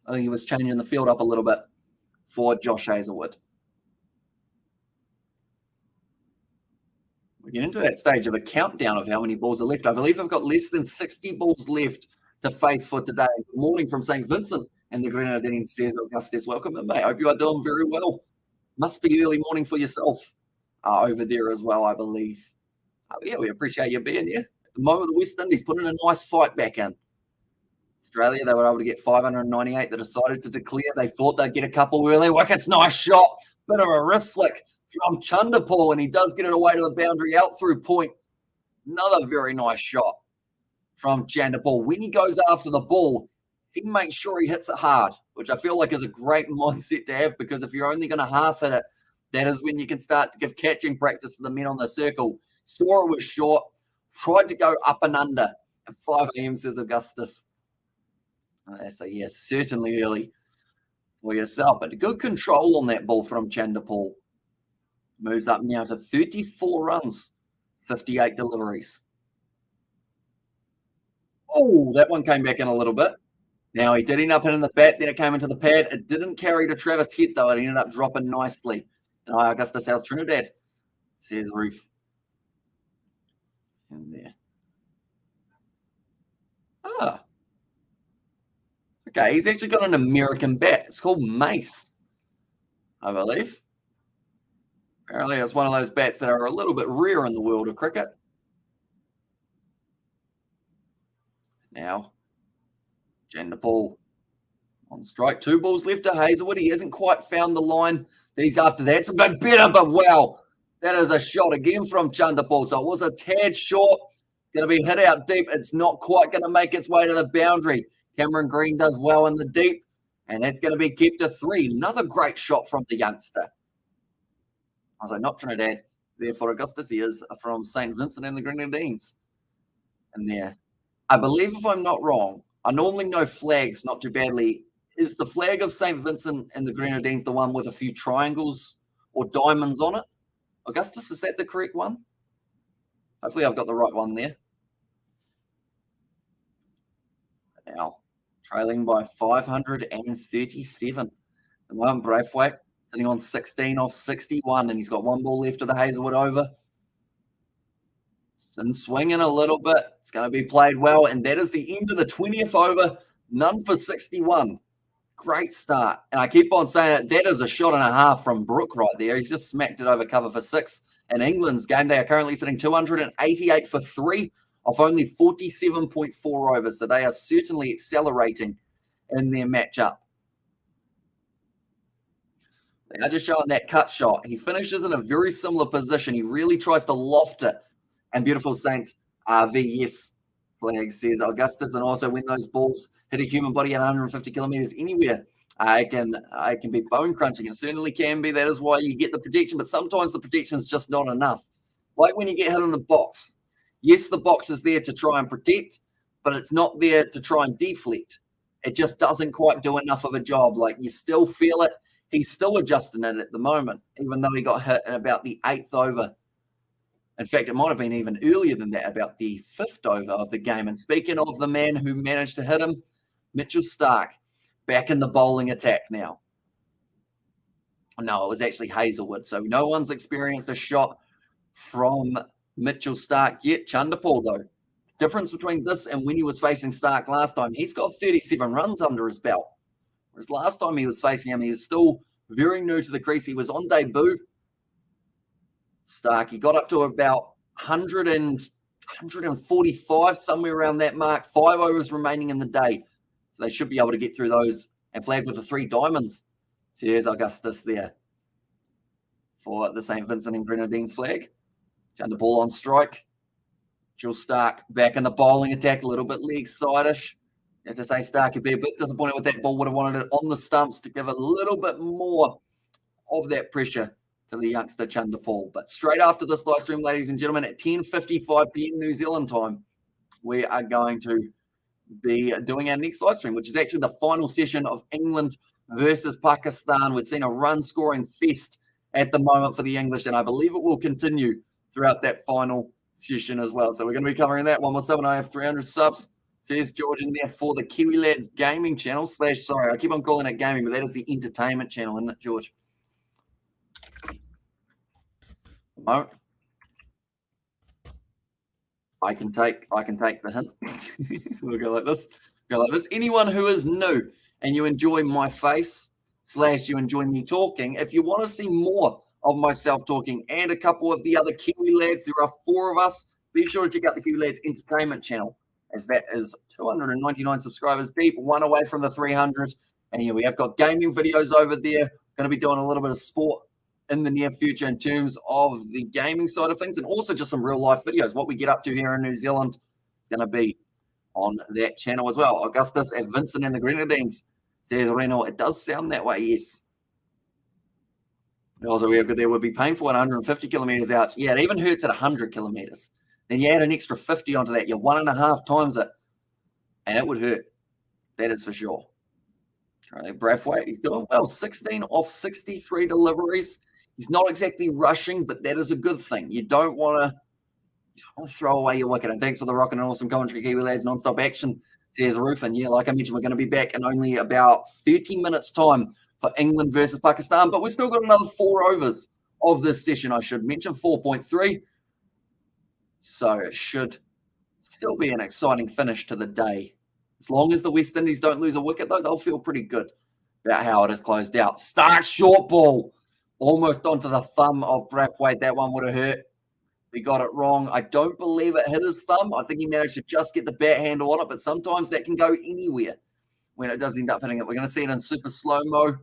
I think he was changing the field up a little bit for Josh Hazelwood. We get into that stage of a countdown of how many balls are left. I believe I've got less than 60 balls left to face for today. Good morning from St. Vincent and the Grenadines, says Augustus. Welcome in, mate. Hope you are doing very well. Must be early morning for yourself over there as well, I believe. Yeah, we appreciate you being here. At the moment, the West Indies putting a nice fight back in. Australia, they were able to get 598. They decided to declare. They thought they'd get a couple early. Wickets, nice shot. Bit of a wrist flick from Chanderpaul, and he does get it away to the boundary out through point. Another very nice shot from Chanderpaul. When he goes after the ball, he makes sure he hits it hard, which I feel like is a great mindset to have, because if you're only going to half hit it, that is when you can start to give catching practice to the men on the circle. Saw it was short, tried to go up and under at 5 a.m., says Augustus. So, yes, certainly early for yourself. But good control on that ball from Chanderpaul. Moves up now to 34 runs, 58 deliveries. Oh, that one came back in a little bit. Now, he did end up hitting the bat, then it came into the pad. It didn't carry to Travis Head, though. It ended up dropping nicely. And Augustus House Trinidad, says Roof. In there. Okay, he's actually got an American bat. It's called Mace, I believe. Apparently, it's one of those bats that are a little bit rare in the world of cricket. Now, Chanderpaul on strike. 2 balls left to Hazelwood. He hasn't quite found the line that he's after. That's a bit better, but wow, that is a shot again from Chanderpaul. So it was a tad short. Going to be hit out deep. It's not quite going to make its way to the boundary. Cameron Green does well in the deep, and that's going to be kept to 3. Another great shot from the youngster. I was like, not Trinidad. Therefore, Augustus, he is from St. Vincent and the Grenadines. And there. I believe, if I'm not wrong, I normally know flags not too badly. Is the flag of St. Vincent and the Grenadines the one with a few triangles or diamonds on it? Augustus, is that the correct one? Hopefully I've got the right one there. Now, trailing by 537. The moment Braithwaite sitting on 16 off 61, and he's got 1 ball left of the Hazelwood over. And swinging a little bit. It's going to be played well, and that is the end of the 20th over. None for 61. Great start. And I keep on saying it, that is a shot and a half from Brook right there. He's just smacked it over cover for 6. In England's game, they are currently sitting 288 for 3 off only 47.4 overs. So they are certainly accelerating in their matchup. They are just showing that cut shot. He finishes in a very similar position. He really tries to loft it. And beautiful Saint VS flag says Augustus. And also when those balls hit a human body at 150 kilometers anywhere, it can be bone crunching. It certainly can be. That is why you get the protection. But sometimes the protection is just not enough. Like when you get hit in the box. Yes, the box is there to try and protect, but it's not there to try and deflect. It just doesn't quite do enough of a job. Like you still feel it. He's still adjusting it at the moment, even though he got hit in about the 8th over. In fact, it might have been even earlier than that, about the 5th over of the game. And speaking of the man who managed to hit him, Mitchell Starc, back in the bowling attack now. No, it was actually Hazelwood. So no one's experienced a shot from Mitchell Starc yet. Chanderpaul, though. Difference between this and when he was facing Starc last time, he's got 37 runs under his belt. Whereas last time he was facing him, he was still very new to the crease. He was on debut. Starc, he got up to about 145, somewhere around that mark. 5 overs remaining in the day. So they should be able to get through those and flag with the 3 diamonds. So here's Augustus there for the St. Vincent and Grenadines flag. Chanderpaul on strike. Mitchell Starc back in the bowling attack, a little bit leg side-ish. As I say, Starc could be a bit disappointed with that ball. Would have wanted it on the stumps to give a little bit more of that pressure to the youngster Chanderpaul. But straight after this live stream, ladies and gentlemen, at 10:55 p.m. New Zealand time, we are going to be doing our next live stream, which is actually the final session of England versus Pakistan. We've seen a run-scoring fest at the moment for the English, and I believe it will continue throughout that final session as well. So we're going to be covering that. One more sub, and I have 300 subs. Says George in there for the Kiwi Lads gaming channel / sorry, I keep on calling it gaming, but that is the entertainment channel, isn't it, George? No. I can take the hint. We'll go like this. Anyone who is new and you enjoy my face / you enjoy me talking, if you want to see more of myself talking and a couple of the other Kiwi Lads, there are 4 of us, be sure to check out the Kiwi Lads entertainment channel, as that is 299 subscribers deep, 1 away from the 300. And yeah, we have got gaming videos over there. Going to be doing a little bit of sport in the near future in terms of the gaming side of things, and also just some real life videos. What we get up to here in New Zealand is going to be on that channel as well. Augustus at Vincent and the Grenadines says, Reno, it does sound that way, yes. And also, there would be painful at 150 kilometers out. Yeah, it even hurts at 100 kilometers. Then you add an extra 50 onto that, you're 1.5 times it, and it would hurt. That is for sure. Currently, Brathwaite, he's doing well. 16 off 63 deliveries. He's not exactly rushing, but that is a good thing. You don't want to throw away your wicket. And thanks for the rocking and awesome commentary, Kiwi Lads. Non-stop action, says Roof. And yeah, like I mentioned, we're going to be back in only about 30 minutes' time for England versus Pakistan. But we've still got another 4 overs of this session, I should mention, 4.3. So it should still be an exciting finish to the day. As long as the West Indies don't lose a wicket, though, they'll feel pretty good about how it is closed out. Starc short ball. Almost onto the thumb of Brathwaite. That one would have hurt. We got it wrong. I don't believe it hit his thumb. I think he managed to just get the bat handle on it, but sometimes that can go anywhere when it does end up hitting it. We're going to see it in super slow-mo.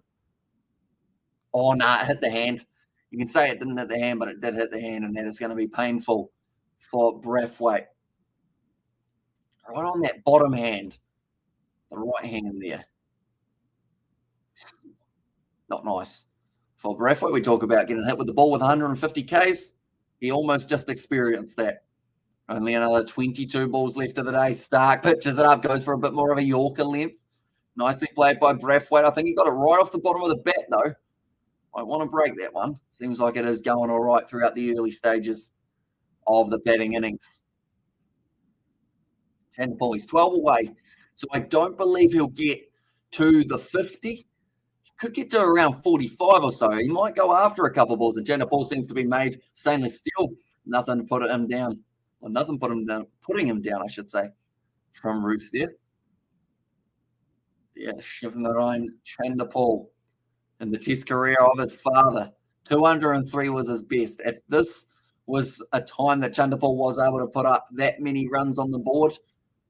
Oh, nah, it hit the hand. You can say it didn't hit the hand, but it did hit the hand, and that is going to be painful for Brathwaite. Right on that bottom hand, the right hand there. Not nice. For Brathwaite, we talk about getting hit with the ball with 150 Ks. He almost just experienced that. Only another 22 balls left of the day. Starc pitches it up, goes for a bit more of a Yorker length. Nicely played by Brathwaite. I think he got it right off the bottom of the bat, though. Might want to break that one. Seems like it is going all right throughout the early stages of the batting innings. Chanderpaul, he's 12 away. So I don't believe he'll get to the 50. Could get to around 45 or so. He might go after a couple of balls, and Chanderpaul seems to be made stainless steel. Nothing to put him down. Well, nothing putting him down, I should say, from Roof there. Yeah, Shivnarine Chanderpaul in the test career of his father. 203 was his best. If this was a time that Chanderpaul was able to put up that many runs on the board,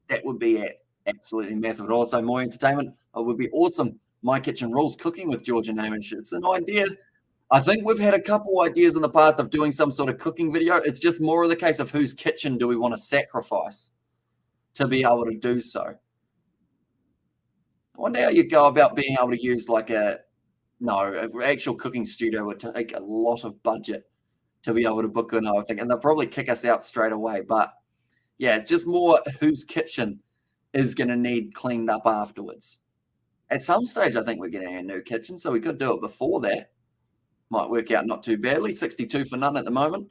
that would be absolutely massive. And also more entertainment. It would be awesome. My Kitchen Rules cooking with George and Hamish. It's an idea. I think we've had a couple ideas in the past of doing some sort of cooking video. It's just more of the case of whose kitchen do we want to sacrifice to be able to do so. I wonder how you go about being able to use like an actual cooking studio would take a lot of budget to be able to book in, I think. And they'll probably kick us out straight away. But yeah, it's just more whose kitchen is going to need cleaned up afterwards. At some stage, I think we're getting a new kitchen, so we could do it before that. Might work out not too badly. 62 for none at the moment.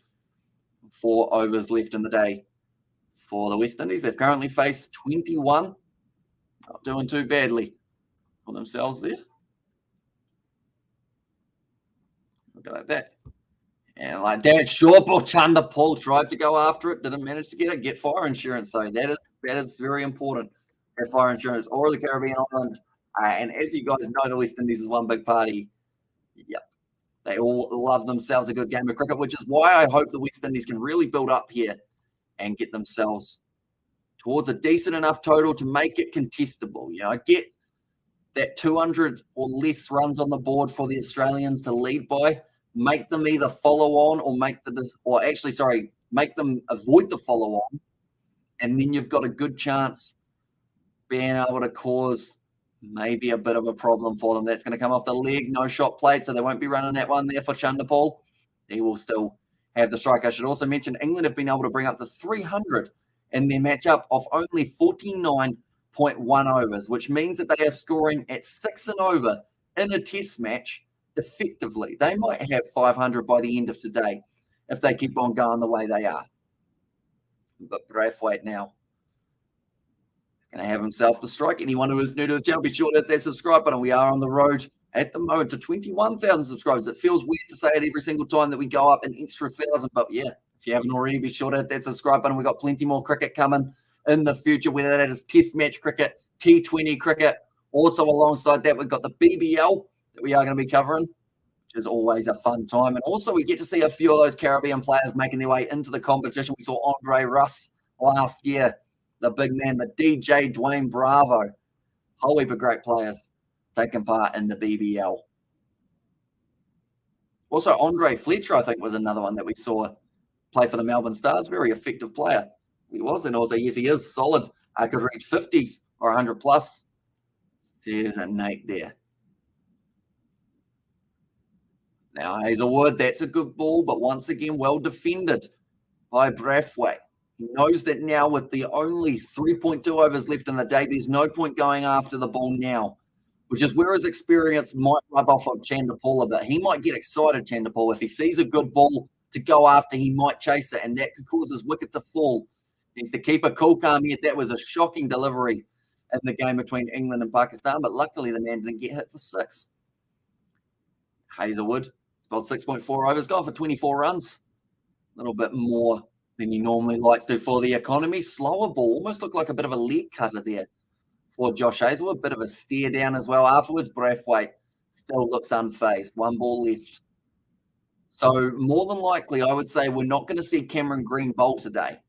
4 overs left in the day for the West Indies. They've currently faced 21. Not doing too badly for themselves there. Look at that. And like that, short ball, Paul tried to go after it, didn't manage to get it. Get fire insurance, though. That is very important. Get fire insurance or the Caribbean island. And as you guys know, the West Indies is one big party. Yep. They all love themselves a good game of cricket, which is why I hope the West Indies can really build up here and get themselves towards a decent enough total to make it contestable. You know, get that 200 or less runs on the board for the Australians to lead by. Make them either follow on or make them avoid the follow on. And then you've got a good chance being able to cause maybe a bit of a problem for them. That's going to come off the leg, no shot played, so they won't be running that one there for Chanderpaul. He will still have the strike. I should also mention England have been able to bring up the 300 in their matchup of only 49.1 overs, which means that they are scoring at 6 and over in a test match effectively. They might have 500 by the end of today if they keep on going the way they are. But Braithwaite now is going to have himself the strike. Anyone who is new to the channel, be sure to hit that subscribe button. We are on the road at the moment to 21,000 subscribers. It feels weird to say it every single time that we go up an extra 1,000, but yeah, if you haven't already, be sure to hit that subscribe button. We've got plenty more cricket coming in the future, whether that is test match cricket, T20 cricket. Also alongside that, we've got the BBL that we are going to be covering, which is always a fun time. And also we get to see a few of those Caribbean players making their way into the competition. We saw Andre Russ last year, the big man, the DJ Dwayne Bravo. A whole heap of great players taking part in the BBL. Also, Andre Fletcher, I think, was another one that we saw play for the Melbourne Stars. Very effective player. He was, and also, yes, he is solid. I could reach 50s or 100 plus. Says a Nate there. Now, Hazelwood, that's a good ball, but once again, well defended by Braithwaite. He knows that now with the only 3.2 overs left in the day, there's no point going after the ball now, which is where his experience might rub off on Chanderpaul a bit. He might get excited, Chanderpaul. If he sees a good ball to go after, he might chase it, and that could cause his wicket to fall. He needs to keep a cool, calm head. That was a shocking delivery in the game between England and Pakistan, but luckily the man didn't get hit for 6. Hazelwood, about 6.4 overs, gone for 24 runs. A little bit more than you normally like to do for the economy. Slower ball, almost looked like a bit of a leg cutter there for Josh Hazelwood. A bit of a stare down as well afterwards. Braithwaite still looks unfazed. 1 ball left. So more than likely, I would say we're not going to see Cameron Green bowl today,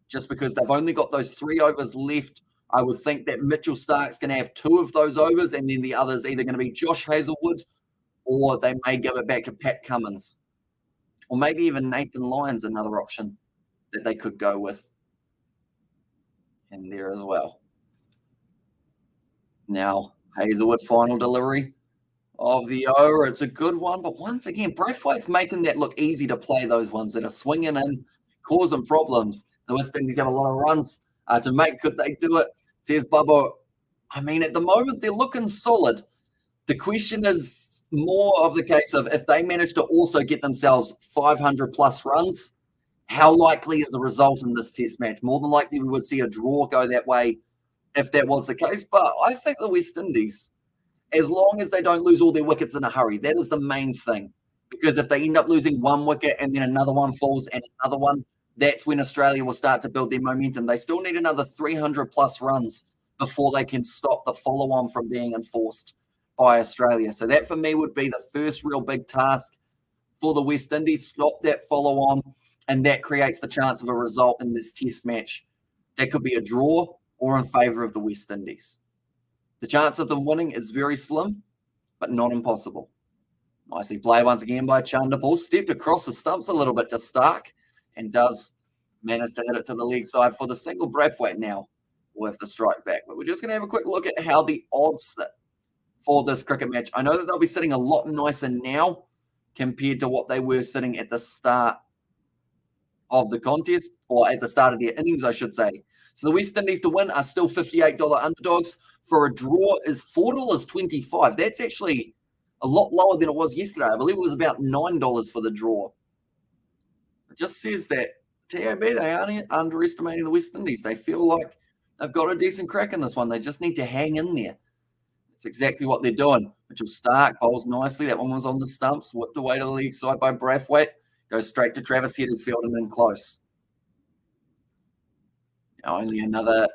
just because they've only got those 3 overs left. I would think that Mitchell Stark's going to have 2 of those overs, and then the other's either going to be Josh Hazelwood, or they may give it back to Pat Cummins, or maybe even Nathan Lyons, another option that they could go with in there as well. Now, Hazelwood, final delivery of the over. It's a good one, but once again, Braithwaite's making that look easy to play, those ones that are swinging in, causing problems. The West Indies have a lot of runs to make. Could they do it? Says Bubba. I mean, at the moment, they're looking solid. The question is more of the case of if they manage to also get themselves 500 plus runs, how likely is a result in this test match? More than likely, we would see a draw go that way if that was the case. But I think the West Indies, as long as they don't lose all their wickets in a hurry, that is the main thing. Because if they end up losing 1 wicket and then another one falls and another one, that's when Australia will start to build their momentum. They still need another 300 plus runs before they can stop the follow-on from being enforced by Australia. So that for me would be the first real big task for the West Indies. Stop that follow-on, and that creates the chance of a result in this test match. That could be a draw or in favour of the West Indies. The chance of them winning is very slim, but not impossible. Nicely played once again by Chanderpaul. Stepped across the stumps a little bit to Stark and does manage to hit it to the leg side for the single. Braithwaite now with the strike back. But we're just going to have a quick look at how the odds sit for this cricket match. I know that they'll be sitting a lot nicer now compared to what they were sitting at the start of the contest, or at the start of their innings, I should say. So the West Indies to win are still $58 underdogs. For a draw is $4.25. That's actually a lot lower than it was yesterday. I believe it was about $9 for the draw. It just says that TAB, they aren't underestimating the West Indies. They feel like they've got a decent crack in this one. They just need to hang in there. That's exactly what they're doing. Mitchell Stark bowls nicely. That one was on the stumps, whipped away to the leg side by Brathwaite. Goes straight to Travis Huddersfield and in close. Now only another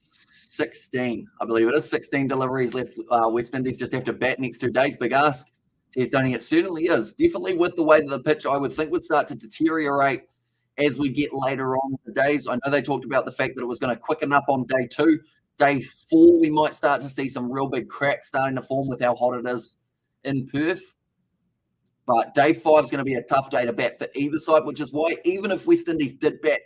16, I believe it is, 16 deliveries left. West Indies just have to bat next 2 days. Big ask. Test Donning, it certainly is. Definitely with the way that the pitch, I would think, would start to deteriorate as we get later on in the days. I know they talked about the fact that it was going to quicken up on day 2. Day 4, we might start to see some real big cracks starting to form with how hot it is in Perth. But day 5 is going to be a tough day to bat for either side, which is why even if West Indies did bat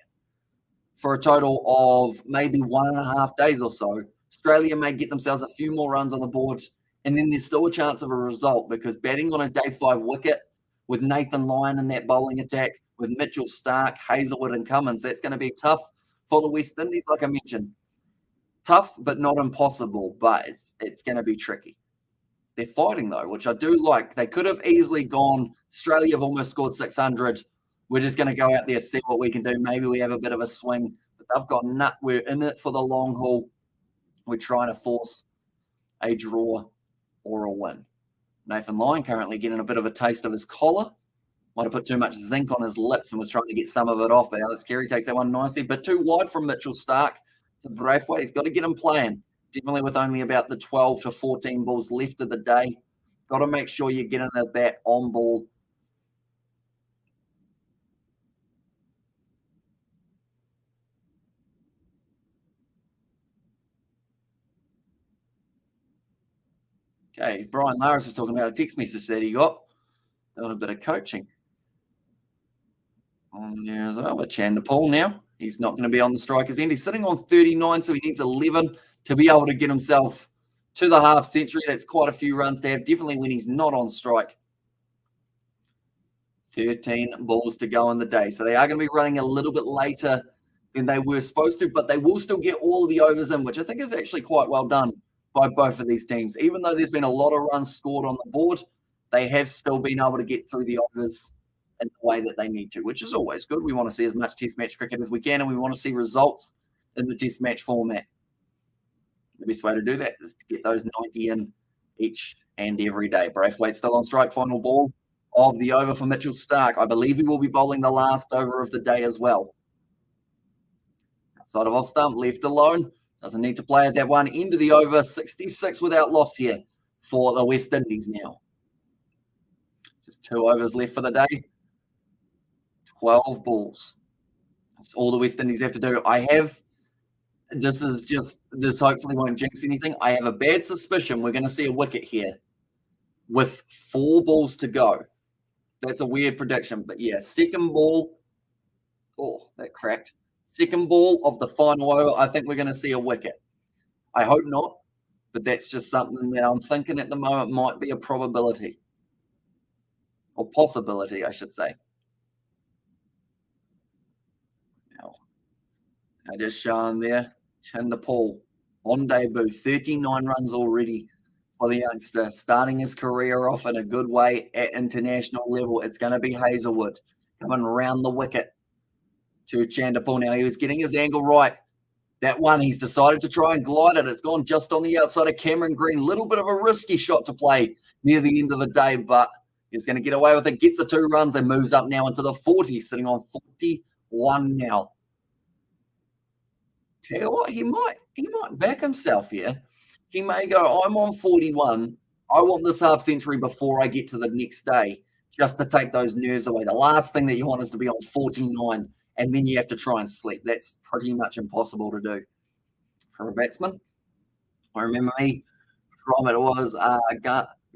for a total of maybe 1.5 days or so, Australia may get themselves a few more runs on the board, and then there's still a chance of a result, because batting on a day 5 wicket with Nathan Lyon in that bowling attack, with Mitchell Stark, Hazelwood and Cummins, that's going to be tough for the West Indies, like I mentioned. Tough, but not impossible, but it's going to be tricky. They're fighting, though, which I do like. They could have easily gone, Australia have almost scored 600. We're just going to go out there, see what we can do. Maybe we have a bit of a swing. But they've got we're in it for the long haul. We're trying to force a draw or a win. Nathan Lyon currently getting a bit of a taste of his collar. Might have put too much zinc on his lips and was trying to get some of it off. But Alex Carey takes that one nicely. But too wide from Mitchell Stark to Brathwaite. He's got to get him playing. Definitely with only about the 12 to 14 balls left of the day. Got to make sure you're getting the bat on ball. Okay, Brian Laris is talking about a text message that he got. Doing a bit of coaching. On there as well, but Chanderpaul now. He's not going to be on the strikers end. He's sitting on 39, so he needs 11 to be able to get himself to the half century. That's quite a few runs to have, definitely when he's not on strike. 13 balls to go in the day. So they are going to be running a little bit later than they were supposed to, but they will still get all of the overs in, which I think is actually quite well done by both of these teams. Even though there's been a lot of runs scored on the board, they have still been able to get through the overs in the way that they need to, which is always good. We want to see as much test match cricket as we can, and we want to see results in the test match format. The best way to do that is to get those 90 in each and every day. Brathwaite still on strike, final ball of the over for Mitchell Stark. I believe he will be bowling the last over of the day as well. Outside of off stump, left alone. Doesn't need to play at that one. End of the over, 66 without loss here for the West Indies now. Just 2 overs left for the day. 12 balls. That's all the West Indies have to do. This hopefully won't jinx anything. I have a bad suspicion we're going to see a wicket here with 4 balls to go. That's a weird prediction, but yeah, second ball. Oh, that cracked. Second ball of the final over, I think we're going to see a wicket. I hope not, but that's just something that I'm thinking at the moment might be a probability. Or possibility, I should say. Now, I just shown there, Chanderpaul on debut, 39 runs already for the youngster, starting his career off in a good way at international level. It's going to be Hazelwood coming around the wicket to Chanderpaul. Now, he was getting his angle right. That one, he's decided to try and glide it. It's gone just on the outside of Cameron Green. Little bit of a risky shot to play near the end of the day, but he's going to get away with it. Gets the 2 runs and moves up now into the 40s, sitting on 41 now. Tell you what, he might back himself here. He may go, I'm on 41. I want this half century before I get to the next day, just to take those nerves away. The last thing that you want is to be on 49, and then you have to try and sleep. That's pretty much impossible to do for a batsman. I remember me from it was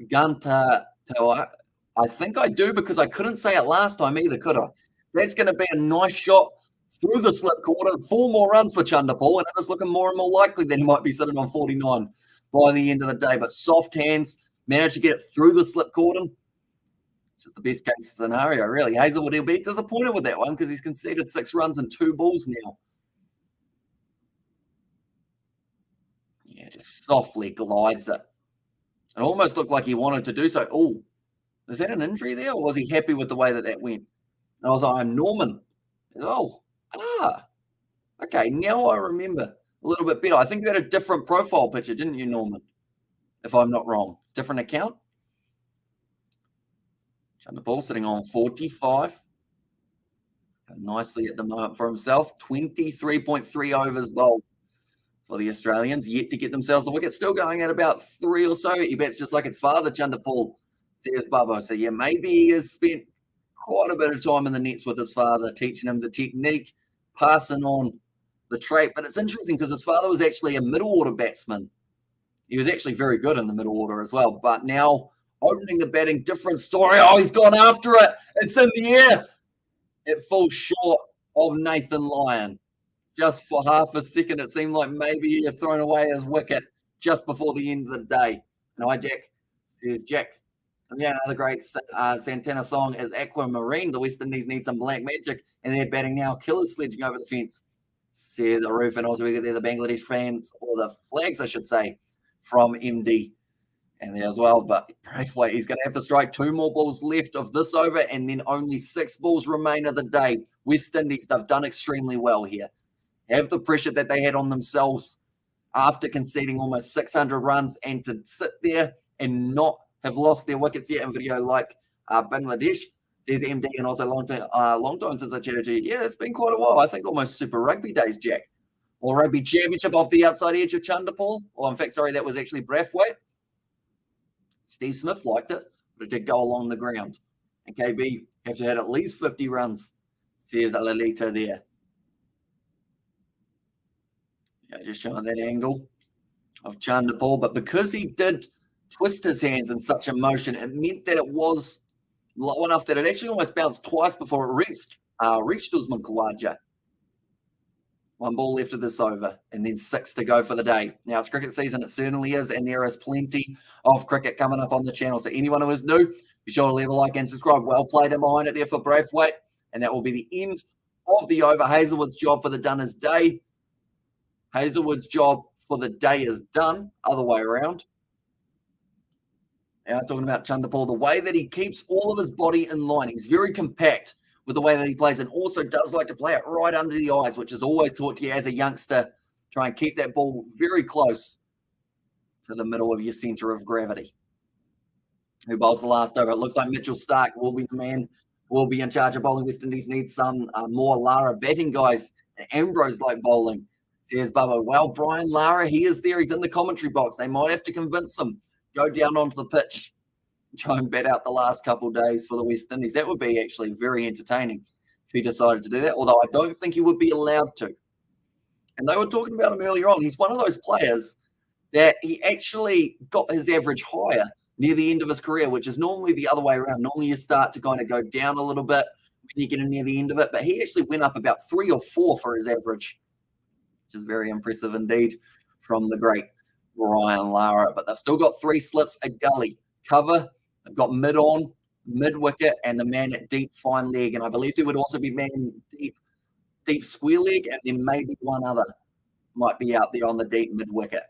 Gunter. I think I do, because I couldn't say it last time either, could I? That's going to be a nice shot through the slip quarter. 4 more runs for Chanderpaul, and it's looking more and more likely that he might be sitting on 49 by the end of the day. But soft hands, managed to get it through the slip cordon. Which is the best case scenario, really. Hazelwood, he'll be disappointed with that one because he's conceded 6 runs and 2 balls now. Yeah, just softly glides it. It almost looked like he wanted to do so. Oh, is that an injury there, or was he happy with the way that went? And I was like, Norman, Oh, okay. Now I remember a little bit better. I think you had a different profile picture, didn't you, Norman? If I'm not wrong. Different account? Chanderball sitting on 45. Nicely at the moment for himself. 23.3 overs bowled for the Australians. Yet to get themselves the wicket. Still going at about 3 or so. He bats just like his father, Chanderball, says Bubbo. So, yeah, maybe he has spent quite a bit of time in the nets with his father, teaching him the technique, passing on the trait. But it's interesting because his father was actually a middle order batsman. He was actually very good in the middle order as well. But now opening the batting, different story. Oh, he's gone after it. It's in the air. It falls short of Nathan Lyon. Just for half a second, it seemed like maybe he had thrown away his wicket just before the end of the day. And hi, Jack, says Jack. And yeah, another great Santana song is Aquamarine. The West Indies need some black magic, and they're batting now. Killers sledging over the fence, says the roof. And also we get there the Bangladesh fans, or the flags, I should say, from MD. And there as well, but Braithwaite, he's going to have to strike 2 more balls left of this over, and then only 6 balls remain of the day. West Indies, they've done extremely well here. Have the pressure that they had on themselves after conceding almost 600 runs, and to sit there and not have lost their wickets yet in video like Bangladesh, says MD, and also long time since I chatted to you. Yeah, it's been quite a while. I think almost Super Rugby days, Jack. Or Rugby Championship off the outside edge of Chanderpaul. Or in fact, sorry, that was actually Braithwaite. Steve Smith liked it, but it did go along the ground. And KB have to hit at least 50 runs, says Alalita there. Yeah, just showing that angle of Chanderpaul. But because he did twist his hands in such a motion, it meant that it was low enough that it actually almost bounced twice before it reached Usman Khawaja. 1 ball left of this over, and then 6 to go for the day. Now, it's cricket season. It certainly is, and there is plenty of cricket coming up on the channel. So anyone who is new, be sure to leave a like and subscribe. Well played in behind it there for Braithwaite, and that will be the end of the over. Hazelwood's job for the done is day. Hazelwood's job for the day is done. Other way around. Now, talking about Chanderpaul, the way that he keeps all of his body in line. He's very compact with the way that he plays, and also does like to play it right under the eyes, which is always taught to you as a youngster. Try and keep that ball very close to the middle of your centre of gravity. Who bowls the last over? It looks like Mitchell Starc will be the man, will be in charge of bowling. West Indies need some more Lara batting guys. And Ambrose like bowling, says Bubba. Well, Brian Lara, he is there. He's in the commentary box. They might have to convince him. Go down onto the pitch. Try and bat out the last couple of days for the West Indies. That would be actually very entertaining if he decided to do that, although I don't think he would be allowed to. And they were talking about him earlier on. He's one of those players that he actually got his average higher near the end of his career, which is normally the other way around. Normally you start to kind of go down a little bit when you get in near the end of it, but he actually went up about 3 or 4 for his average, which is very impressive indeed from the great Brian Lara. But they've still got 3 slips, a gully, cover. They've got mid-on, mid-wicket, and the man at deep fine leg. And I believe there would also be man deep square leg, and then maybe one other might be out there on the deep mid-wicket.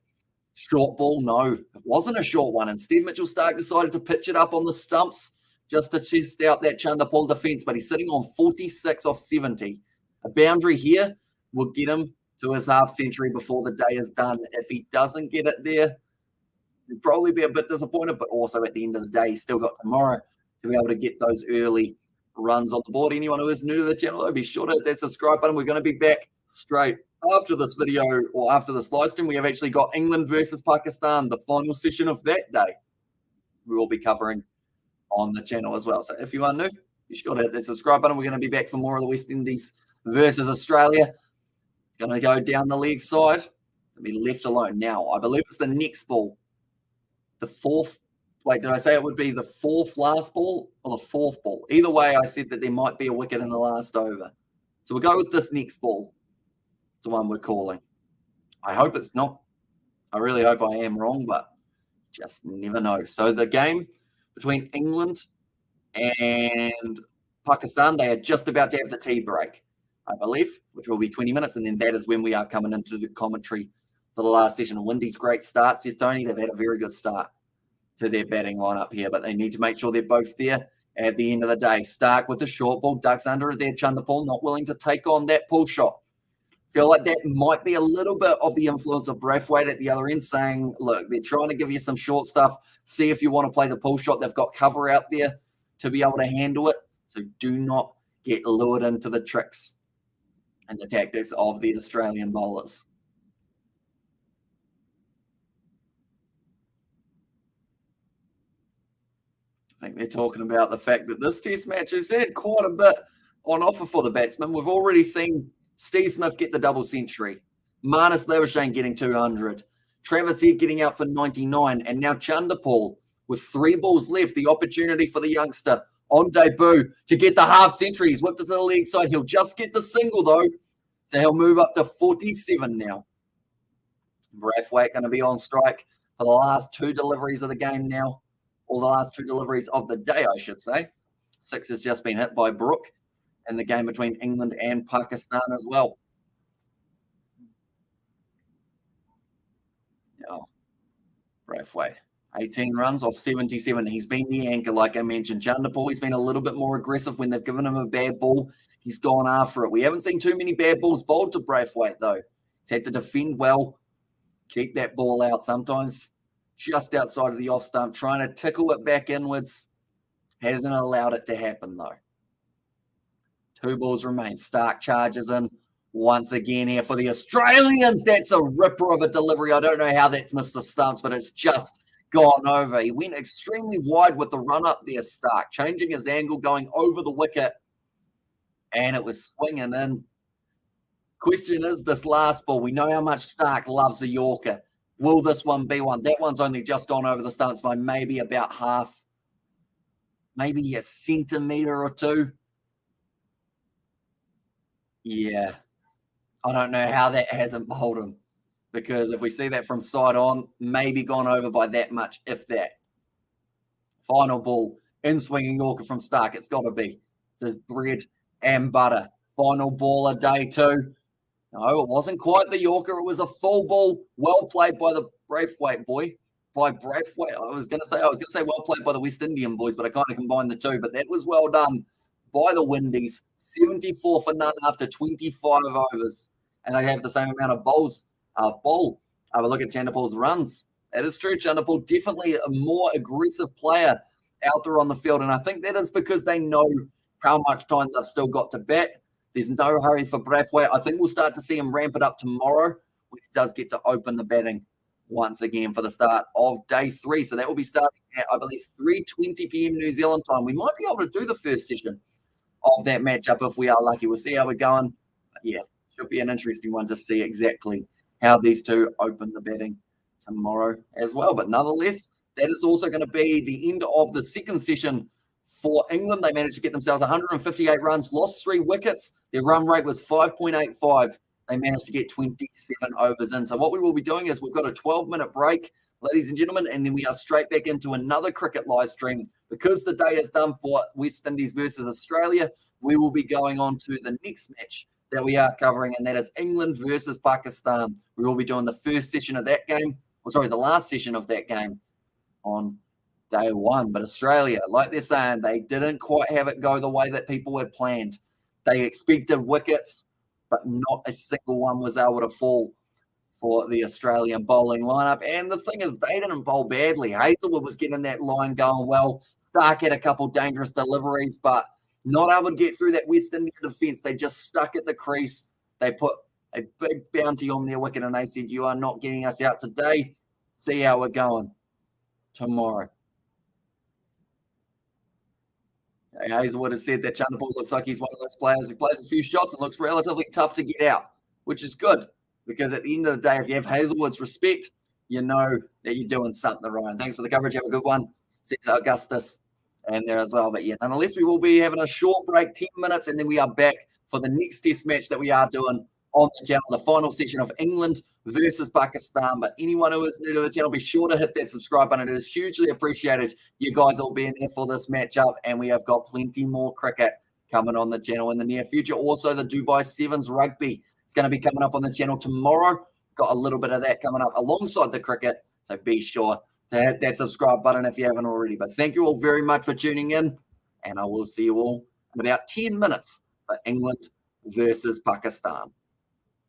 Short ball, no, it wasn't a short one. Instead, Mitchell Starc decided to pitch it up on the stumps just to test out that Chanderpaul defence, but he's sitting on 46 off 70. A boundary here will get him to his half century before the day is done. If he doesn't get it there, he'll probably be a bit disappointed, but also at the end of the day, he's still got tomorrow to be able to get those early runs on the board. Anyone who is new to the channel, though, be sure to hit that subscribe button. We're going to be back straight after this video, or after this live stream. We have actually got England versus Pakistan, the final session of that day. We will be covering on the channel as well. So if you are new, be sure to hit that subscribe button. We're going to be back for more of the West Indies versus Australia. It's going to go down the leg side and be left alone. Now, I believe it's the next ball. The 4th, wait, did I say it would be the 4th last ball or the 4th ball? Either way, I said that there might be a wicket in the last over. So we'll go with this next ball. It's the one we're calling. I hope it's not. I really hope I am wrong, but just never know. So the game between England and Pakistan, they are just about to have the tea break, I believe, which will be 20 minutes. And then that is when we are coming into the commentary for the last session. Windies, great start, says Tony. They've had a very good start to their batting lineup here, but they need to make sure they're both there at the end of the day. Stark with the short ball, ducks under it there. Chanderpaul not willing to take on that pull shot. Feel like that might be a little bit of the influence of Braithwaite at the other end, saying, look, they're trying to give you some short stuff. See if you want to play the pull shot. They've got cover out there to be able to handle it. So do not get lured into the tricks and the tactics of the Australian bowlers. I think they're talking about the fact that this test match has had quite a bit on offer for the batsmen. We've already seen Steve Smith get the double century, Marnus Labuschagne getting 200, Travis Head getting out for 99, and now Chanderpaul with 3 balls left, the opportunity for the youngster on debut to get the half century. He's whipped it to the leg side. He'll just get the single, though, so he'll move up to 47 now. Braithwaite going to be on strike for the last 2 deliveries of the game now, or the last 2 deliveries of the day, I should say. 6 has just been hit by Brooke in the game between England and Pakistan as well. Oh, Braithwaite, 18 runs off 77. He's been the anchor, like I mentioned. Chanderpaul, he's been a little bit more aggressive when they've given him a bad ball. He's gone after it. We haven't seen too many bad balls bowled to Braithwaite, though. He's had to defend well, keep that ball out. Sometimes just outside of the off stump, trying to tickle it back inwards. Hasn't allowed it to happen, though. 2 balls remain. Stark charges in once again here for the Australians. That's a ripper of a delivery. I don't know how that's missed the stumps, but it's just gone over. He went extremely wide with the run up there, Stark, changing his angle, going over the wicket, and it was swinging in. Question is this last ball. We know how much Stark loves a Yorker. Will this one be one? That one's only just gone over the stumps by maybe about half, maybe a centimetre or 2. Yeah, I don't know how that hasn't bowled him, because if we see that from side on, maybe gone over by that much, if that. Final ball, in swinging Yorker from Stark. It's got to be. It's his bread and butter. Final ball of day 2. No, it wasn't quite the Yorker. It was a full ball. Well played by the Braithwaite boy. By Braithwaite. I was going to say well played by the West Indian boys, but I kind of combined the 2. But that was well done by the Windies. 74 for none after 25 overs. And they have the same amount of bowls. Have a look at Chanderpaul's runs. It is true. Chanderpaul definitely a more aggressive player out there on the field. And I think that is because they know how much time they've still got to bat. There's no hurry for Braithwaite. I think we'll start to see him ramp it up tomorrow when he does get to open the batting once again for the start of day 3. So that will be starting at, I believe, 3:20 p.m. New Zealand time. We might be able to do the first session of that matchup if we are lucky. We'll see how we're going. But yeah, should be an interesting one to see exactly how these 2 open the batting tomorrow as well. But nonetheless, that is also going to be the end of the second session for England. They managed to get themselves 158 runs, lost 3 wickets. Their run rate was 5.85. They managed to get 27 overs in. So what we will be doing is we've got a 12-minute break, ladies and gentlemen, and then we are straight back into another cricket live stream. Because the day is done for West Indies versus Australia, we will be going on to the next match that we are covering, and that is England versus Pakistan. We will be doing the first session of that game, the last session of that game on day 1. But Australia, like they're saying, they didn't quite have it go the way that people had planned. They expected wickets, but not a single one was able to fall for the Australian bowling lineup. And the thing is, they didn't bowl badly. Hazelwood was getting that line going well. Stark had a couple dangerous deliveries, but not able to get through that West Indian defence. They just stuck at the crease. They put a big bounty on their wicket, and they said, you are not getting us out today. See how we're going tomorrow. Hazelwood has said that Chanderpaul looks like he's one of those players who plays a few shots and looks relatively tough to get out, which is good, because at the end of the day, if you have Hazelwood's respect, you know that you're doing something right. Thanks for the coverage. Have a good one. Says Augustus and there as well. But yeah, nonetheless, we will be having a short break, 10 minutes, and then we are back for the next test match that we are doing on the channel, the final session of England versus Pakistan. But anyone who is new to the channel, be sure to hit that subscribe button. It is hugely appreciated. You guys all being there for this matchup, and we have got plenty more cricket coming on the channel in the near future. Also, the Dubai Sevens rugby is going to be coming up on the channel tomorrow. Got a little bit of that coming up alongside the cricket, so be sure to hit that subscribe button if you haven't already. But thank you all very much for tuning in. and I will see you all in about 10 minutes for England versus Pakistan.